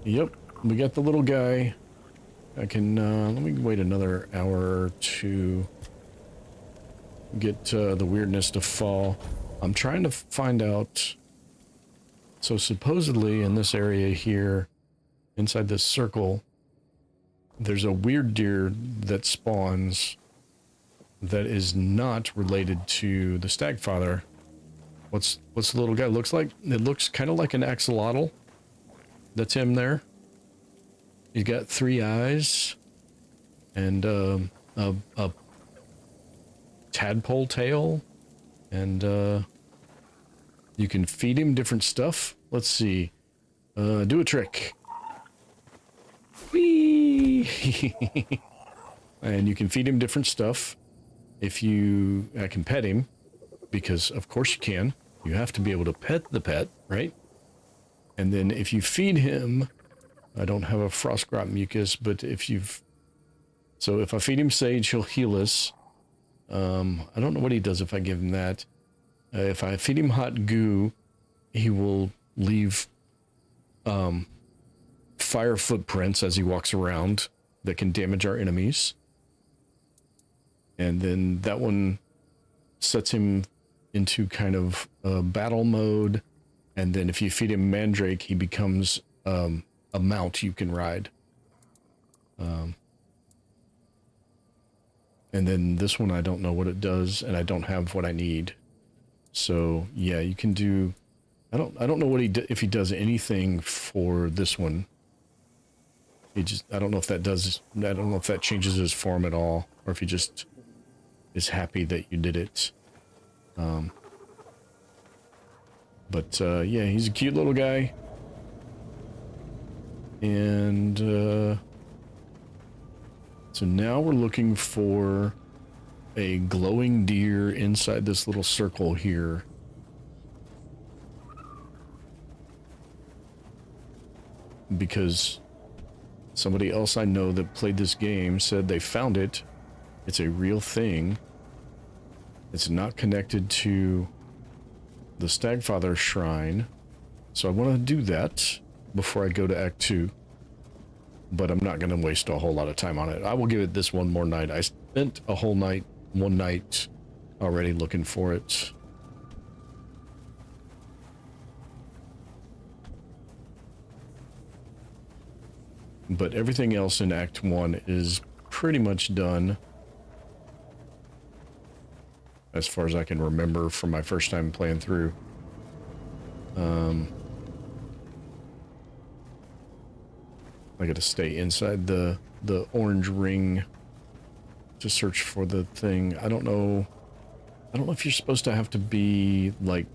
Yep, we got the little guy. I can, let me wait another hour to get the weirdness to fall. I'm trying to find out. So supposedly in this area here, inside this circle, there's a weird deer that spawns that is not related to the Stagfather. What's the little guy looks like? It looks kind of like an axolotl. That's him there. He's got 3 eyes and a tadpole tail, and you can feed him different stuff. Let's see. Do a trick. Whee! And you can feed him different stuff. I can pet him, because of course you can. You have to be able to pet the pet, right? And then if you feed him, I don't have a Frostgrot mucus, but so if I feed him sage, he'll heal us. I don't know what he does if I give him that. If I feed him hot goo, he will leave fire footprints as he walks around that can damage our enemies. And then that one sets him into kind of battle mode. And then if you feed him mandrake, he becomes a mount you can ride. And then this one, I don't know what it does, and I don't have what I need. So yeah, you can do. I don't know what if he does anything for this one. I don't know if that does. I don't know if that changes his form at all, or if he just is happy that you did it. But yeah, he's a cute little guy. And so now we're looking for a glowing deer inside this little circle here. Because somebody else I know that played this game said they found it. It's a real thing. It's not connected to the Stagfather Shrine. So I want to do that before I go to Act 2. But I'm not going to waste a whole lot of time on it. I will give it this one more night. I spent a whole night, one night already looking for it. But everything else in Act 1 is pretty much done. As far as I can remember from my first time playing through. I gotta stay inside the orange ring to search for the thing. I don't know if you're supposed to have to be like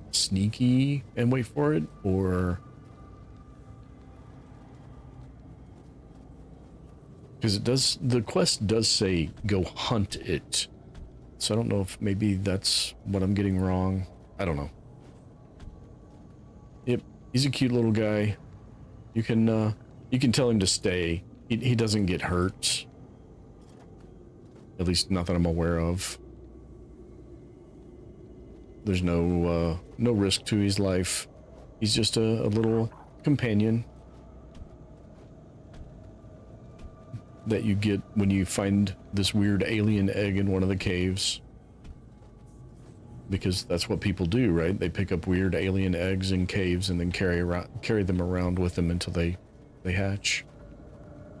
sneaky and wait for it, or because the quest does say go hunt it. So I don't know if maybe that's what I'm getting wrong. I don't know. Yep, he's a cute little guy. You can tell him to stay. He doesn't get hurt. At least not that I'm aware of. There's no risk to his life. He's just a little companion that you get when you find this weird alien egg in one of the caves. Because that's what people do, right? They pick up weird alien eggs in caves and then carry them around with them until they hatch.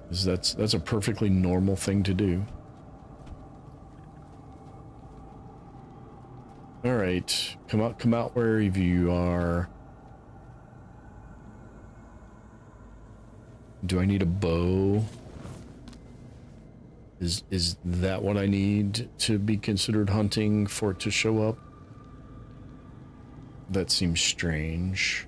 That's a perfectly normal thing to do. All right, come out wherever you are. Do I need a bow? Is that what I need to be considered hunting for it to show up? That seems strange.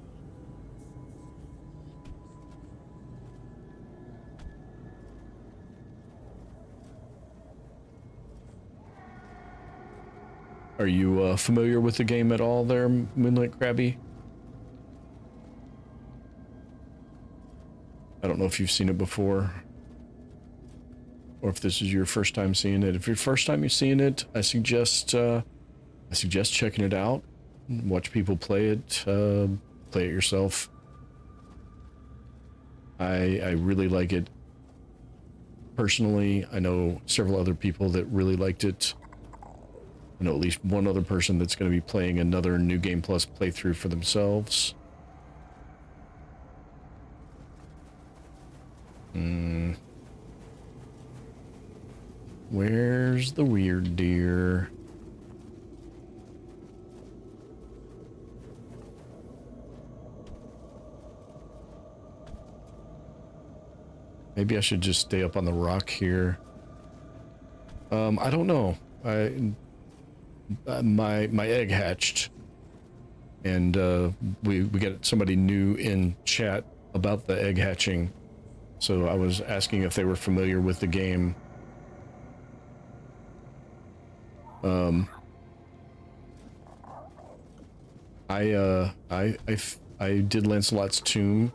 Are you familiar with the game at all there, Moonlit Krabby? I don't know if you've seen it before, or if this is your first time seeing it. If your first time you're seeing it, I suggest checking it out. Watch people play it yourself. I really like it. Personally, I know several other people that really liked it. I know at least one other person that's going to be playing another New Game Plus playthrough for themselves. Where's the weird deer? Maybe I should just stay up on the rock here. I don't know. My egg hatched, and we got somebody new in chat about the egg hatching. So I was asking if they were familiar with the game. I did Lancelot's Tomb,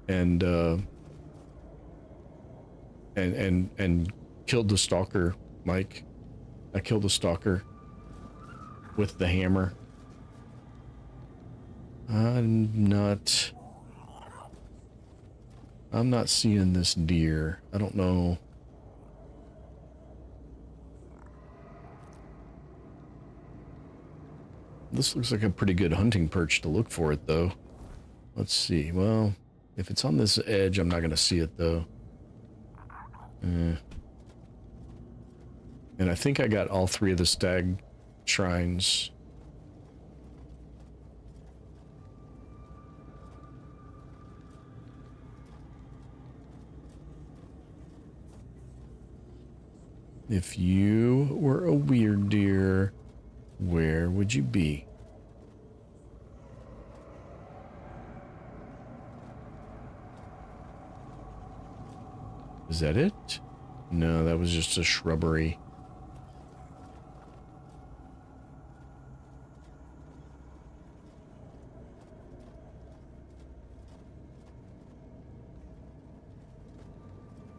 and killed the stalker, Mike. I killed the stalker with the hammer. I'm not seeing this deer. I don't know. This looks like a pretty good hunting perch to look for it, though. Let's see. Well, if it's on this edge, I'm not going to see it, though. And I think I got all three of the stag shrines. If you were a weird deer, where would you be? Is that it? No, that was just a shrubbery.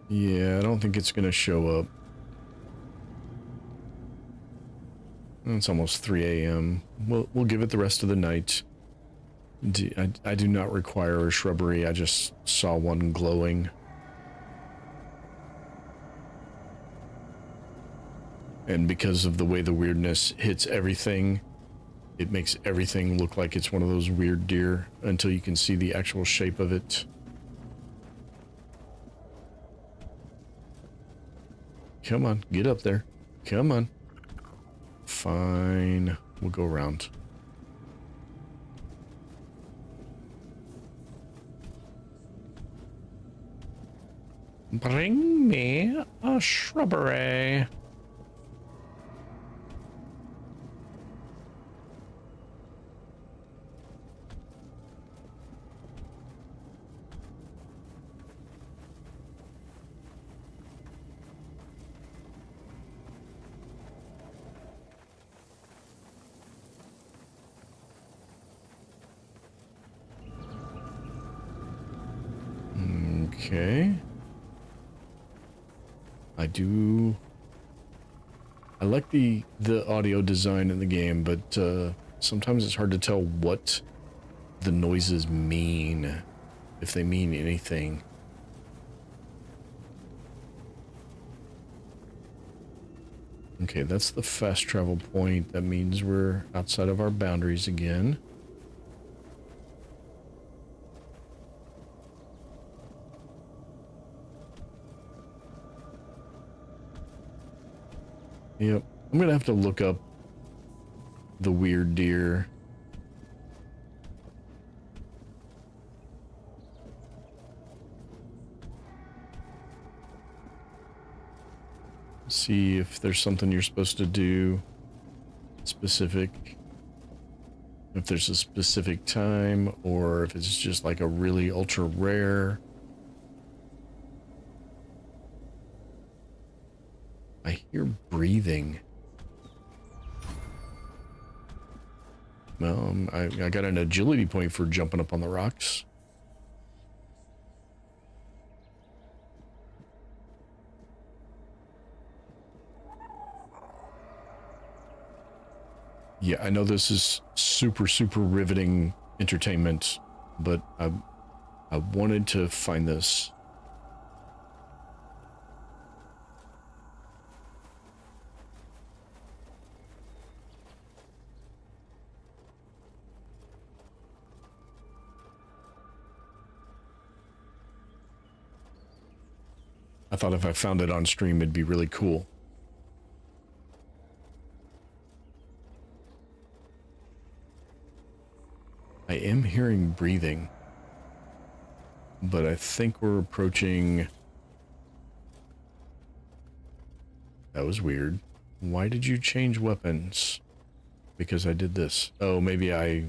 Yeah, I don't think it's going to show up. It's almost 3 a.m. We'll give it the rest of the night. I do not require a shrubbery. I just saw one glowing. And because of the way the weirdness hits everything, it makes everything look like it's one of those weird deer until you can see the actual shape of it. Come on, get up there. Come on. Fine. We'll go around. Bring me a shrubbery. Okay. I like the audio design in the game, but sometimes it's hard to tell what the noises mean, if they mean anything. Okay, that's the fast travel point. That means we're outside of our boundaries again. Yep, I'm gonna have to look up the weird deer. See if there's something you're supposed to do specific. If there's a specific time, or if it's just like a really ultra rare. I hear breathing. Well, I got an agility point for jumping up on the rocks. Yeah, I know this is super, super riveting entertainment, but I wanted to find this. I thought if I found it on stream, it'd be really cool. I am hearing breathing, but I think we're approaching... That was weird. Why did you change weapons? Because I did this. Oh, maybe I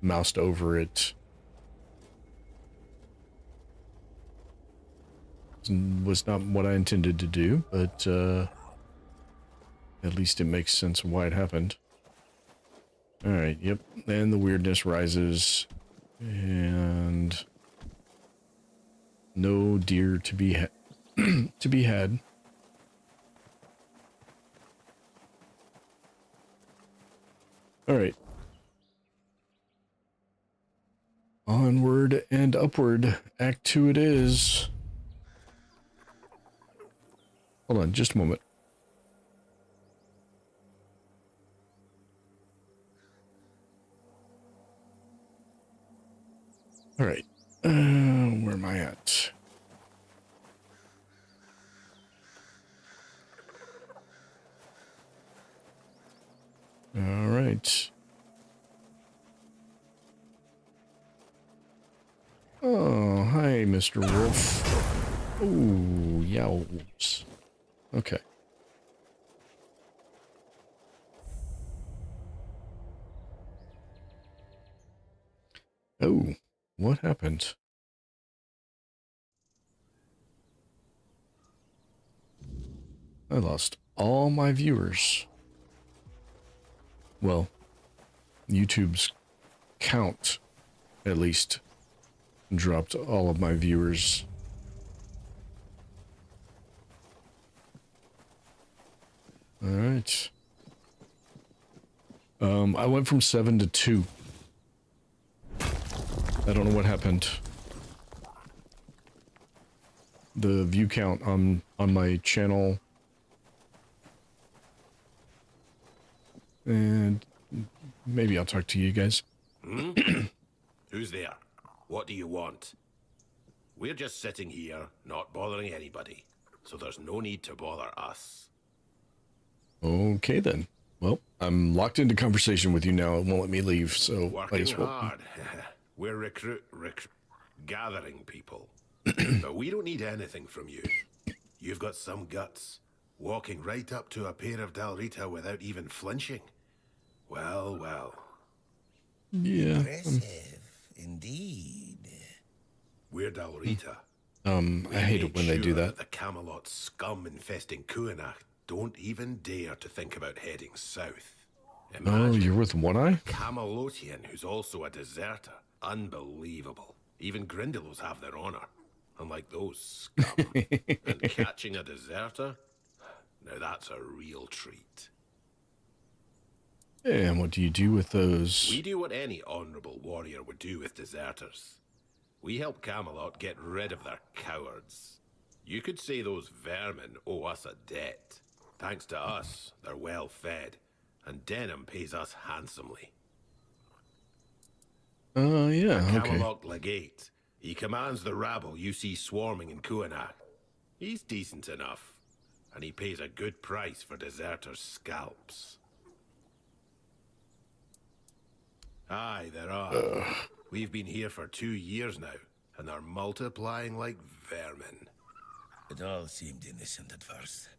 moused over it. Was not what I intended to do, but at least it makes sense of why it happened. Alright, yep. And the weirdness rises. And no deer to be to be had. Alright. Onward and upward. Act 2 it is. Hold on, just a moment. All right, where am I at? All right. Oh, hi, Mr. Wolf. Ooh, yowls. Okay. Oh, what happened? I lost all my viewers. Well, YouTube's count, at least, dropped all of my viewers. All right. I went from 7 to 2. I don't know what happened. The view count on my channel, and maybe I'll talk to you guys. Who's there? What do you want? We're just sitting here, not bothering anybody, so there's no need to bother us. Okay then. Well, I'm locked into conversation with you now. It won't let me leave, so I guess Working hard. We're gathering people. But we don't need anything from you. You've got some guts. Walking right up to a pair of Dalrita without even flinching. Well, well. Yeah. Impressive, indeed. We're Dalrita. I hate it when they do that. The Camelot scum infesting Kuanach don't even dare to think about heading south. Oh, you're with One Eye? Camelotian who's also a deserter. Unbelievable. Even Grindelows have their honor. Unlike those scum. And catching a deserter? Now that's a real treat. And what do you do with those? We do what any honorable warrior would do with deserters. We help Camelot get rid of their cowards. You could say those vermin owe us a debt. Thanks to us, they're well fed, and Denham pays us handsomely. Yeah, the okay. Camelot legate. He commands the rabble you see swarming in Kuanach. He's decent enough, and he pays a good price for deserters' scalps. Aye, there are. We've been here for 2 years now, and they're multiplying like vermin. It all seemed innocent at first.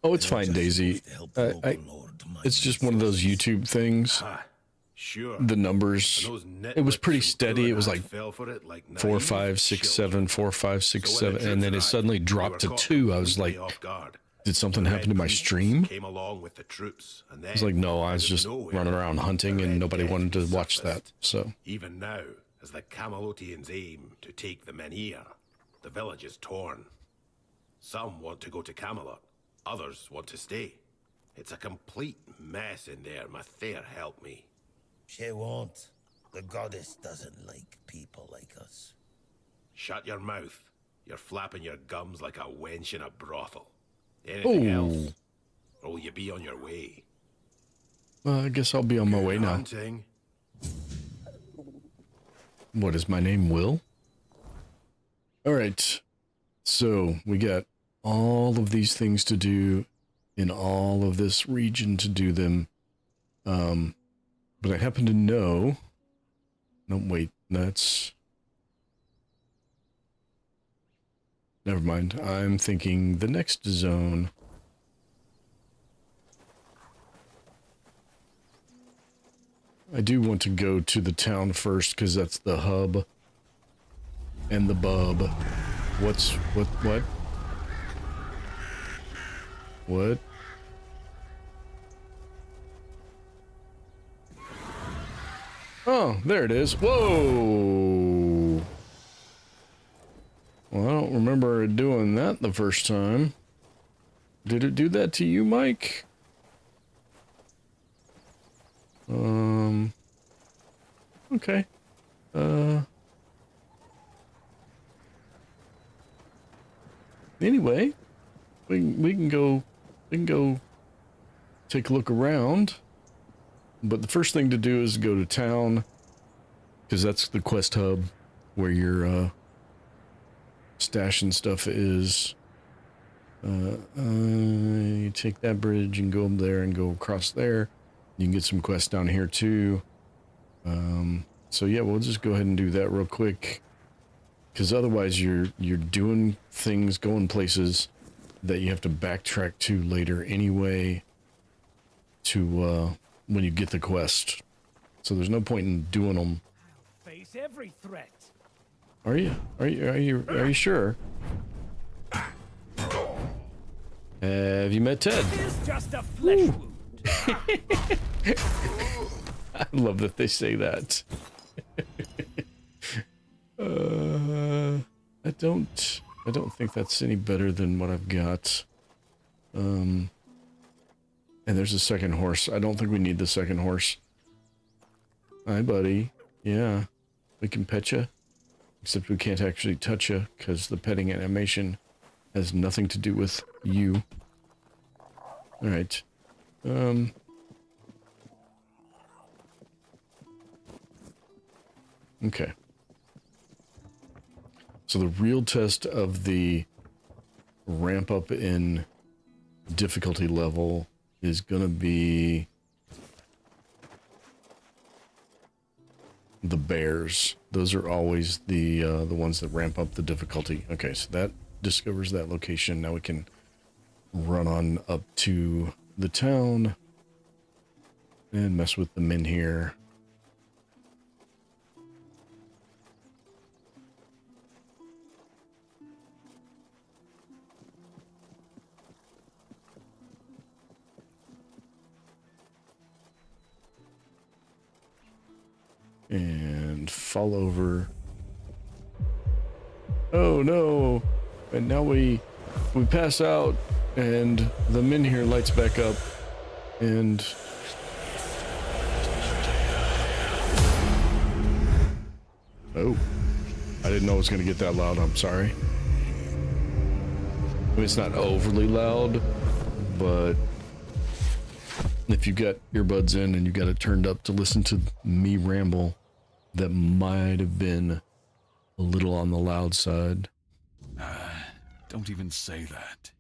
Oh, it's fine, Daisy. It's just one of those YouTube things. Sure. The numbers, it was pretty steady. It was like 4, 5, 6, 7, 4, 5, 6, 7, and then it suddenly dropped to 2. I was like, did something happen to my stream? Came along with the troops, and I was like, no, I was just running around hunting and nobody wanted to watch that, so. Even now, as the Camelotians aim to take the Menhir, the village is torn. Some want to go to Camelot, others want to stay. It's a complete mess in there, Mathair help me. She won't. The goddess doesn't like people like us. Shut your mouth. You're flapping your gums like a wench in a brothel. Anything else? Or will you be on your way? I guess I'll be on my way now. Hunting. What is my name, Will? Alright. So, we got all of these things to do in all of this region to do them. But I happen to know... No, wait, that's... Never mind. I'm thinking the next zone. I do want to go to the town first, because that's the hub. And the bub. What? What? Oh, there it is. Whoa! Well, I don't remember it doing that the first time. Did it do that to you, Mike? Okay. Anyway, we can go take a look around. But the first thing to do is go to town, because that's the quest hub where your stash and stuff is. You take that bridge and go up there and go across there. You can get some quests down here too. So yeah, we'll just go ahead and do that real quick, because otherwise you're doing things, going places that you have to backtrack to later anyway. To when you get the quest, so there's no point in doing them. Face every threat. Are you sure? Have you met Ted? It's just a flesh wound. I love that they say that. I don't think that's any better than what I've got. And there's a second horse. I don't think we need the second horse. Hi, buddy. Yeah, we can pet you. Except we can't actually touch you, because the petting animation has nothing to do with you. Alright. Okay. So the real test of the ramp up in difficulty level is gonna be the bears. Those are always the ones that ramp up the difficulty. Okay, so that discovers that location. Now we can run on up to the town and mess with the men here. And fall over. Oh no! And now we pass out, and the min here lights back up, and oh, I didn't know it was gonna get that loud. I'm sorry. I mean, it's not overly loud, but if you've got earbuds in and you got it turned up to listen to me ramble, that might have been a little on the loud side. Don't even say that.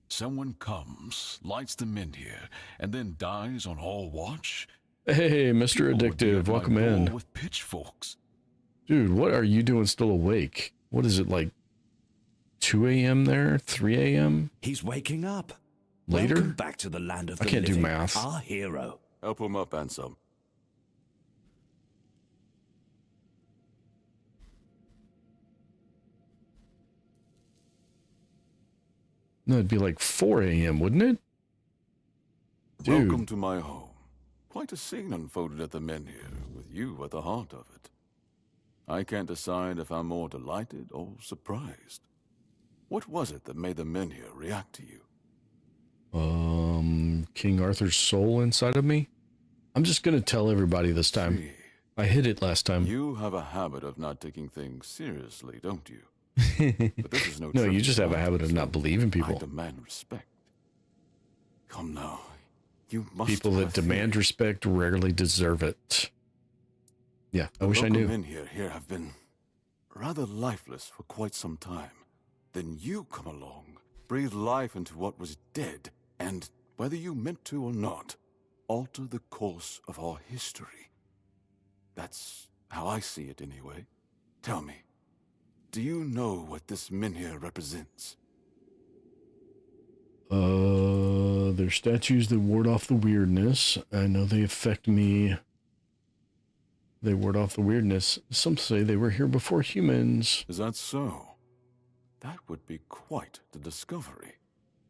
Someone comes, lights them in here, and then dies on all watch? Hey, Mr. Addictive, welcome in. With pitchforks. Dude, what are you doing still awake? What is it, like 2 a.m. there? 3 a.m.? He's waking up. Later? Welcome back to the land of the I can't do living, math. our hero. Help him up, Ansem. No, it'd be like 4 a.m., wouldn't it? Dude. Welcome to my home. Quite a scene unfolded at the men here, with you at the heart of it. I can't decide if I'm more delighted or surprised. What was it that made the men here react to you? King Arthur's soul inside of me? I'm just gonna tell everybody this time. See, I hit it last time. you have a habit of not taking things seriously, don't you? But this is no No, you tribute just to have a habit of not believing people. I demand respect. Come now. You must People that have a demand theory. respect rarely deserve it. Yeah, I The wish I local knew. men here have been rather lifeless for quite some time. Then you come along, breathe life into what was dead, and, whether you meant to or not, alter the course of our history. That's how I see it anyway. Tell me, do you know what this Minhir represents? They're statues that ward off the weirdness. I know they affect me. They ward off the weirdness. Some say they were here before humans. Is that so? That would be quite the discovery.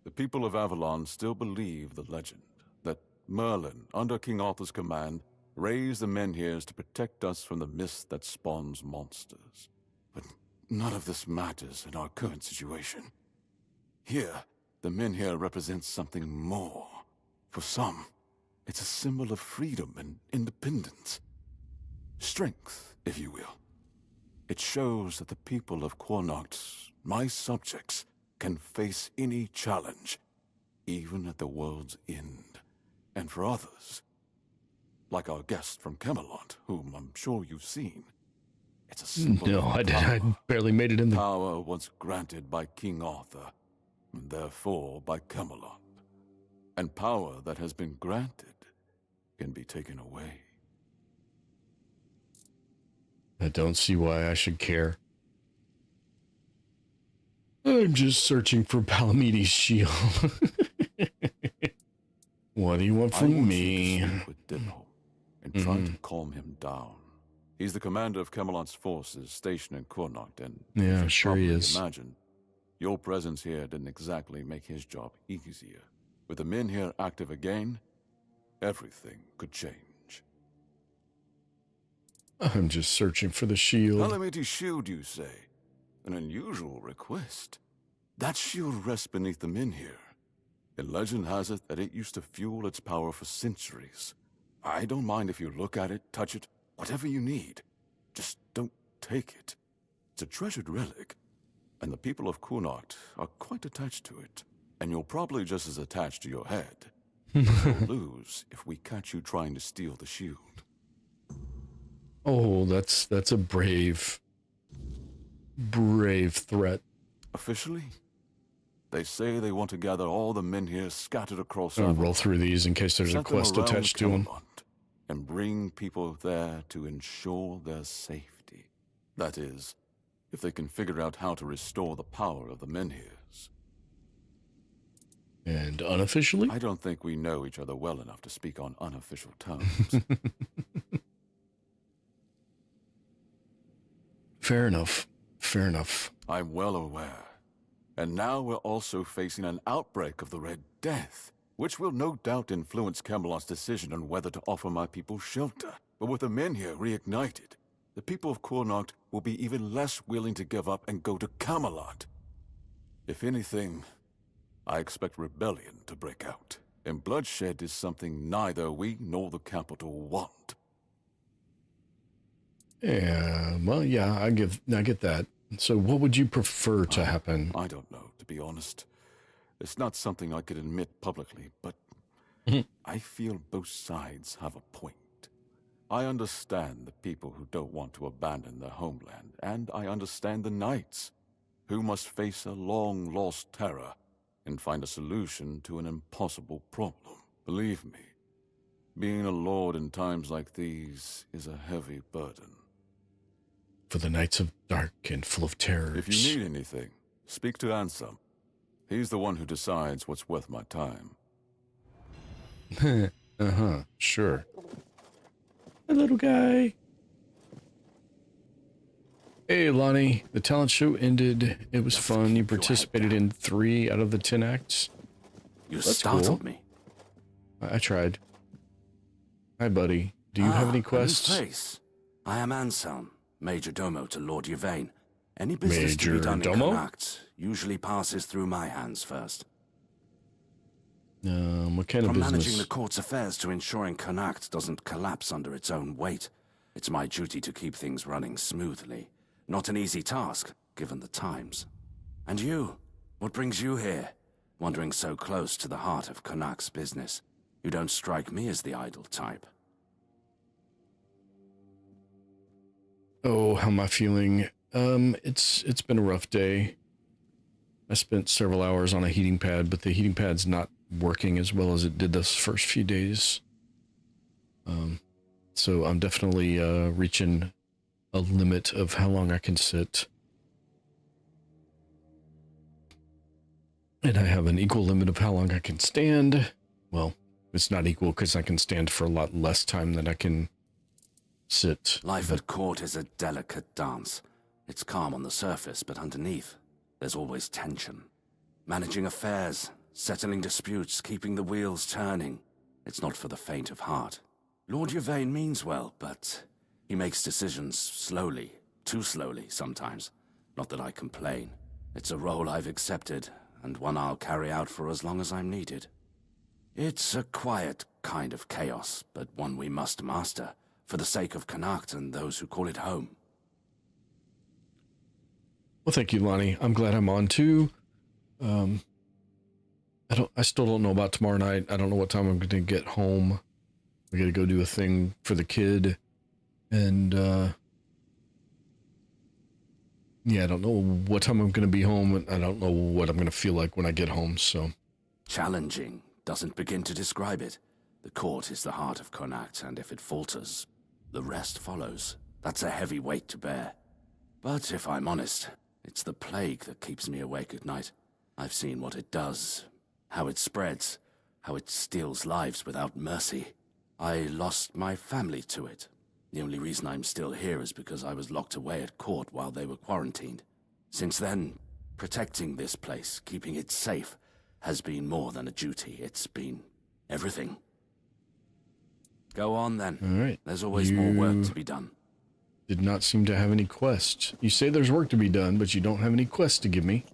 The people of Avalon still believe the legend that Merlin, under King Arthur's command, raised the Menhirs to protect us from the mist that spawns monsters. But none of this matters in our current situation. Here, the Menhir represents something more. For some, it's a symbol of freedom and independence. Strength, if you will. It shows that the people of Quornoct, my subjects, can face any challenge, even at the world's end. And for others, like our guest from Camelot, whom I'm sure you've seen, it's a symbol No, of I did. power. I barely made it in the... Power once granted by King Arthur, and therefore by Camelot. And power that has been granted can be taken away. I don't see why I should care. I'm just searching for Palamedes' shield. What do you want I from want me? you to speak with Dimmo and try to calm him down. He's the commander of Camelot's forces stationed in Quornoct, and Yeah, as you sure he probably is. Imagine, Your presence here didn't exactly make his job easier. With the men here active again, everything could change. I'm just searching for the shield. Calamity shield, you say? An unusual request. That shield rests beneath the men here. And legend has it that it used to fuel its power for centuries. I don't mind if you look at it, touch it, whatever you need. Just don't take it. It's a treasured relic, and the people of Connacht are quite attached to it. And you're probably just as attached to your head. You'll lose if we catch you trying to steal the shield. Oh, that's a brave threat. Officially, they say they want to gather all the men here scattered across I'll Avalon, roll through these in case there's a set them quest around attached to them. Camelot, and bring people there to ensure their safety. That is, if they can figure out how to restore the power of the menhirs. And unofficially? I don't think we know each other well enough to speak on unofficial terms. Fair enough. Fair enough. I'm well aware. And now we're also facing an outbreak of the Red Death, which will no doubt influence Camelot's decision on whether to offer my people shelter. But with the men here reignited, the people of Connacht will be even less willing to give up and go to Camelot. If anything, I expect rebellion to break out. And bloodshed is something neither we nor the capital want. Yeah, well, yeah, I get that. So what would you prefer to happen? I don't know, to be honest. It's not something I could admit publicly, but I feel both sides have a point. I understand the people who don't want to abandon their homeland, and I understand the knights, who must face a long-lost terror and find a solution to an impossible problem. Believe me, being a lord in times like these is a heavy burden. For the nights of dark and full of terrors. If you need anything, speak to Ansem. He's the one who decides what's worth my time. Sure. Hey, little guy. Hey, Lonnie. The talent show ended. It was fun. You participated in 3 out of the 10 acts. You startled cool. me. I tried. Hi, buddy. Do you have any quests? A new face. I am Anselm, Major Domo to Lord Yvain. Any business to be done in Connacht usually passes through my hands first. What kind of From business? managing the court's affairs to ensuring Connacht doesn't collapse under its own weight, it's my duty to keep things running smoothly. Not an easy task, given the times. And you? What brings you here? Wandering so close to the heart of Connacht's business. You don't strike me as the idle type. Oh, how am I feeling? It's been a rough day. I spent several hours on a heating pad, but the heating pad's not working as well as it did those first few days. So I'm definitely reaching a limit of how long I can sit. And I have an equal limit of how long I can stand. Well, it's not equal because I can stand for a lot less time than I can sit. Life at court is a delicate dance. It's calm on the surface, but underneath, there's always tension. Managing affairs, settling disputes, keeping the wheels turning. It's not for the faint of heart. Lord Yvain means well, but he makes decisions slowly, too slowly sometimes. Not that I complain. It's a role I've accepted, and one I'll carry out for as long as I'm needed. It's a quiet kind of chaos, but one we must master, for the sake of Connacht and those who call it home. Well, thank you, Lonnie. I'm glad I'm on too. I still don't know about tomorrow night. I don't know what time I'm going to get home. I got to go do a thing for the kid. And, yeah, I don't know what time I'm going to be home. And I don't know what I'm going to feel like when I get home, so. Challenging doesn't begin to describe it. The court is the heart of Connacht, and if it falters, the rest follows. That's a heavy weight to bear. But if I'm honest, it's the plague that keeps me awake at night. I've seen what it does, how it spreads, how it steals lives without mercy. I lost my family to it. The only reason I'm still here is because I was locked away at court while they were quarantined. Since then, Protecting this place, keeping it safe, has been more than a duty. It's been everything. Go on then. All right. There's always more work to be done. Did not seem to have any quests. You say there's work to be done, but you don't have any quests to give me.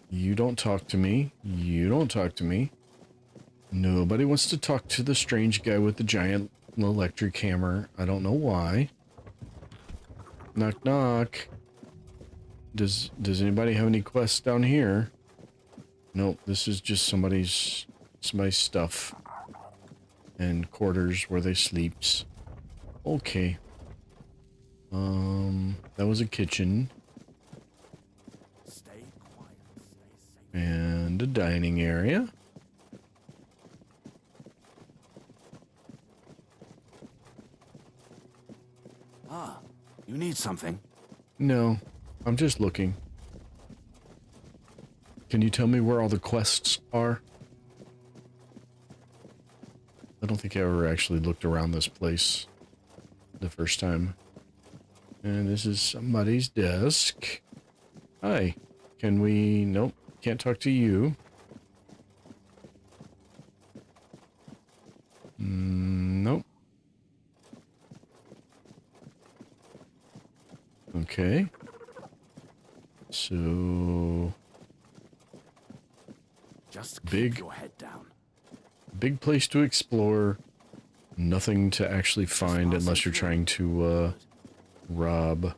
You don't talk to me. You don't talk to me. Nobody wants to talk to the strange guy with the giant electric hammer. I don't know why. Knock, knock. Does anybody have any quests down here? Nope, this is just somebody's stuff. And quarters where they sleeps. Okay. That was a kitchen. And a dining area. Ah, you need something? No, I'm just looking. Can you tell me where all the quests are? I don't think I ever actually looked around this place the first time. And this is somebody's desk. Hi. Can we... Nope. Can't talk to you. Nope. Okay. So... Just keep your head down. Big place to explore. Nothing to actually find unless you're trying to, rob.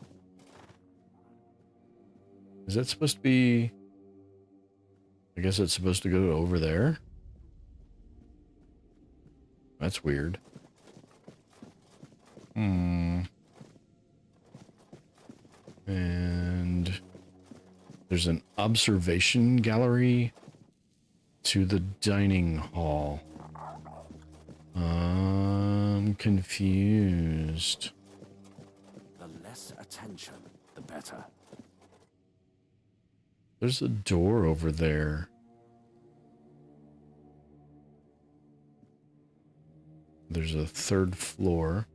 Is that supposed to be... I guess it's supposed to go over there? That's weird. And... there's an observation gallery to the dining hall. I'm confused. The less attention, the better. There's a door over there. There's a third floor,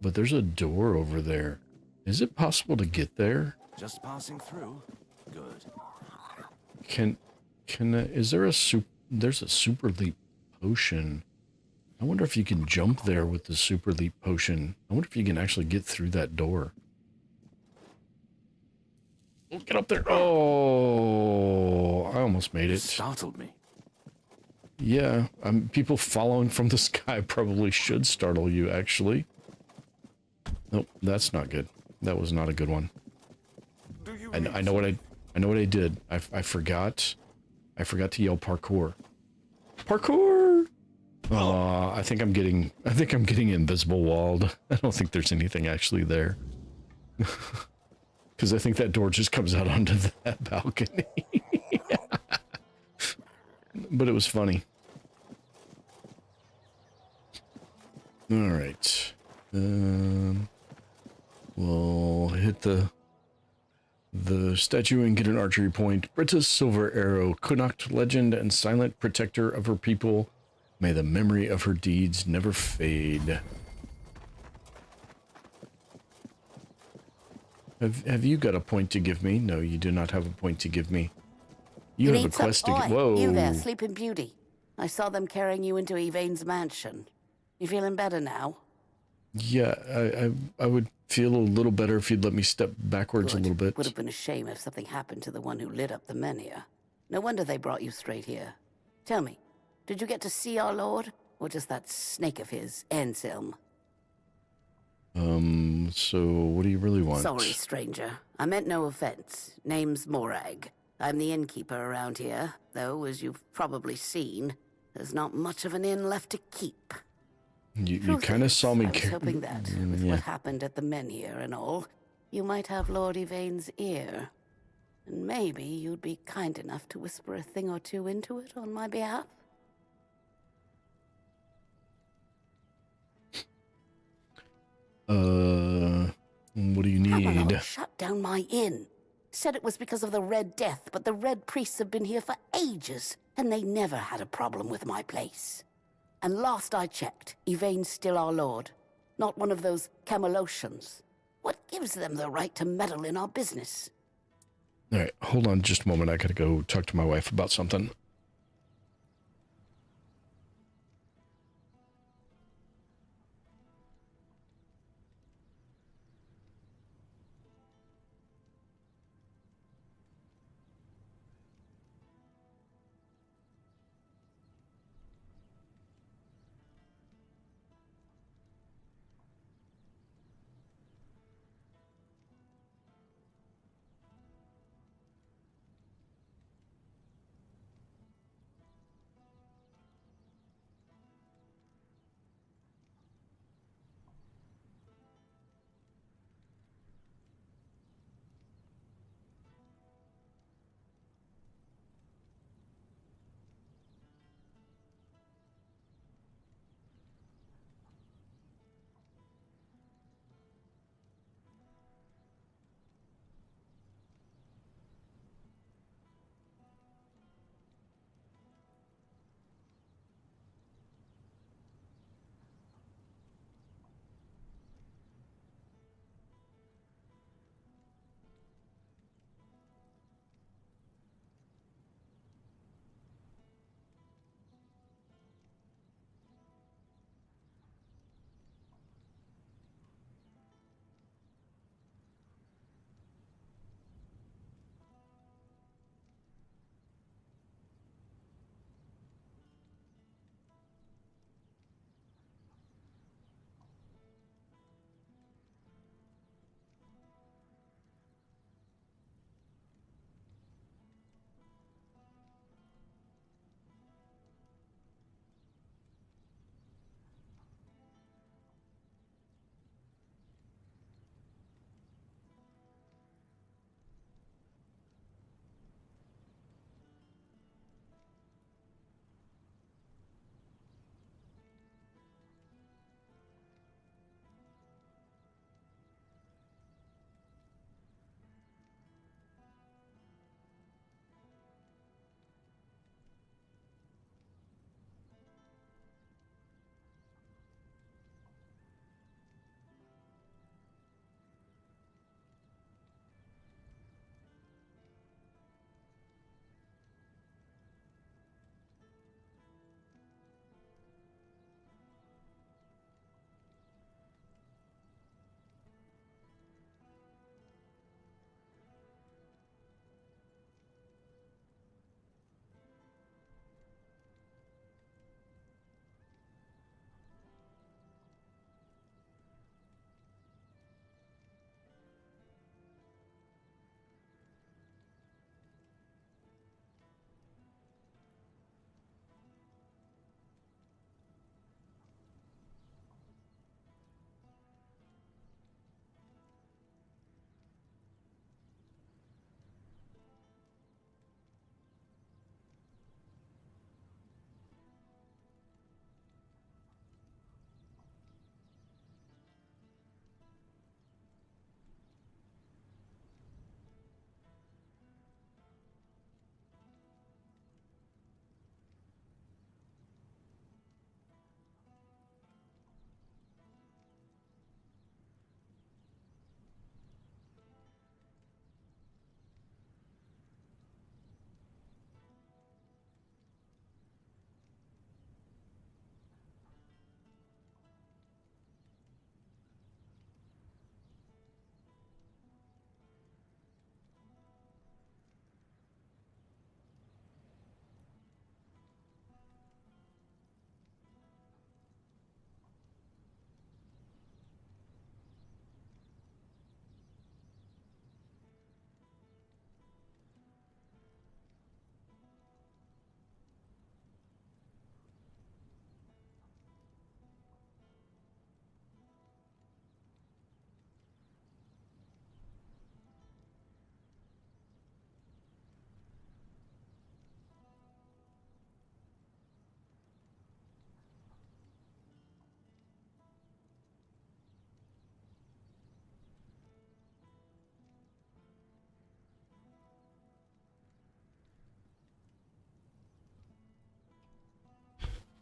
but there's a door over there. Is it possible to get there? Just passing through. Good. Is there there's a super leap potion. I wonder if you can jump there with the super leap potion. I wonder if you can actually get through that door. Oh, get up there. Oh, I almost made it. Startled me. Yeah, people following from the sky probably should startle you, actually. Nope, that's not good. That was not a good one. I know what I did. I forgot to yell parkour. Parkour! I think I'm getting invisible walled. I don't think there's anything actually there. Because I think that door just comes out onto that balcony. But it was funny. Alright. We'll hit the statue and get an archery point. Britta's silver arrow, Connacht legend and silent protector of her people. May the memory of her deeds never fade. Have you got a point to give me? No, you do not have a point to give me. You have a quest to get. Whoa. You there, Sleeping Beauty. I saw them carrying you into Yvain's mansion. You feeling better now? Yeah, I would feel a little better if you'd let me step backwards a little bit. Would have been a shame if something happened to the one who lit up the menhir. No wonder they brought you straight here. Tell me, did you get to see our lord? Or just that snake of his, Anselm? So what do you really want? Sorry, stranger. I meant no offense. Name's Morag. I'm the innkeeper around here, though, as you've probably seen, there's not much of an inn left to keep. You kind of saw me. I was hoping that, with what happened at the menhir and all, you might have Lord Yvain's ear. And maybe you'd be kind enough to whisper a thing or two into it on my behalf? What do you need? Avalon shut down my inn. Said it was because of the Red Death, but the Red Priests have been here for ages, and they never had a problem with my place. And last I checked, Yvain's still our lord, not one of those Camelocians. What gives them the right to meddle in our business? All right, hold on just a moment. I gotta go talk to my wife about something.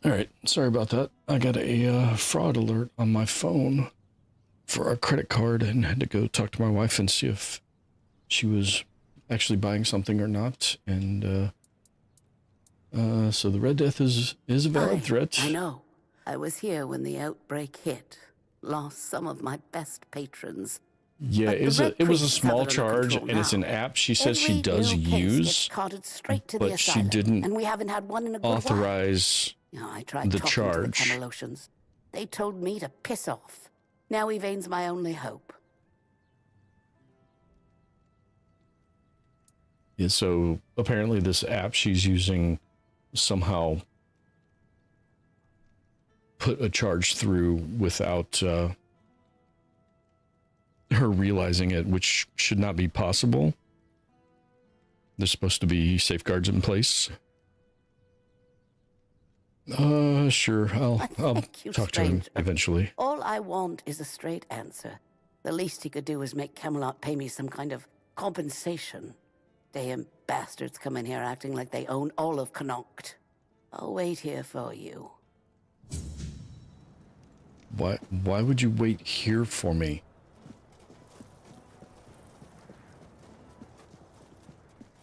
All right, sorry about that. I got a fraud alert on my phone for a credit card and had to go talk to my wife and see if she was actually buying something or not. And so the Red Death is a valid threat. I know. I was here when the outbreak hit. Lost some of my best patrons. Yeah, it was a small charge, and it's an app she says she does use, but she didn't and we haven't had one in a good authorize while. I tried the talking charge. To the Camelocians. They told me to piss off. Now Yvain's my only hope. Yeah, so apparently this app she's using somehow put a charge through without her realizing it, which should not be possible. There's supposed to be safeguards in place. Sure, I'll talk to him eventually. All I want is a straight answer. The least he could do is make Camelot pay me some kind of compensation. Damn bastards come in here acting like they own all of Connacht. I'll wait here for you. Why would you wait here for me?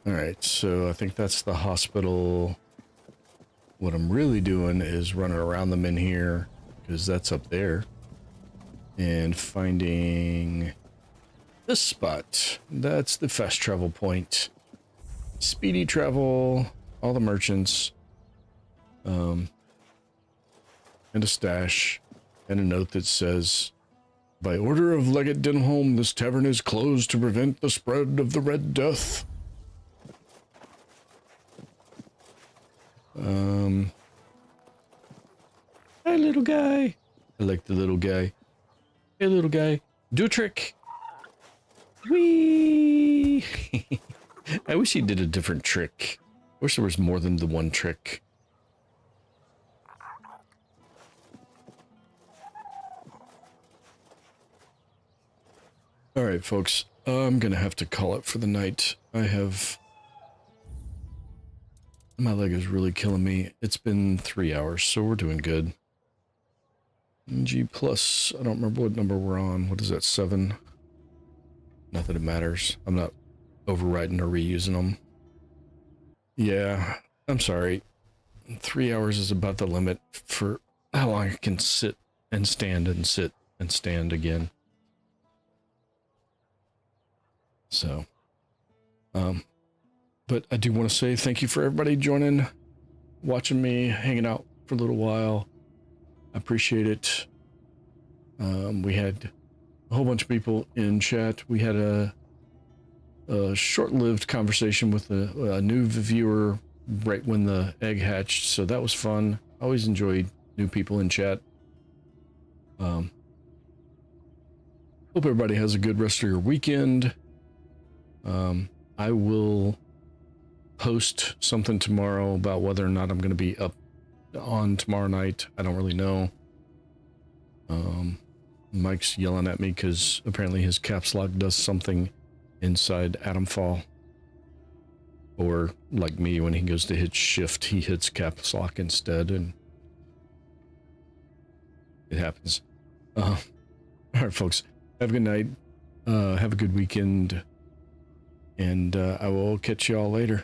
Alright, so I think that's the hospital. What I'm really doing is running around them in here, because that's up there. And finding this spot. That's the fast travel point. Speedy travel, all the merchants. And a stash. And a note that says, by order of Legate Denholm, this tavern is closed to prevent the spread of the Red Death. Hi, little guy. I like the little guy. Hey, little guy. Do a trick. Whee! I wish he did a different trick. I wish there was more than the one trick. Alright, folks. I'm gonna have to call it for the night. My leg is really killing me. It's been 3 hours, so we're doing good. G plus, I don't remember what number we're on. What is that, 7? Not that it matters. I'm not overriding or reusing them. Yeah, I'm sorry. 3 hours is about the limit for how long I can sit and stand and sit and stand again. So, but I do want to say thank you for everybody joining, watching me, hanging out for a little while. I appreciate it. We had a whole bunch of people in chat. We had a short-lived conversation with a new viewer right when the egg hatched, so that was fun. I always enjoyed new people in chat. Hope everybody has a good rest of your weekend. I will post something tomorrow about whether or not I'm going to be up on tomorrow night. I don't really know. Mike's yelling at me because apparently his caps lock does something inside Atomfall. Or like me, when he goes to hit shift, he hits caps lock instead, and it happens. All right, folks, have a good night. Have a good weekend. And I will catch you all later.